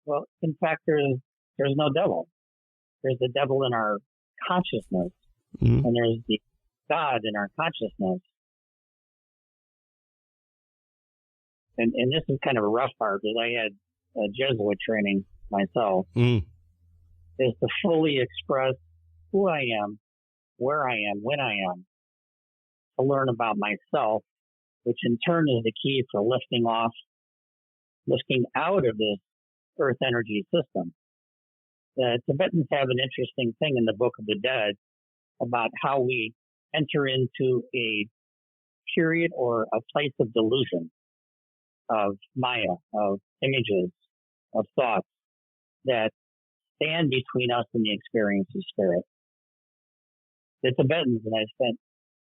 Well, in fact, there's no devil. There's the devil in our consciousness, and there's the God in our consciousness. And this is kind of a rough part, because I had a Jesuit training myself, is to fully express who I am, where I am, when I am, to learn about myself, which in turn is the key for lifting out of this earth energy system. The Tibetans have an interesting thing in the Book of the Dead about how we enter into a period or a place of delusion, of Maya, of images, of thoughts that stand between us and the experience of spirit. The Tibetans, and I spent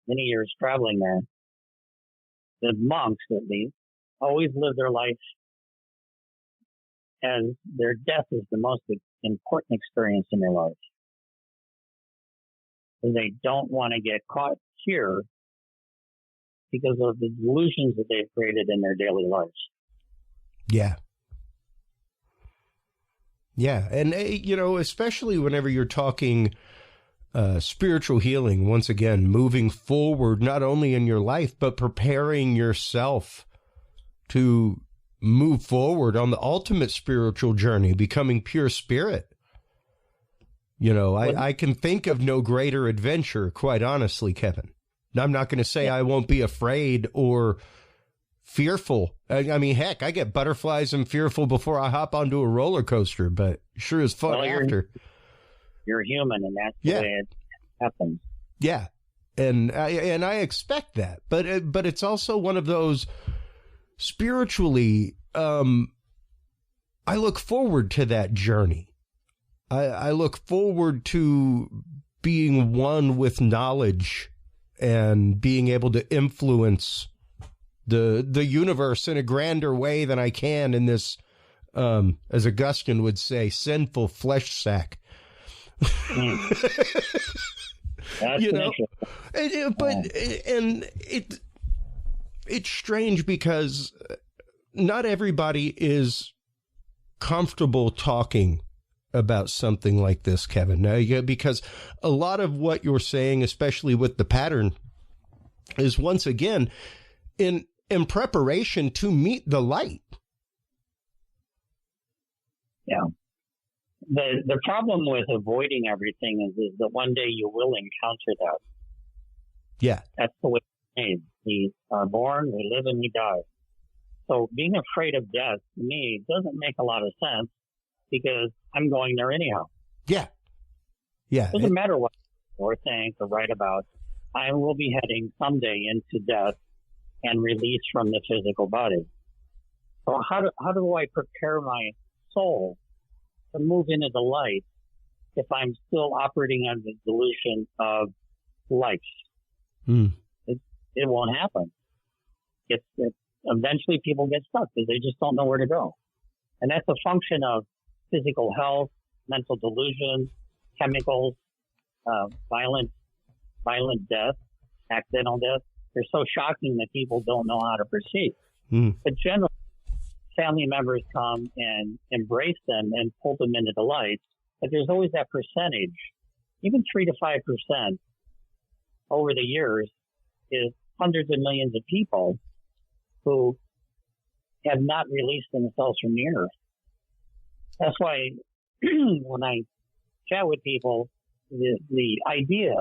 many years traveling there, the monks at least, always live their life as their death is the most important experience in their life. They don't want to get caught here because of the delusions that they've created in their daily lives. Yeah. Yeah. And, especially whenever you're talking spiritual healing, once again, moving forward, not only in your life, but preparing yourself to move forward on the ultimate spiritual journey, becoming pure spirit. I can think of no greater adventure, quite honestly, Kevin. I'm not going to say I won't be afraid or fearful. I mean, heck, I get butterflies and fearful before I hop onto a roller coaster, but sure is fun after. You're human, and that's the way it happens. Yeah. And I expect that, but it's also one of those spiritually, I look forward to that journey. I look forward to being one with knowledge and being able to influence the universe in a grander way than I can in this, as Augustine would say, sinful flesh sack. You know, it's strange because not everybody is comfortable talking about something like this, Kevin. Because a lot of what you're saying, especially with the pattern, is once again in preparation to meet the light. Yeah. The problem with avoiding everything is that one day you will encounter that. Yeah. That's the way it's made. We are born, we live, and we die. So being afraid of death, to me, doesn't make a lot of sense because I'm going there anyhow. Yeah. Yeah. It doesn't matter what or think or write about. I will be heading someday into death and release from the physical body. So how do I prepare my soul to move into the light if I'm still operating under the delusion of life? It won't happen. It's eventually people get stuck because they just don't know where to go. And that's a function of physical health, mental delusion, chemicals, violent death, accidental death. They're so shocking that people don't know how to proceed. But generally, family members come and embrace them and pull them into the light. But there's always that percentage, even 3 to 5% over the years, is hundreds of millions of people who have not released themselves from the earth. That's why when I chat with people, the idea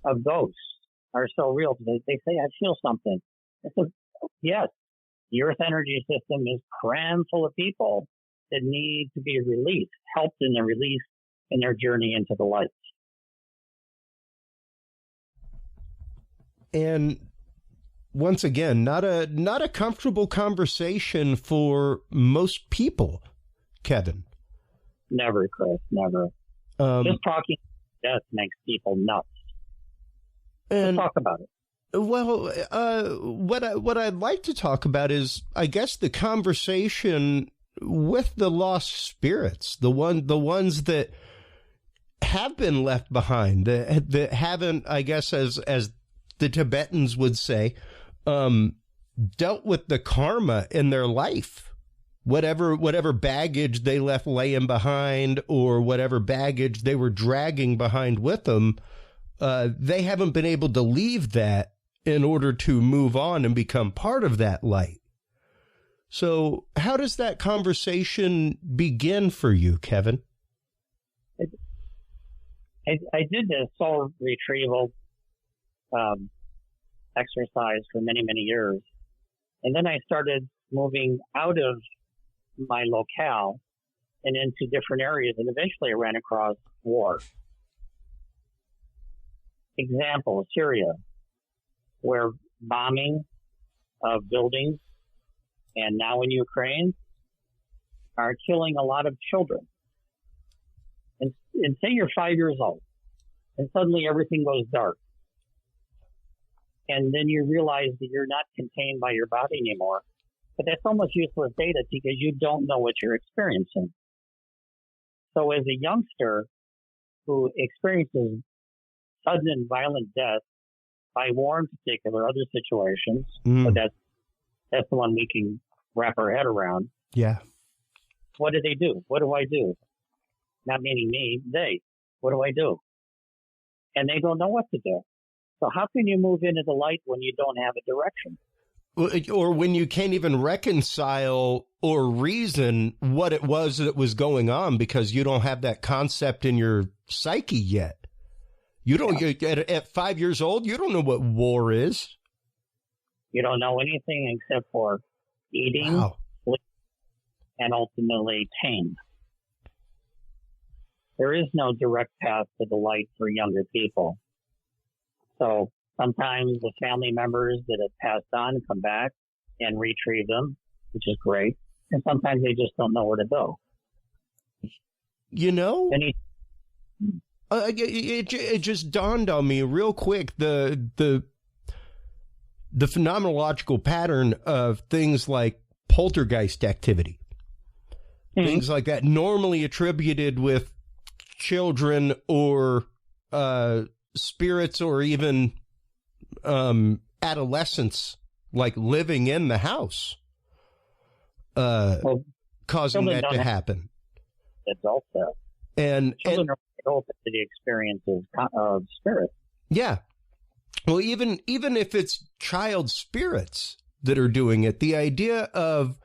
of ghosts are so real. They say, I feel something. I said, yes, the earth energy system is crammed full of people that need to be released, helped in their release in their journey into the light. And once again, not a comfortable conversation for most people, Kevin. Never, Chris, never. Just talking death makes people nuts. And Let's talk about it. Well, what I'd like to talk about is, I guess, the conversation with the lost spirits, the ones that have been left behind, that haven't, I guess, as the Tibetans would say, dealt with the karma in their life, whatever baggage they left laying behind, or whatever baggage they were dragging behind with them. They haven't been able to leave that in order to move on and become part of that light. So how does that conversation begin for you, Kevin? I did the soul retrieval exercise for many, many years. And then I started moving out of my locale and into different areas. And eventually I ran across war. Example, Syria, where bombing of buildings and now in Ukraine are killing a lot of children. And say you're 5 years old and suddenly everything goes dark. And then you realize that you're not contained by your body anymore. But that's almost useless data because you don't know what you're experiencing. So as a youngster who experiences sudden and violent death by war in particular, other situations, but that's the one we can wrap our head around. Yeah. What do they do? What do I do? Not meaning me, they. What do I do? And they don't know what to do. So how can you move into the light when you don't have a direction? Or when you can't even reconcile or reason what it was that was going on because you don't have that concept in your psyche yet. You don't, at 5 years old, you don't know what war is. You don't know anything except for eating, Wow. sleep, and ultimately pain. There is no direct path to the light for younger people. So sometimes the family members that have passed on come back and retrieve them, which is great. And sometimes they just don't know where to go. You know, And it just dawned on me real quick, the phenomenological pattern of things like poltergeist activity, things like that, normally attributed with children or spirits or even adolescents, like living in the house, causing that to happen. Adults have. And children are open to the experiences of spirit. Yeah. Well, even if it's child spirits that are doing it, the idea of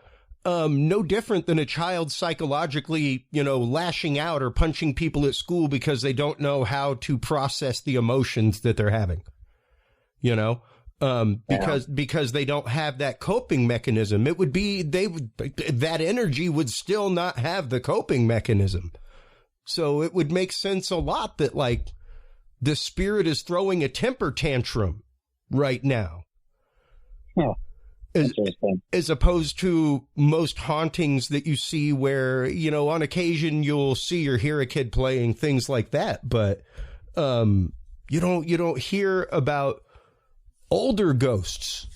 no different than a child psychologically, lashing out or punching people at school because they don't know how to process the emotions that they're having, because they don't have that coping mechanism. It would be, that energy would still not have the coping mechanism. So it would make sense a lot that, like, the spirit is throwing a temper tantrum right now. Yeah. As opposed to most hauntings that you see where, on occasion you'll see or hear a kid playing, things like that. But you don't hear about older ghosts,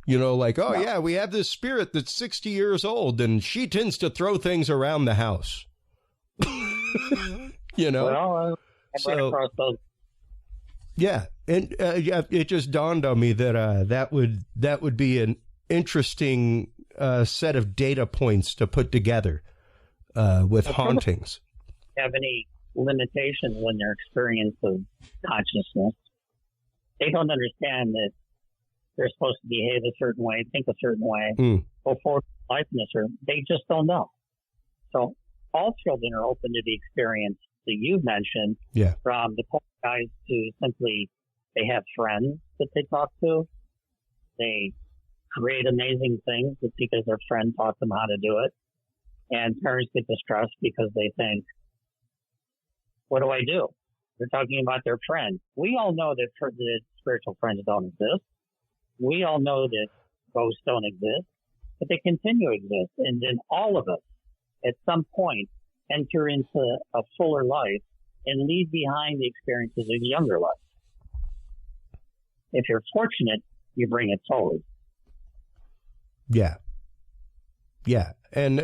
like, oh, yeah, we have this spirit that's 60 years old and she tends to throw things around the house. Well, right across those. Yeah. And it just dawned on me that that would be an interesting set of data points to put together with hauntings. Have any limitations in their experience of consciousness? They don't understand that they're supposed to behave a certain way, think a certain way, go forward in life in a certain. They just don't know. So all children are open to the experience that you mentioned. Yeah. From the guys to simply they have friends that they talk to. They create amazing things because their friend taught them how to do it. And parents get distressed because they think, what do I do? They're talking about their friend. We all know that spiritual friends don't exist. We all know that ghosts don't exist, but they continue to exist. And then all of us, at some point, enter into a fuller life and leave behind the experiences of a younger life. If you're fortunate, you bring it forward. Yeah. Yeah. And,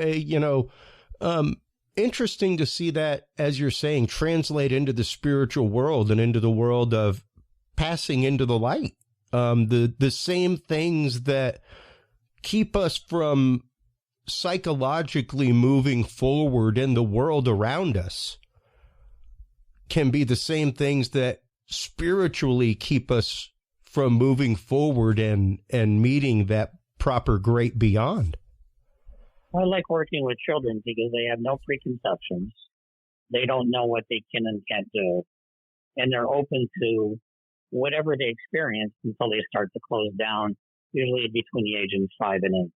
interesting to see that, as you're saying, translate into the spiritual world and into the world of passing into the light. The same things that keep us from psychologically moving forward in the world around us can be the same things that spiritually keep us from moving forward and meeting that proper great beyond. I like working with children because they have no preconceptions. They don't know what they can and can't do. And they're open to whatever they experience until they start to close down, usually between the age of 5 and 8.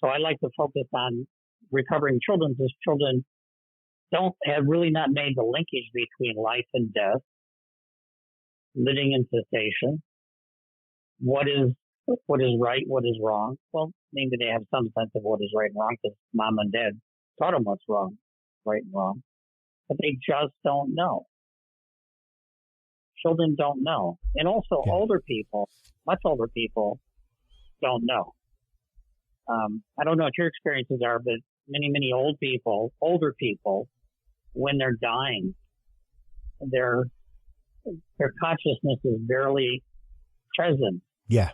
So I like to focus on recovering children because children have really not made the linkage between life and death, living in cessation, what is right, what is wrong. Well, maybe they have some sense of what is right and wrong because mom and dad taught them what's wrong, right and wrong, but they just don't know. Children don't know. And also older people, much older people, don't know. I don't know what your experiences are, but many older people, when they're dying, their consciousness is barely present. Yeah.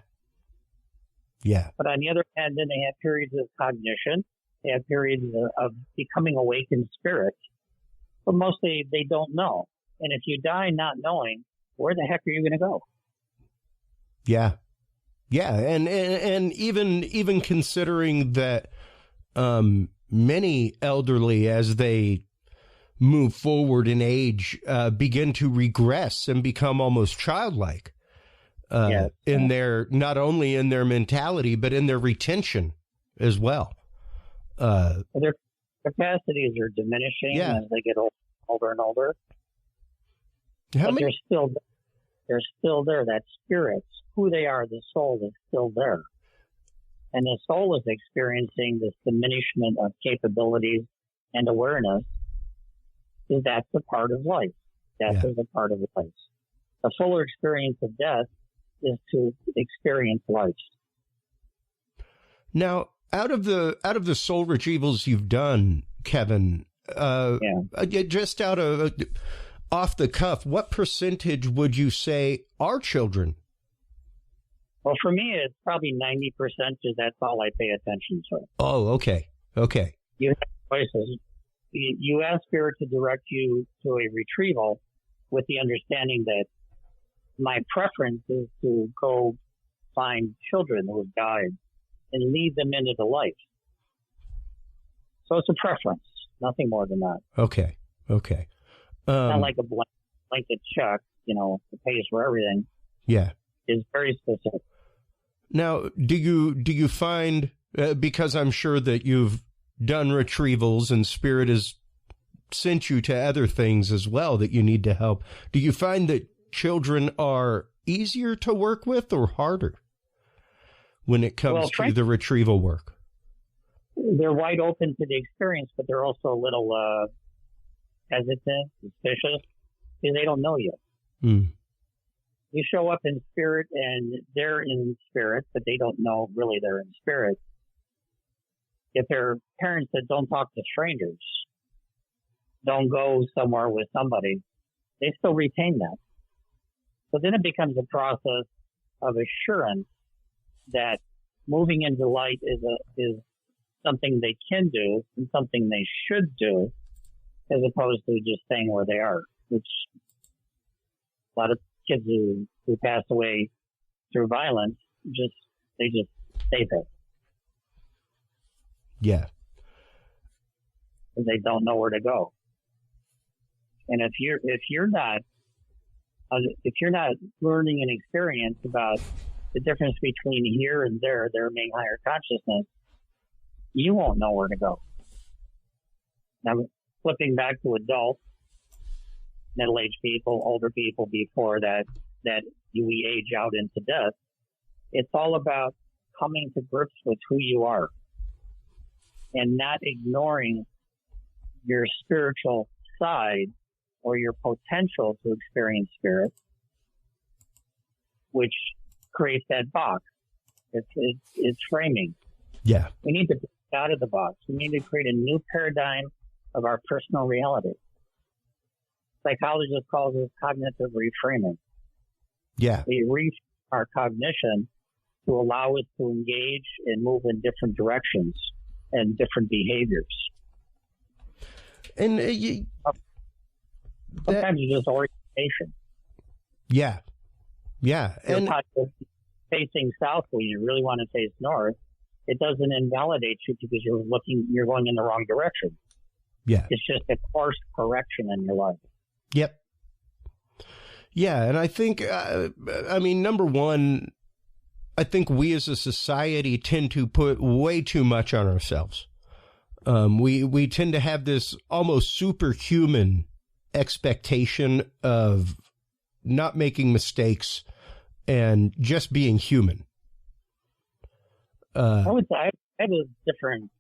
Yeah. But on the other hand, then they have periods of cognition. They have periods of becoming awakened spirits. But mostly they don't know. And if you die not knowing, where the heck are you going to go? Yeah. Yeah. And even considering that many elderly, as they move forward in age, begin to regress and become almost childlike in their, not only in their mentality, but in their retention as well. Their capacities are diminishing as they get older and older. They're still there. That spirit, who they are, the soul is still there. And the soul is experiencing this diminishment of capabilities and awareness. That's a part of life. Death is a part of life. A fuller experience of death is to experience life. Now, out of the soul retrievals you've done, Kevin, just off the cuff, what percentage would you say are children? Well, for me, it's probably 90% because that's all I pay attention to. Oh, okay. You have choices. You ask Spirit to direct you to a retrieval with the understanding that my preference is to go find children who have died and lead them into the light. So it's a preference, nothing more than that. Okay. Not like a blanket check, that pays for everything. Yeah. It's very specific. Now, do you find, because I'm sure that you've done retrievals and Spirit has sent you to other things as well that you need to help, do you find that children are easier to work with or harder when it comes to the retrieval work? They're wide open to the experience, but they're also a little hesitant, suspicious, because they don't know you. You show up in spirit and they're in spirit, but they don't know really they're in spirit. If they're parents that don't talk to strangers, don't go somewhere with somebody, they still retain that. So then it becomes a process of assurance that moving into light is something they can do and something they should do, as opposed to just staying where they are, which a lot of kids who pass away through violence, they just stay there. Yeah. They don't know where to go. And if you're not learning an experience about the difference between here and there being higher consciousness, you won't know where to go. Now, flipping back to adults, middle-aged people, older people before that we age out into death, it's all about coming to grips with who you are and not ignoring your spiritual side or your potential to experience spirit, which creates that box. It's framing. Yeah. We need to get out of the box. We need to create a new paradigm of our personal reality. Psychologists call this cognitive reframing. Yeah. We reframe our cognition to allow us to engage and move in different directions and different behaviors. And sometimes it's just orientation. Yeah. And facing south when you really want to face north, it doesn't invalidate you because you're going in the wrong direction. Yeah. It's just a course correction in your life. Yep. Yeah. And I think, number one, I think we as a society tend to put way too much on ourselves. We tend to have this almost superhuman expectation of not making mistakes and just being human. I would say I have a different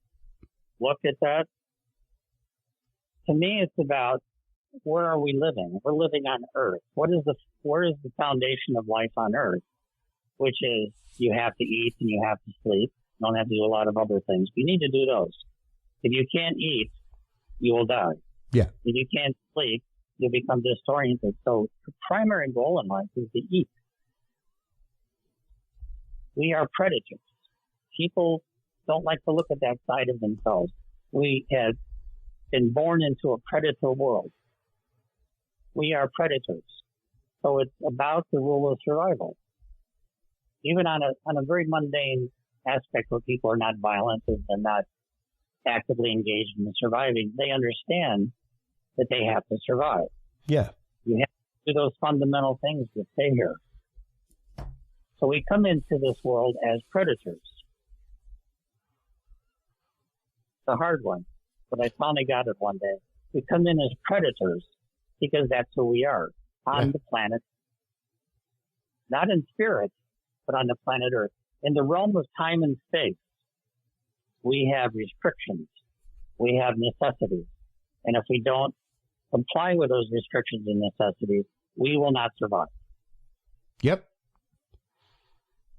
look at that. To me, it's about where are we living? We're living on Earth. Where is the foundation of life on Earth? Which is you have to eat and you have to sleep. You don't have to do a lot of other things. You need to do those. If you can't eat, you will die. Yeah. If you can't sleep, you'll become disoriented. So the primary goal in life is to eat. We are predators. People don't like to look at that side of themselves. We have been born into a predator world. We are predators. So it's about the rule of survival. Even on a very mundane aspect where people are not violent and not actively engaged in surviving, they understand that they have to survive. Yeah. You have to do those fundamental things to stay here. So we come into this world as predators. It's a hard one, but I finally got it one day. We come in as predators because that's who we are on the planet. Not in spirit, but on the planet Earth. In the realm of time and space, we have restrictions. We have necessities. And if we don't comply with those restrictions and necessities, we will not survive. Yep.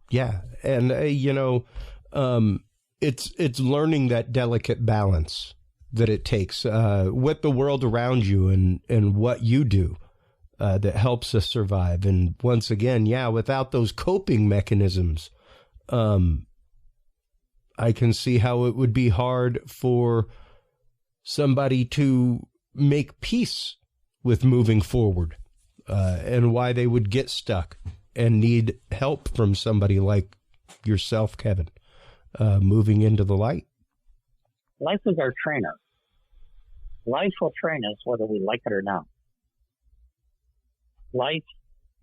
Yeah. And, it's learning that delicate balance that it takes with the world around you and what you do that helps us survive. And once again, without those coping mechanisms, I can see how it would be hard for somebody to make peace with moving forward and why they would get stuck and need help from somebody like yourself, Kevin, moving into the light. Life is our trainer. Life will train us whether we like it or not. Life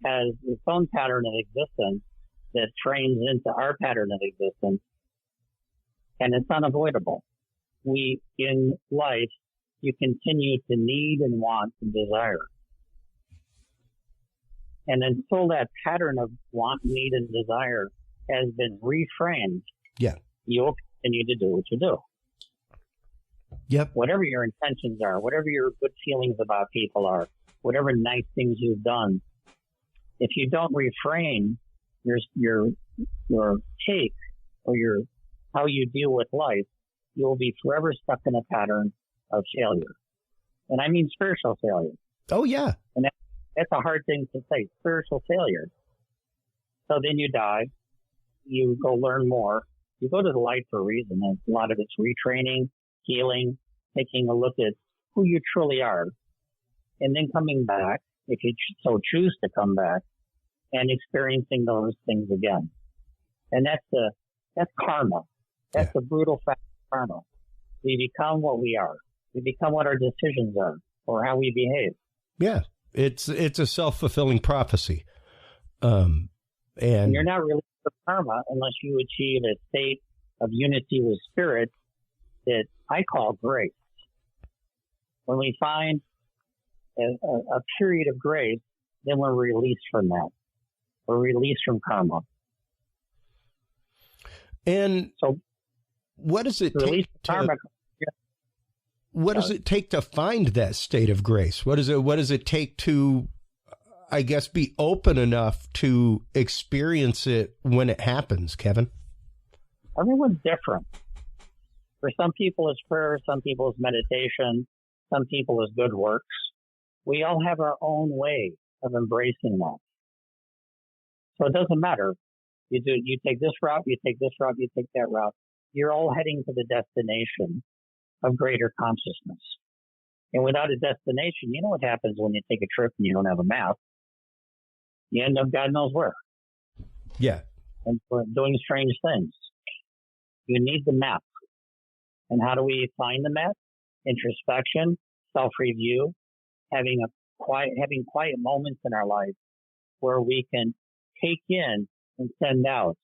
has its own pattern of existence that trains into our pattern of existence, and it's unavoidable. In life, you continue to need and want and desire. And until that pattern of want, need, and desire has been reframed, you'll continue to do what you do. Yep. Whatever your intentions are, whatever your good feelings about people are, whatever nice things you've done, if you don't refrain your take or how you deal with life, you'll be forever stuck in a pattern of failure. And I mean spiritual failure. Oh, yeah. And that's a hard thing to say, spiritual failure. So then you die, you go learn more, you go to the light for a reason. And a lot of it's retraining, healing, taking a look at who you truly are, and then coming back, if you so choose to come back, and experiencing those things again. And that's karma. That's the brutal fact of karma. We become what we are. We become what our decisions are or how we behave. Yeah. It's a self-fulfilling prophecy. And you're not released from karma unless you achieve a state of unity with spirit that I call grace. When we find a period of grace, then we're released from that. We're released from karma. And so, what does it take does it take to find that state of grace? What does it take to, I guess, be open enough to experience it when it happens, Kevin? Everyone's different. For some people, it's prayer. Some people, it's meditation. Some people, it's good works. We all have our own way of embracing that. So it doesn't matter. You take this route, you take this route, you take that route. You're all heading to the destination of greater consciousness. And without a destination, you know what happens when you take a trip and you don't have a map? You end up God knows where. Yeah. And doing strange things. You need the map. And how do we find the map? Introspection, self-review, having quiet moments in our life where we can take in and send out.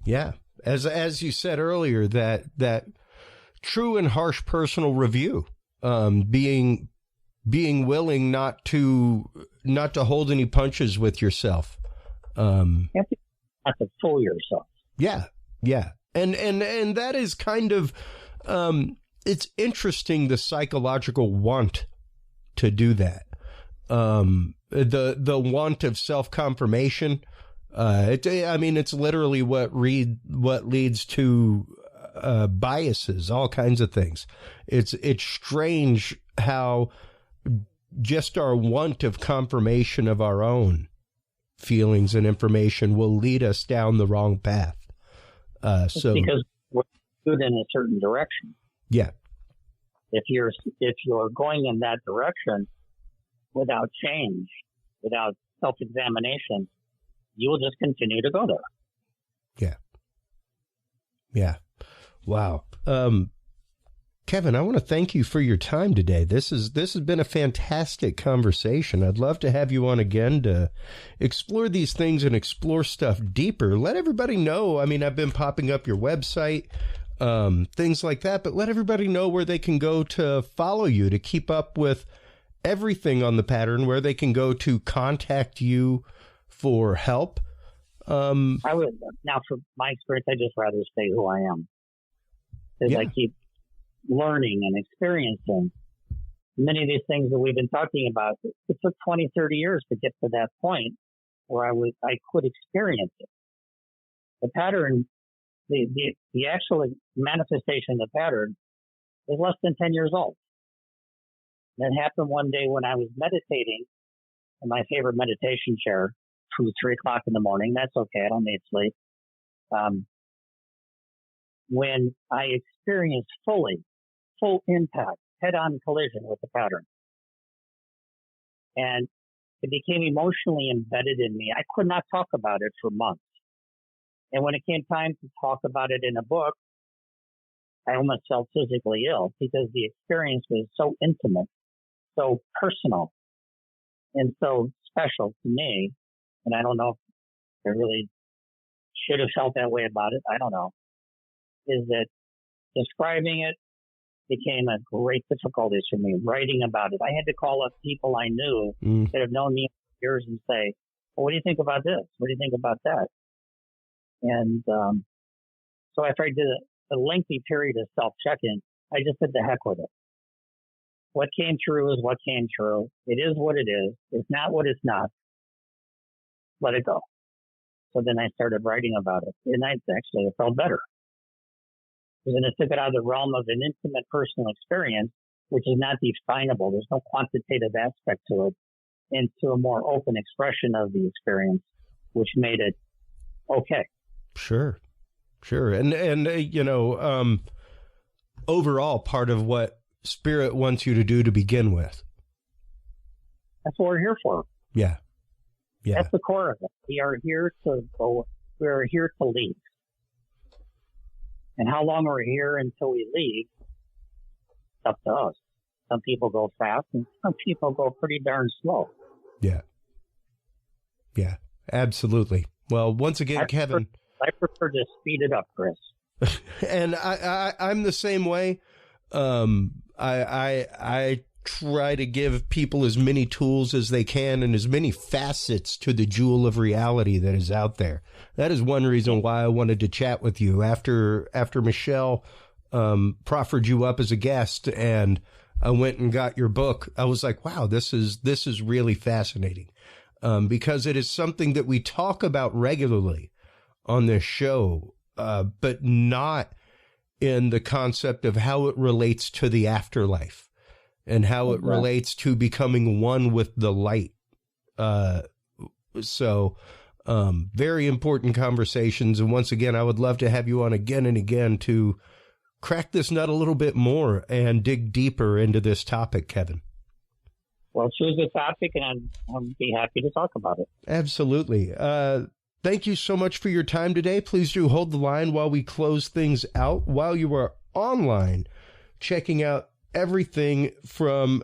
Yeah. As you said earlier, that true and harsh personal review, being willing not to hold any punches with yourself. You have to not to fool yourself. Yeah. Yeah. And that is kind of, it's interesting, the psychological want to do that. The want of self-confirmation. It's literally what leads to biases, all kinds of things. It's strange how just our want of confirmation of our own feelings and information will lead us down the wrong path. Because we're good in a certain direction. Yeah. If you're going in that direction without change, without self-examination, you will just continue to go there. Yeah. Yeah. Wow. Kevin, I want to thank you for your time today. This has been a fantastic conversation. I'd love to have you on again to explore these things and explore stuff deeper. Let everybody know. I mean, I've been popping up your website, things like that, but let everybody know where they can go to follow you, to keep up with everything on the pattern, where they can go to contact you for help. I would, now from my experience, I just rather stay who I am. Because I keep learning and experiencing many of these things that we've been talking about. It took 20, 30 years to get to that point where I could experience it. The pattern, the actual manifestation of the pattern is less than 10 years old. That happened one day when I was meditating in my favorite meditation chair, 2, 3 o'clock in the morning. That's okay. I don't need sleep. When I experienced full impact, head-on collision with the pattern. And it became emotionally embedded in me. I could not talk about it for months. And when it came time to talk about it in a book, I almost felt physically ill because the experience was so intimate, so personal, and so special to me. And I don't know if I really should have felt that way about it. I don't know. Is that describing it became a great difficulty for me, writing about it. I had to call up people I knew that have known me for years and say, well, what do you think about this? What do you think about that? And so after I did a lengthy period of self-checking, I just said the heck with it. What came true is what came true. It is what it is. It's not what it's not. Let it go. So then I started writing about it. And I felt better. And it took it out of the realm of an intimate personal experience, which is not definable. There's no quantitative aspect to it, into a more open expression of the experience, which made it okay. Sure. And you know, overall, part of what Spirit wants you to do to begin with. That's what we're here for. Yeah. That's the core of it. We are here to go. We are here to leave. And how long we're here until we leave, it's up to us. Some people go fast and some people go pretty darn slow. Yeah, absolutely. Well, once again, Kevin. I prefer to speed it up, Chris. And I'm the same way. I try to give people as many tools as they can and as many facets to the jewel of reality that is out there. That is one reason why I wanted to chat with you after Michelle proffered you up as a guest and I went and got your book. I was like, wow, this is really fascinating because it is something that we talk about regularly on this show, but not in the concept of how it relates to the afterlife. And how it relates to becoming one with the light. So very important conversations. And once again, I would love to have you on again and again to crack this nut a little bit more and dig deeper into this topic, Kevin. Well, choose a topic and I'll be happy to talk about it. Absolutely. Thank you so much for your time today. Please do hold the line while we close things out. While you are online, checking out everything from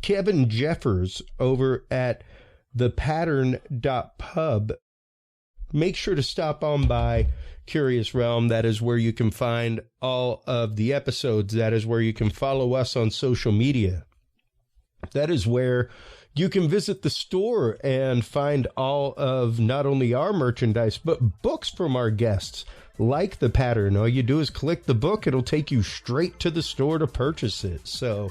Kevin Jeffers over at thepattern.pub. Make sure to stop on by Curious Realm. That is where you can find all of the episodes. That is where you can follow us on social media. That is where you can visit the store and find all of not only our merchandise, but books from our guests. Like The Pattern, all you do is click the book. It'll take you straight to the store to purchase it. So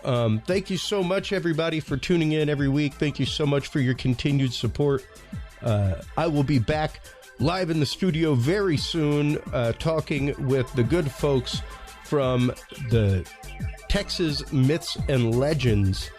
thank you so much, everybody, for tuning in every week. Thank you so much for your continued support. I will be back live in the studio very soon talking with the good folks from the Texas Myths and Legends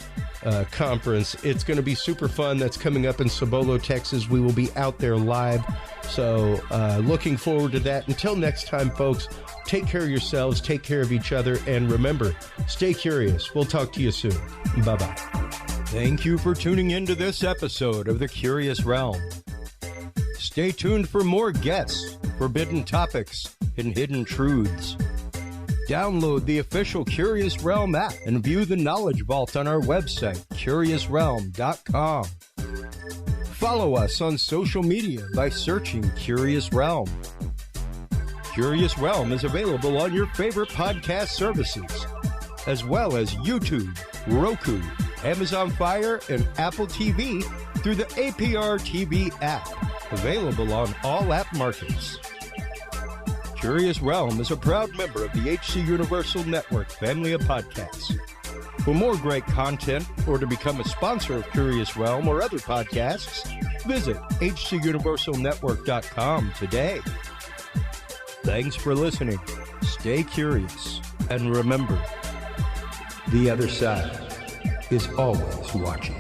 conference. It's going to be super fun. That's coming up in Cibolo, Texas. We will be out there live. So looking forward to that. Until next time, folks, take care of yourselves, take care of each other, and remember, stay curious. We'll talk to you soon. Bye-bye. Thank you for tuning in to this episode of The Curious Realm. Stay tuned for more guests, forbidden topics, and hidden truths. Download the official Curious Realm app and view the Knowledge Vault on our website, curiousrealm.com. Follow us on social media by searching Curious Realm. Curious Realm is available on your favorite podcast services, as well as YouTube, Roku, Amazon Fire, and Apple TV through the APR TV app, available on all app markets. Curious Realm is a proud member of the HC Universal Network family of podcasts. For more great content or to become a sponsor of Curious Realm or other podcasts, visit hcuniversalnetwork.com today. Thanks for listening. Stay curious. And remember, the other side is always watching.